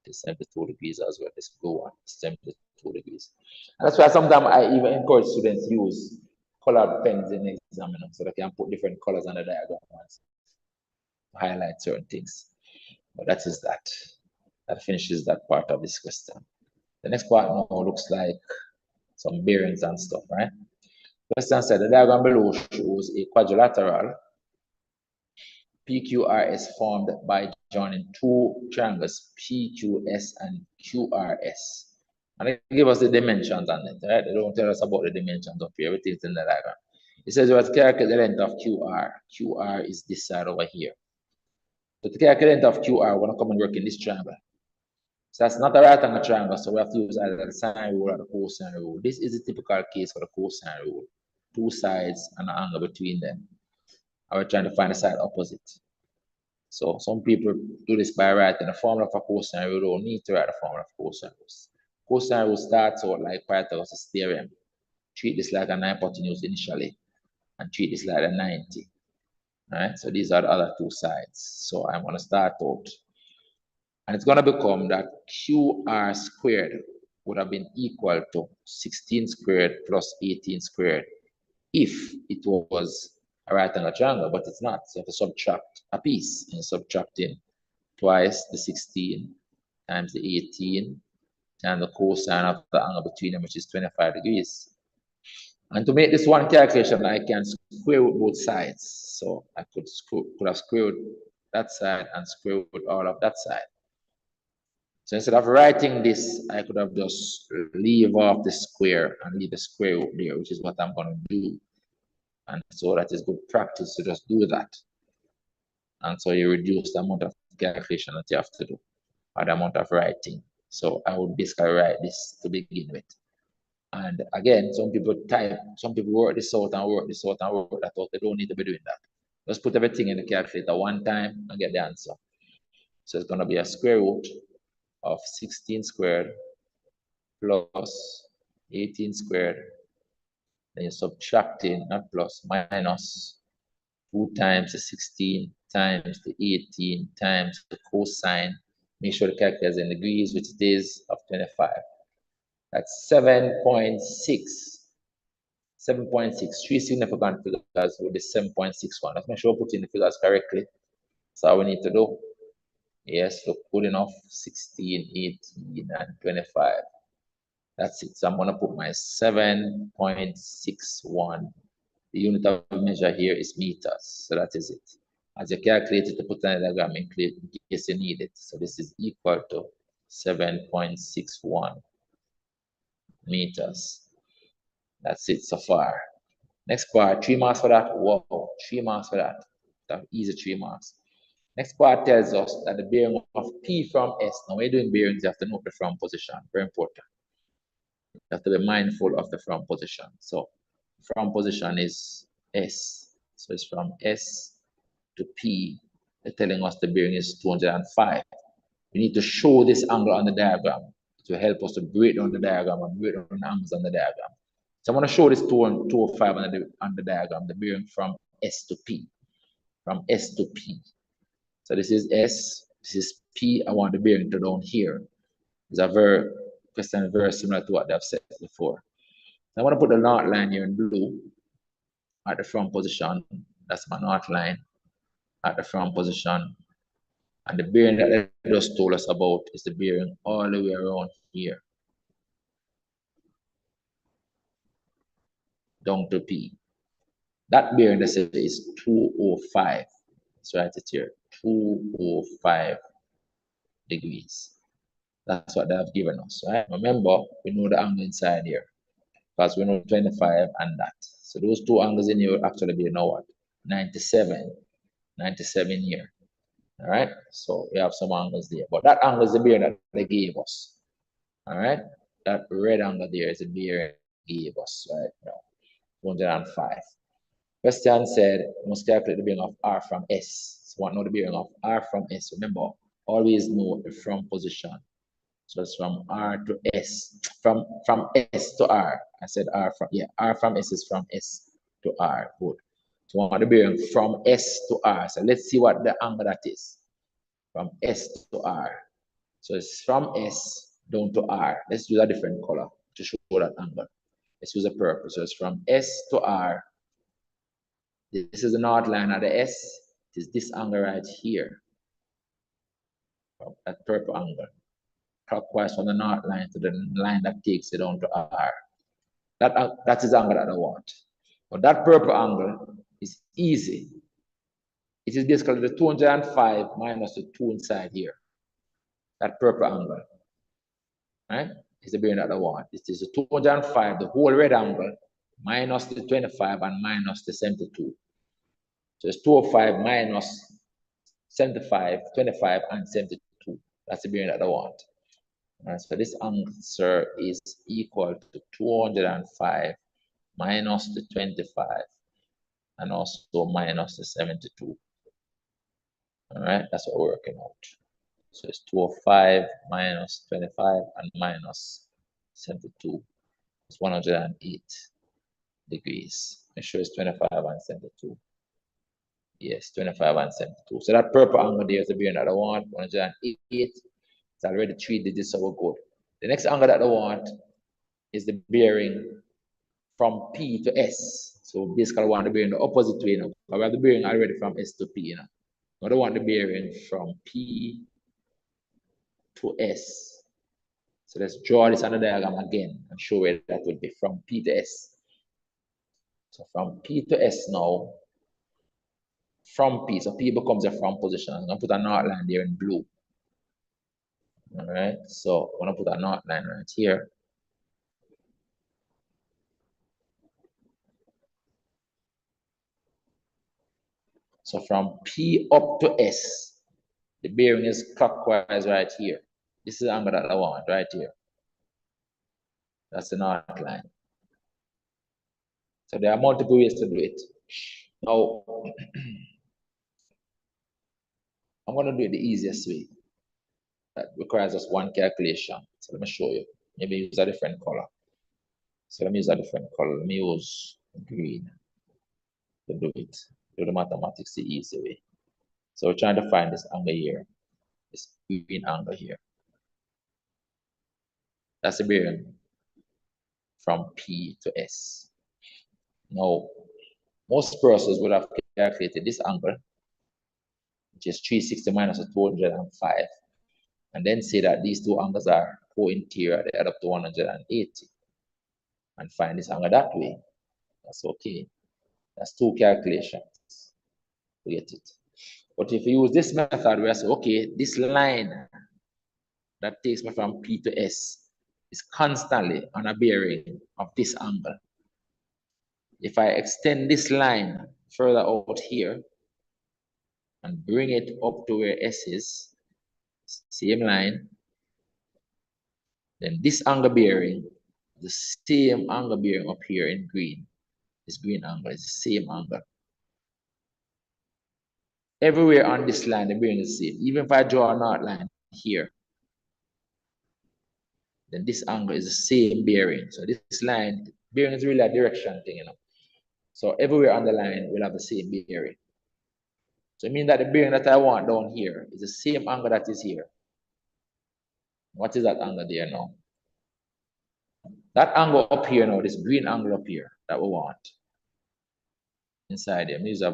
The 72 degrees as well. This blue one, 72 degrees. And that's why sometimes I even encourage students to use colored pens in the exam, so they can put different colors on the diagrams to highlight certain things. But that is that. That finishes that part of this question. The next part now looks like some bearings and stuff, right? Question said the diagram below shows a quadrilateral PQRS formed by joining two triangles PQS and QRS. And they give us the dimensions on it, right? They don't tell us about the dimensions of here, everything's in the diagram. It says we have to calculate the length of QR. QR is this side over here. So to calculate the length of QR, we're going to come and work in this triangle. So that's not a right angle triangle, so we have to use either the sine rule or the cosine rule. This is a typical case for the cosine rule. Two sides and an angle between them. And we're trying to find the side opposite. So some people do this by writing the formula for cosine rule. You don't need to write the formula for cosine rule. Cosine rule starts out like Pythagoras' theorem. Treat this like an hypotenuse initially, and treat this like a 90. All right, so these are the other two sides. So I'm going to start out. And it's going to become that QR squared would have been equal to 16 squared plus 18 squared if it was a right angle triangle, but it's not. So you have to subtract a piece, and subtracting twice the 16 times the 18 times the cosine of the angle between them, which is 25 degrees. And to make this one calculation, I can square root both sides. So I could have squared that side and square root all of that side. So instead of writing this, I could have just leave off the square and leave the square root there, which is what I'm going to do. And so that is good practice to just do that. And so you reduce the amount of calculation that you have to do, or the amount of writing. So I would basically write this to begin with. And again, some people work this out and work this out and work that out. They don't need to be doing that. Just put everything in the calculator one time and get the answer. So it's going to be a square root of 16 squared plus 18 squared. Then you're subtracting, not plus, minus 2 times the 16 times the 18 times the cosine. Make sure the calculator is in degrees, which it is, of 25. That's 7.6. 7.6. Three significant figures with the 7.61. Let's make sure we put in the figures correctly. That's all we need to do. Yes, look good enough. 16, 18, and 25. That's it. So I'm going to put my 7.61. The unit of measure here is meters. So that is it. As you calculate it, to put in the diagram in case you need it. So this is equal to 7.61 meters. That's it so far. Next part, 3 marks for that. Whoa, 3 marks for that. That's easy 3 marks. Next part tells us that the bearing of P from S. Now, when you're doing bearings, you have to note the from position. Very important. You have to be mindful of the from position. So, from position is S. So, it's from S to P. They're telling us the bearing is 205. We need to show this angle on the diagram to help us to break down the diagram and break down the angles on the diagram. So I'm going to show this 205 on the diagram, the bearing from S to P. From S to P. So this is S, this is P. I want the bearing to down here. It's a question very similar to what they've said before. So I want to put the knot line here in blue. at the front position. That's my north line at the front position. And the bearing that they just told us about is the bearing all the way around here, down to P. That bearing they say is 205. Let's write it here, 205 degrees. That's what they have given us, right? Remember, we know the angle inside here because we know 25 and that. So those two angles in here will actually be now what? 97 here. All right, so we have some angles there, but that angle is the bearing that they gave us. All right, that red angle there is the bearing they gave us right now, 205. Question said, must calculate the bearing of R from S. So what know the bearing of R from S? Remember, always know the from position. So it's from R to S, from S to R. I said R from, yeah, R from S is from S to R. Good. So we want the bearing from S to R. So let's see what the angle that is. From S to R. So it's from S down to R. Let's use a different color to show that angle. Let's use a purple. So it's from S to R. This is the north line of the S. It is this angle right here. That purple angle. Clockwise from the north line to the line that takes it down to R. That is the angle that I want. But that purple angle is easy. It is basically the 205 minus the 2 inside here. That purple angle, right, is the bearing that I want. It is the 205, the whole red angle, minus the 25 and minus the 72. So it's 205 minus 75, 25 and 72. That's the bearing that I want. All right, so this answer is equal to 205 minus the 25 and also minus the 72. All right, that's what we're working out. So it's 205 minus 25 and minus 72. It's 108 degrees. Make sure it's 25 and 72. Yes, 25 and 72. So that purple angle there is the bearing that I want, 108. It's already 3 digits, so we're good. The next angle that I want is the bearing from P to S. So basically I want the bearing the opposite way now. I have the bearing already from S to P now. I don't want the bearing from P to S. So let's draw this on the diagram again and show where that would be from P to S. So from P to S now, from P, so P becomes a from position. I'm going to put a north line there in blue. All right, so I'm going to put a north line right here. So from P up to S, the bearing is clockwise right here. This is the angle that I want right here. That's the north line. So there are multiple ways to do it. Now, I'm going to do it the easiest way. That requires just one calculation. So let me show you. Maybe use a different color. So let me use a different color. Let me use green to do it. Do the mathematics the easy way. So we're trying to find this angle here. This green angle here. That's the bearing from P to S. Now, most persons would have calculated this angle, which is 360 minus 205, and then say that these two angles are co-interior, they add up to 180, and find this angle that way. That's okay. That's two calculations to get it. But if you use this method where I say, okay, this line that takes me from P to S is constantly on a bearing of this angle. If I extend this line further out here and bring it up to where S is, same line, then this angle bearing, the same angle bearing up here in green, this green angle is the same angle. Everywhere on this line, the bearing is the same. Even if I draw a north line here, then this angle is the same bearing. So this line, bearing is really a direction thing, you know. So everywhere on the line will have the same bearing. So it means that the bearing that I want down here is the same angle that is here. What is that angle there now? That angle up here now, this green angle up here that we want. inside here. Use a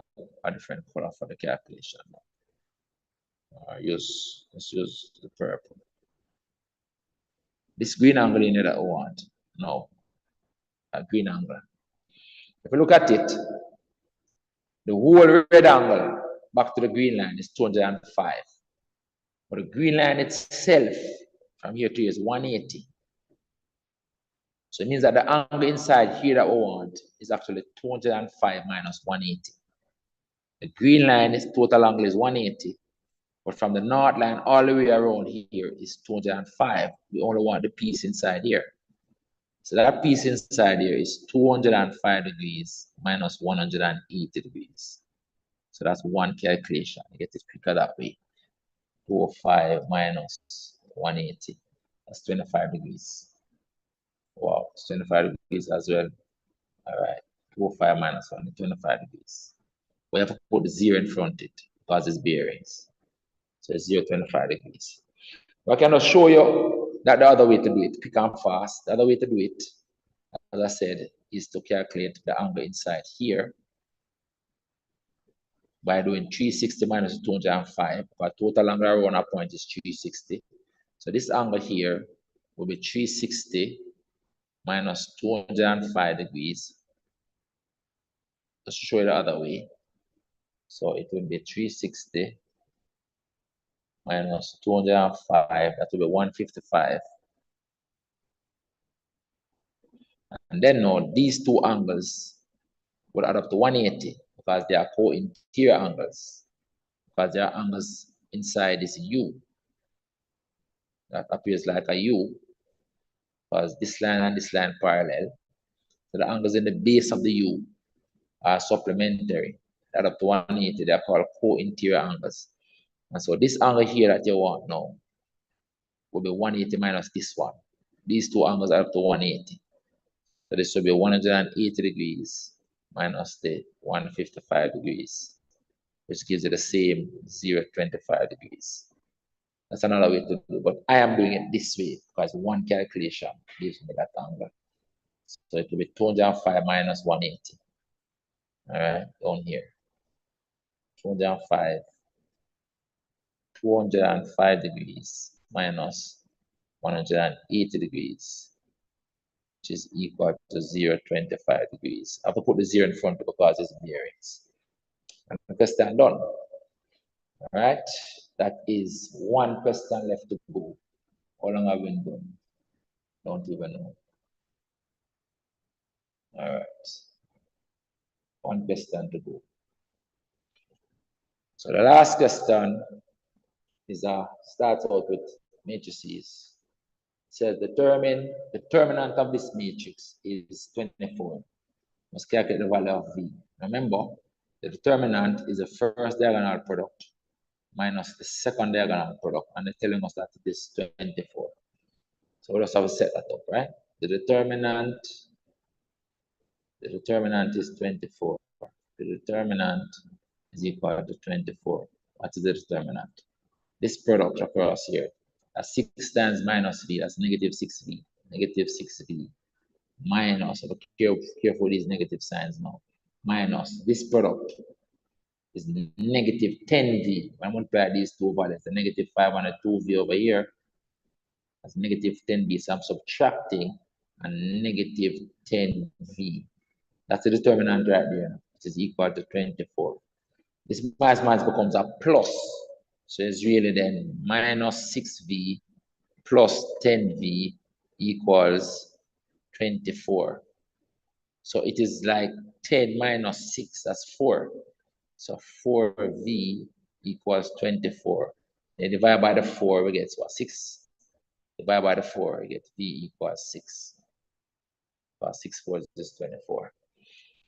different color for the calculation. Let's use the purple. This green angle in here that we want. No, a green angle. If you look at it, the whole red angle back to the green line is 205. But the green line itself from here to here is 180. So it means that the angle inside here that we want is actually 205 minus 180. The green line is total angle is 180. But from the north line all the way around here is 205. We only want the piece inside here. So that piece inside here is 205 degrees minus 180 degrees. So that's one calculation. You get it quicker that way. 205 minus 180. That's 25 degrees. Wow, it's 25 degrees as well. All right, 205 minus 1, 25 degrees. We have to put the 0 in front of it because it's bearings. So it's 0, 25 degrees. I can just show you that the other way to do it, quick and fast. The other way to do it, as I said, is to calculate the angle inside here by doing 360 minus 205. Our total angle around our point is 360. So this angle here will be 360 minus 205 degrees. Let's show you the other way. So it will be 360 minus 205. That will be 155. And then now these two angles will add up to 180 because they are co-interior angles. Because there are angles inside this U that appears like a U, because this line and this line parallel. So the angles in the base of the U are supplementary. Add up to 180. They are called co-interior angles. And so this angle here that you want now will be 180 minus this one. These two angles are up to 180. So this will be 180 degrees minus the 155 degrees, which gives you the same 0, 25 degrees. That's another way to do, but I am doing it this way because one calculation gives me that angle. So it will be 205 minus 180. All right, down here. 205 degrees minus 180 degrees, which is equal to 0, 25 degrees. I have to put the 0 in front because it's bearings. And the question done. All right, that is one question left to go. How long have we been done? Don't even know. All right, one question to go. So the last question is starts out with matrices. It says determine the determinant of this matrix is 24. Must calculate the value of V. Remember, the determinant is the first diagonal product minus the second diagonal product, and they're telling us that it is 24. So we just have to set that up, right? The determinant is 24. The determinant is equal to 24. What is the determinant? This product across here, 6 times minus V, that's negative 6V. Negative 6V minus, so careful with these negative signs now, minus this product is negative 10V. When I multiply these two values, the negative 502V over here, that's negative 10V. So I'm subtracting a negative 10V. That's the determinant right there, which is equal to 24. This minus becomes a plus. So it's really then minus 6V plus 10V equals 24. So it is like 10 minus 6, that's 4. So 4V equals 24. Then divide by the 4, we get what? 6. Divide by the 4, we get V equals 6. 6 4 is 24.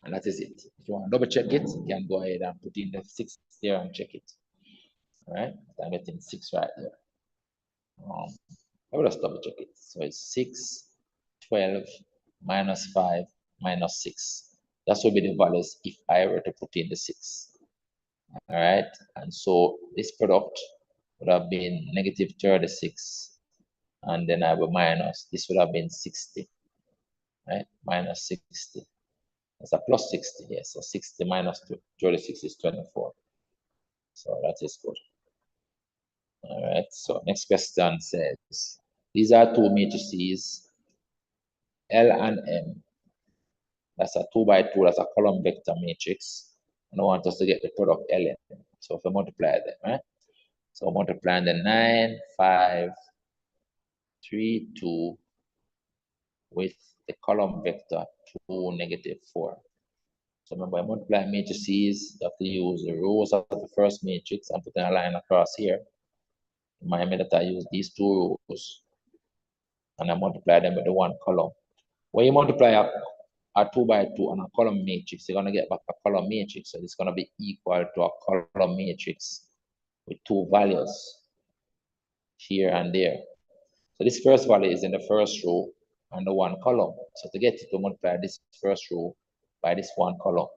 And that is it. If you want to double check it, you can go ahead and put in the 6 there and check it. All right, I'm getting 6 right there. I will just double check it. So it's 6, 12, minus 5, minus 6. That will be the values if I were to put in the 6. All right, and so this product would have been negative 36, and then I have a minus. This would have been 60, right? Minus 60. It's a plus 60 here. So 60 minus 36 is 24. So that is good. All right. So next question says, these are two matrices, L and M. That's a 2 by 2. That's a column vector matrix. And I want us to get the product Ln. So if I multiply them, right? So multiplying the 9, 5, 3, 2 with the column vector 2, negative 4. So remember, I multiply matrices, you have to use the rows of the first matrix and put a line across here. Remind me that I use these two rows and I multiply them with the one column. When you multiply a 2 by 2 on a column matrix, you're going to get back a column matrix. So it's going to be equal to a column matrix with two values here and there. So this first value is in the first row and the one column. So to get it, to multiply this first row by this one column.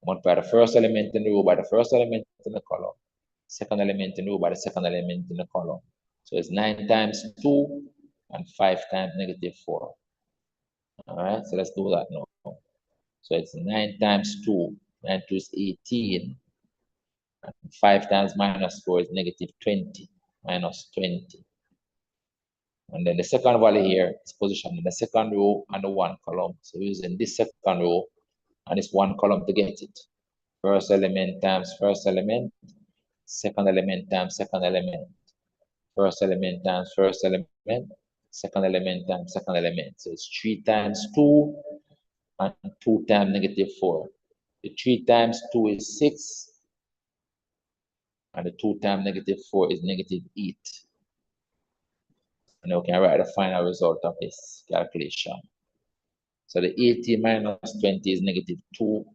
Multiply the first element in the row by the first element in the column. Second element in the row by the second element in the column. So it's 9 times 2 and 5 times negative 4. All right, so let's do that now. So it's 9 times 2. 9 2 is 18. And 5 times minus 4 is negative 20. Minus 20. And then the second value here is positioned in the second row and the one column. So we're using this second row and this one column to get it. First element times first element. Second element times second element. First element times first element. Second element times second element. So it's 3 times 2 and 2 times negative 4. The 3 times 2 is 6. And the 2 times negative 4 is negative 8. And now we can write the final result of this calculation. So the 80 minus 20 is negative 2.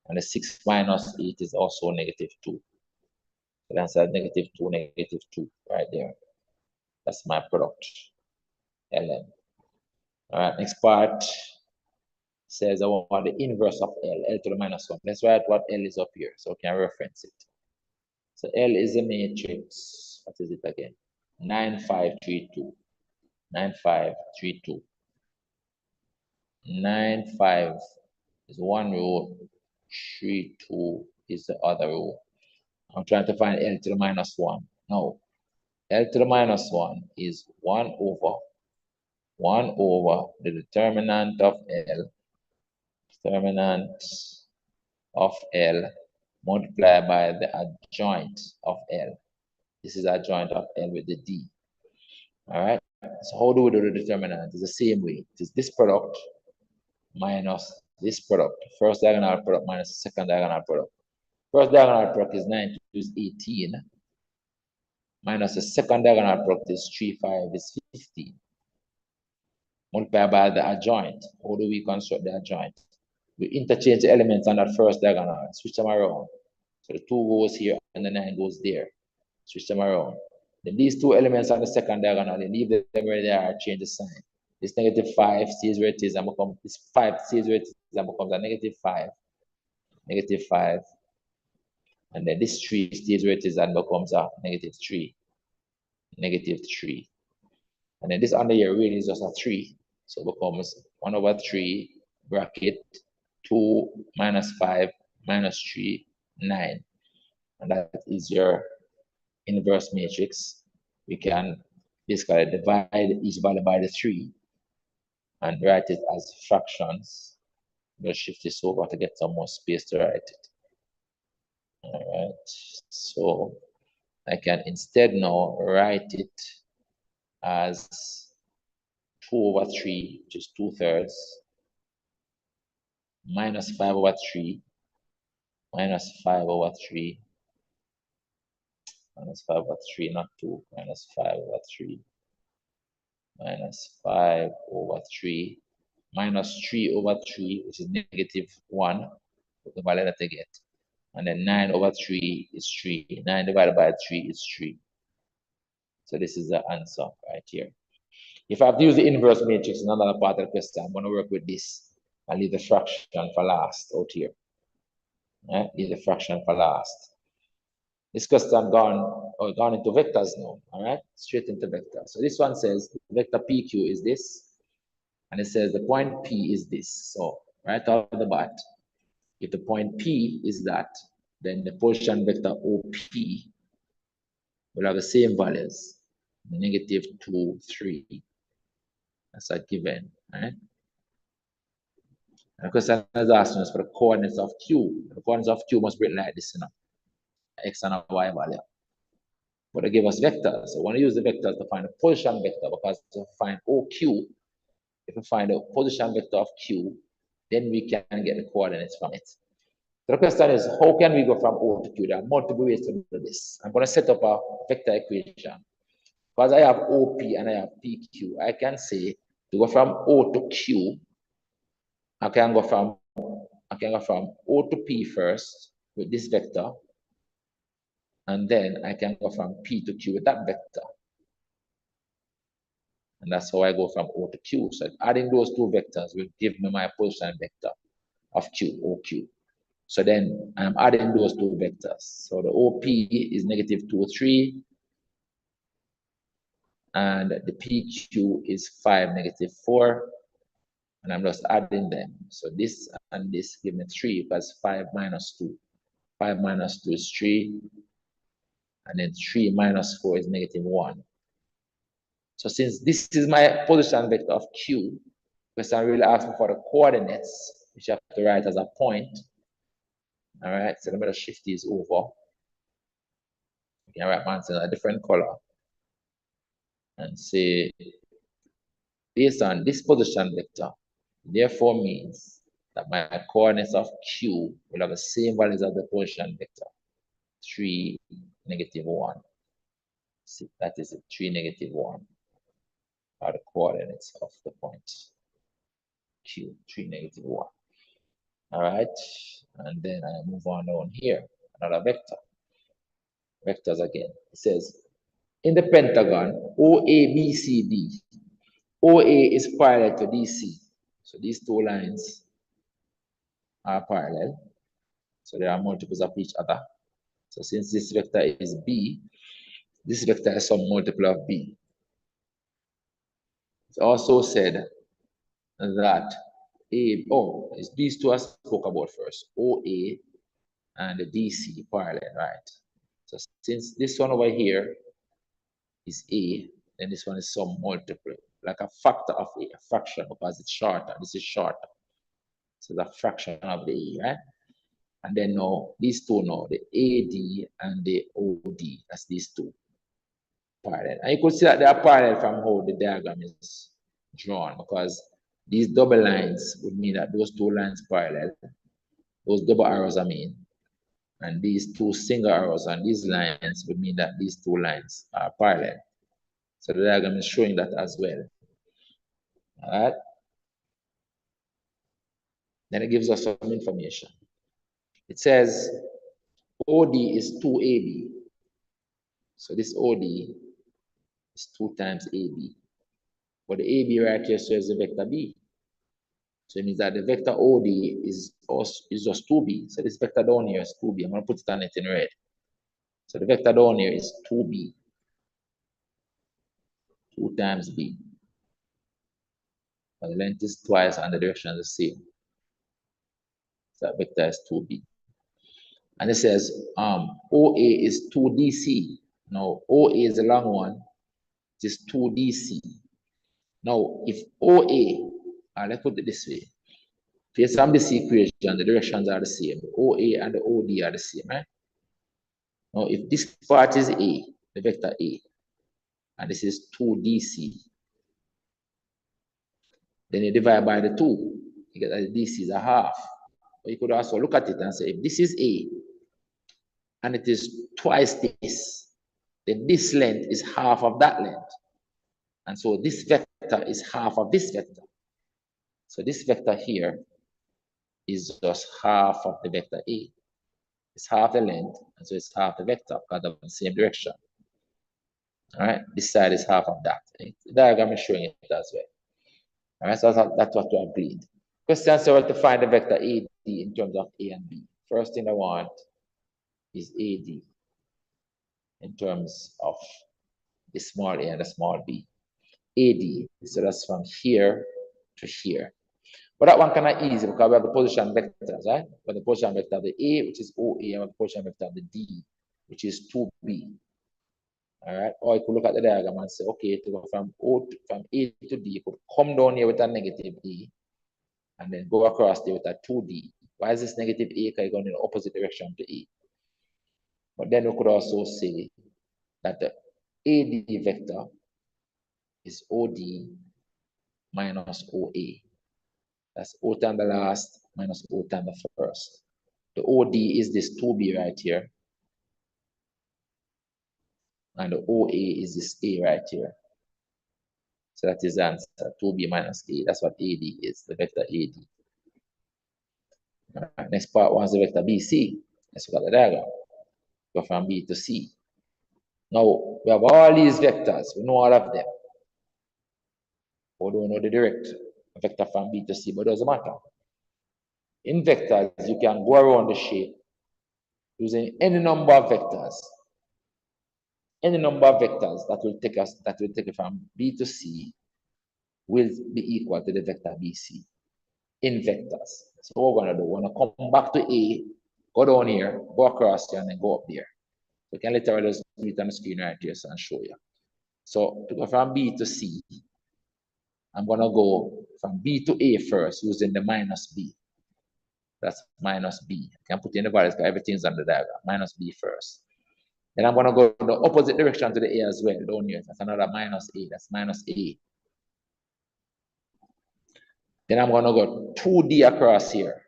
And the 6 minus 8 is also negative 2. So that's a negative 2, negative 2 right there. That's my product, Ln. All right, next part says I want the inverse of L, L to the minus 1. Let's write what L is up here so we can reference it. So L is a matrix. What is it again? 9, 5, 3, 2. 9, 5, 3, 2. 9, 5 is one row. 3, 2 is the other row. I'm trying to find L to the minus 1. No. L to the minus 1 is 1 over the determinant of L. Determinant of L multiplied by the adjoint of L. This is adjoint of L with the D. All right. So how do we do the determinant? It's the same way. It is this product minus this product. First diagonal product minus the second diagonal product. First diagonal product is 9 is 18. Minus the second diagonal product is 3, 5 is 15. Multiplied by the adjoint. How do we construct the adjoint? We interchange the elements on that first diagonal, switch them around. So the 2 goes here and the 9 goes there. Switch them around. Then these 2 elements on the second diagonal, you leave them where they are, change the sign. This negative 5 stays where it is and becomes, this 5 stays where it is and becomes a negative 5. Negative 5. And then this 3 stays where it is and becomes a negative 3. Negative 3. And then this under here really is just a 3. So it becomes 1 over 3 bracket 2 minus 5 minus 3, 9. And that is your inverse matrix. We can basically divide each value by the 3 and write it as fractions. We'll shift this over to get some more space to write it. All right. So I can instead now write it as 2 over 3, which is 2/3, minus 5 over 3, minus 5 over 3, minus 5 over 3, not 2, minus 5 over 3, minus 5 over 3, minus 3 over 3, which is negative 1, the value that I get. And then 9 over 3 is 3. 9 divided by 3 is 3. So this is the answer right here. If I have to use the inverse matrix in another part of the question, I'm going to work with this. I'll leave the fraction for last out here. Right? Leave the fraction for last. This question gone into vectors now. All right, straight into vectors. So this one says vector PQ is this, and it says the point P is this. So right off the bat. If the point P is that, then the position vector OP will have the same values, -2, 3. That's a given, right? And the question is asking us for the coordinates of Q. The coordinates of Q must be written like this, X and a Y value. But they give us vectors. So when we use the vectors to find the position vector, because to find OQ, if we find the position vector of Q, then we can get the coordinates from it. So the question is, how can we go from O to Q? There are multiple ways to do this. I'm going to set up a vector equation. Because I have OP and I have PQ, I can say to go from O to Q, I can go from O to P first with this vector, and then I can go from P to Q with that vector. And that's how I go from O to Q. So adding those two vectors will give me my position vector of Q, OQ. So then I'm adding those two vectors. So the OP is -2, 3, and the PQ is 5, -4. And I'm just adding them. So this and this give me 3 because 5 minus 2. 5 minus 2 is 3. And then 3 minus 4 is -1. So since this is my position vector of Q, question really asks me for the coordinates, which you have to write as a point. All right, so let me just shift these over. You can write my answer in a different color and say, based on this position vector, therefore means that my coordinates of Q will have the same values as the position vector, 3, -1. See, that is it, 3, -1 are the coordinates of the point Q, 3, -1. All right, and then I move on down here, another vector. Vectors again. It says, in the pentagon OABCD, OA is parallel to DC. So these two lines are parallel. So there are multiples of each other. So since this vector is B, this vector is some multiple of B. It's also said that it's these two I spoke about first, OA and the DC parallel, right? So since this one over here is A, then this one is some multiple, like a factor of A, a fraction, because it's shorter. This is shorter. So the fraction of the A, right? And then now, these two now, the AD and the OD, that's these two parallel. And you could see that they are parallel from how the diagram is drawn, because these double lines would mean that those two lines parallel, those double arrows I mean, and these two single arrows and these lines would mean that these two lines are parallel. So the diagram is showing that as well. All right. Then it gives us some information. It says OD is 2AB. So this OD is 2 times AB. But the AB right here says the vector B. So it means that the vector OD is just 2B. So this vector down here is 2B. I'm going to put it on it in red. So the vector down here is 2B. 2 times B. But the length is twice and the direction is the same. So that vector is 2B. And it says OA is 2DC. Now, OA is a long one. It is 2DC. Now, if OA, let's put it this way. Based on this equation, the directions are the same. The OA and the OD are the same, right? Now, if this part is A, the vector A, and this is 2DC, then you divide by the 2, you get that DC is a half. But you could also look at it and say, if this is A, and it is twice this, then this length is half of that length. And so this vector is half of this vector. So this vector here is just half of the vector A. It's half the length, and so it's half the vector because of the same direction. All right, this side is half of that. The diagram is showing it as well. All right, so that's what we agreed. Question says to find the vector AD in terms of A and B. First thing I want is AD in terms of the small a and the small b. AD, so that's from here to here. But that one kind of easy because we have the position vectors, right? We have the position vector of the A, which is OA, and we have the position vector of the D, which is 2B. All right. Or you could look at the diagram and say, okay, to go from A to D, you could come down here with a negative A and then go across there with a 2D. Why is this negative A? Because it's going in the opposite direction to A. But then we could also say that the AD vector is OD minus OA. That's O times the last minus O times the first. The OD is this 2B right here. And the OA is this A right here. So that is the answer, 2B minus A. That's what AD is, the vector AD. Right, next part one is the vector BC. Let's look at the diagram. Go from B to C. Now, we have all these vectors. We know all of them. We don't know the direct vector from B to C, but it doesn't matter. In vectors, you can go around the shape using any number of vectors. Any number of vectors that will take it from B to C will be equal to the vector BC in vectors. So what we're going to do, we're going to come back to A, go down here, go across here, and then go up there. So we can literally just do it on the screen right here and show you. So to go from B to C, I'm going to go from B to A first using the minus B. That's minus B. I can put in the values because everything's on the diagram. Minus B first. Then I'm going to go in the opposite direction to the A as well, down here. That's another minus A. That's minus A. Then I'm going to go 2D across here.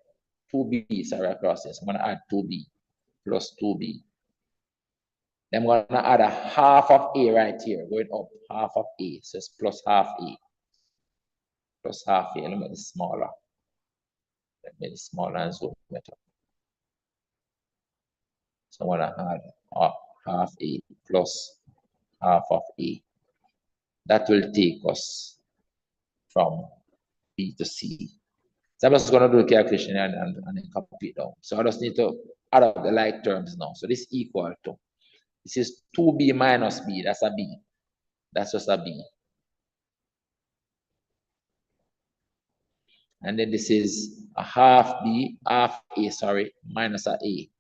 2B, sorry, across here. So I'm going to add 2B plus 2B. Then I'm going to add a half of A right here, going up, half of A. So it's plus half A. Plus half A. Let me make this smaller. Let me make this smaller and zoom better. So I'm going to add half A plus half of A. That will take us from B to C. So I'm just going to do the calculation and then copy it down. So I just need to add up the like terms now. So this equal to, this is 2B minus B. That's a B. That's just a B. And then this is a half B, half A, sorry, minus a A.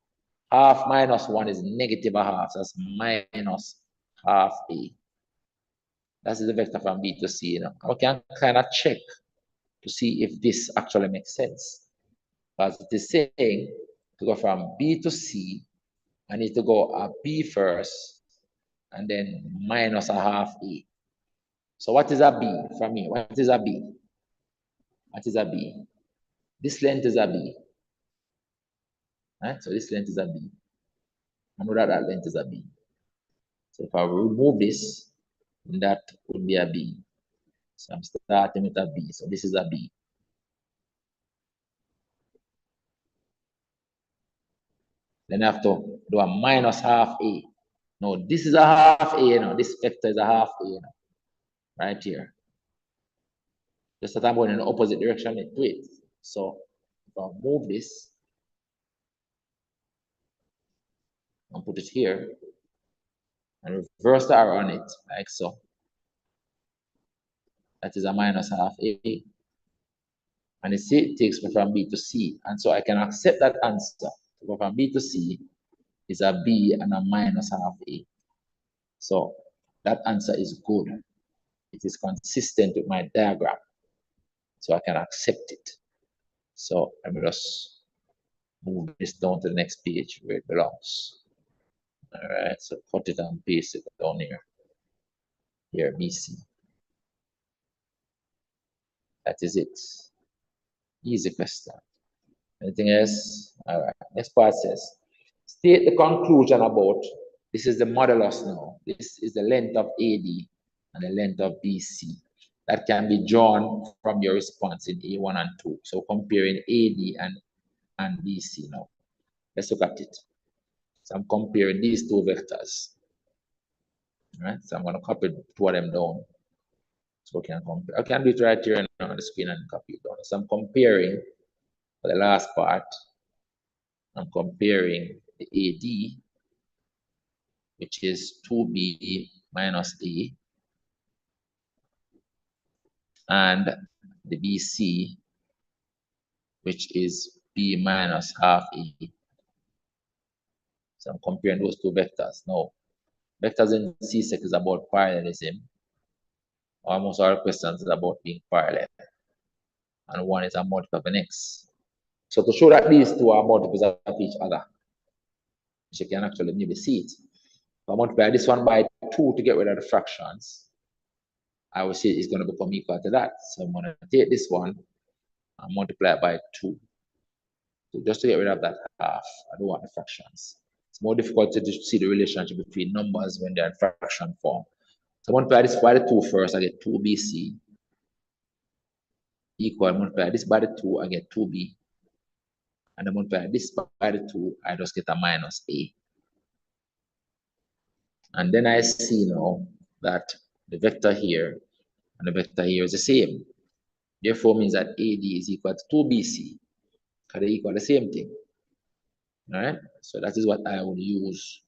Half minus 1 is negative a half. So that's minus half A. That's the vector from B to C. You know? I can kind of check to see if this actually makes sense. Because it is saying to go from B to C, I need to go a B first and then minus a half A. So what is a B for me? What is a B? What is a B? This length is a B. Right? So this length is a B. I know that that length is a B. So if I remove this, that would be a B. So I'm starting with a B. So this is a B. Then I have to do a minus half A. No, this is a half A, you know. This vector is a half A, you know, right here. Just that I'm going in the opposite direction to it. So if I move this and put it here and reverse the arrow on it, like so, that is a minus half A. And you see, it takes me from B to C. And so I can accept that answer. To go from B to C is a B and a minus half A. So that answer is good. It is consistent with my diagram. So I can accept it. So let me just move this down to the next page where it belongs. All right, so cut it and paste it down here. Here, BC. That is it. Easy question. Anything else? All right. Next part says, state the conclusion about, this is the modulus now. This is the length of AD and the length of BC. That can be drawn from your response in A1 and 2. So comparing AD and BC now. Let's look at it. So I'm comparing these two vectors. All right. So I'm going to copy two of them down. So we can compare. I can do it right here on the screen and copy it down. So I'm comparing, for the last part, I'm comparing the AD, which is 2B minus A, and the BC, which is b minus half a. So I'm comparing those two vectors. Now, vectors in CSEC is about parallelism. Almost all questions is about being parallel. And one is a multiple of the next. So to show that these two are multiples of each other, you can actually maybe see it. If I multiply this one by 2 to get rid of the fractions, I will say it's going to become equal to that. So I'm going to take this one and multiply it by 2. So just to get rid of that half, I don't want the fractions. It's more difficult to see the relationship between numbers when they're in fraction form. So multiply this by the 2 first, I get 2bc equal, multiply this by the 2, I get 2b. And then multiply this by the 2, I just get a minus a. And then I see now that the vector here and the vector here is the same. Therefore means that AD is equal to 2BC, because they equal the same thing. All right, so that is what I would use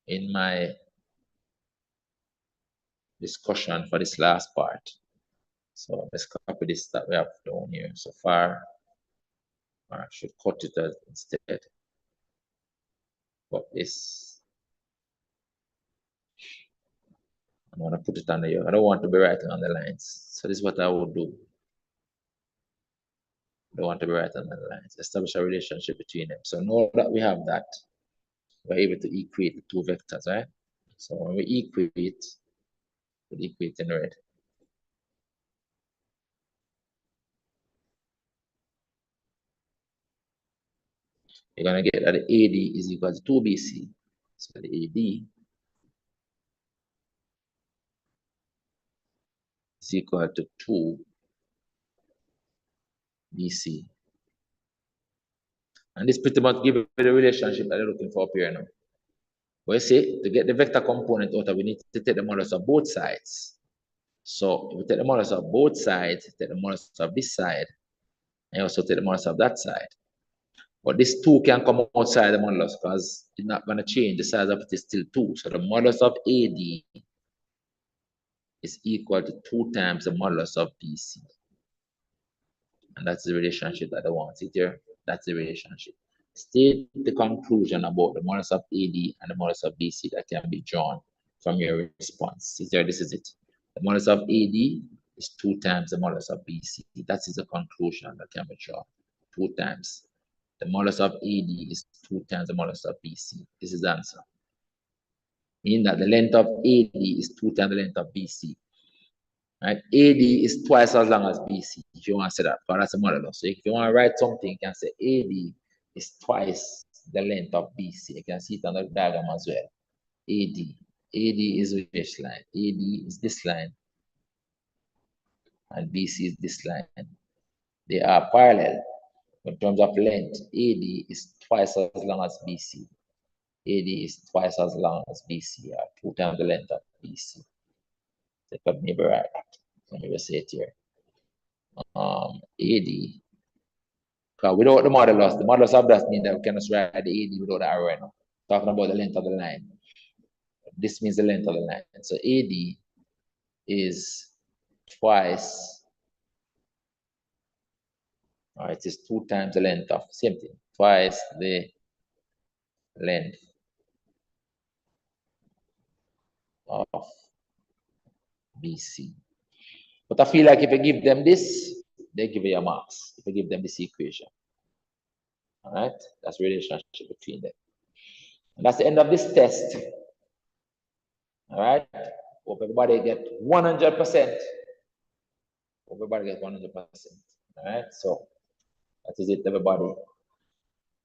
in my discussion for this last part. So let's copy this that we have down here so far. Or I should cut it instead. But this, I'm going to put it under here. I don't want to be writing on the lines. So this is what I would do. I don't want to be writing on the lines. Establish a relationship between them. So now that we have that, we're able to equate the two vectors, right? So when we equate, we equate in red. You're going to get that the AD is equal to 2BC. So the AD is equal to 2BC. And this pretty much gives you the relationship that you're looking for up here now. Well, see, to get the vector component out, we need to take the modulus of both sides. So if we take the modulus of both sides, take the modulus of this side, and also take the modulus of that side. But this 2 can come outside the modulus because it's not going to change. The size of it is still 2. So the modulus of AD is equal to 2 times the modulus of BC. And that's the relationship that I want. See here? That's the relationship. State the conclusion about the modulus of AD and the modulus of BC that can be drawn from your response. See here? This is it. The modulus of AD is 2 times the modulus of BC. That is the conclusion that can be drawn. 2 times. The modulus of AD is 2 times the modulus of BC. This is the answer. Meaning that the length of AD is 2 times the length of BC. Right? AD is twice as long as BC, if you want to say that, because that's a modulus. So if you want to write something, you can say AD is twice the length of BC. You can see it on the diagram as well. AD. AD is which line? AD is this line. And BC is this line. They are parallel. In terms of length, AD is twice as long as BC. AD is twice as long as BC, or 2 times the length of BC. So could maybe write that. Let me say it here. AD. Because without the modulus of that means that we can just write the AD without the arrow right now. Talking about the length of the line. This means the length of the line. So AD is twice, or it is 2 times the length of, same thing, twice the length of BC. But I feel like if you give them this, they give you a marks. If you give them this equation. All right, that's the relationship between them. And that's the end of this test. All right, hope everybody get 100%. Hope everybody get 100%. All right, so that is it, everybody.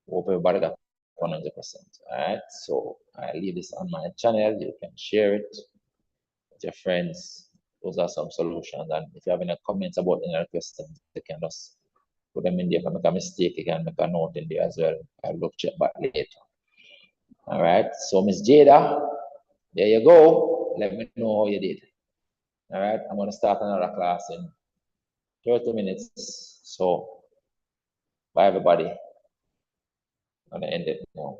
Hope everybody got 100%. All right, so I leave this on my channel. You can share it with your friends. Those are some solutions. And if you have any comments about any questions, you can just put them in there. If I make a mistake, you can make a note in there as well. I'll look check back later. All right, so Miss Jada, there you go. Let me know how you did. All right, I'm going to start another class in 30 minutes. So, bye everybody. I'm going to end it now.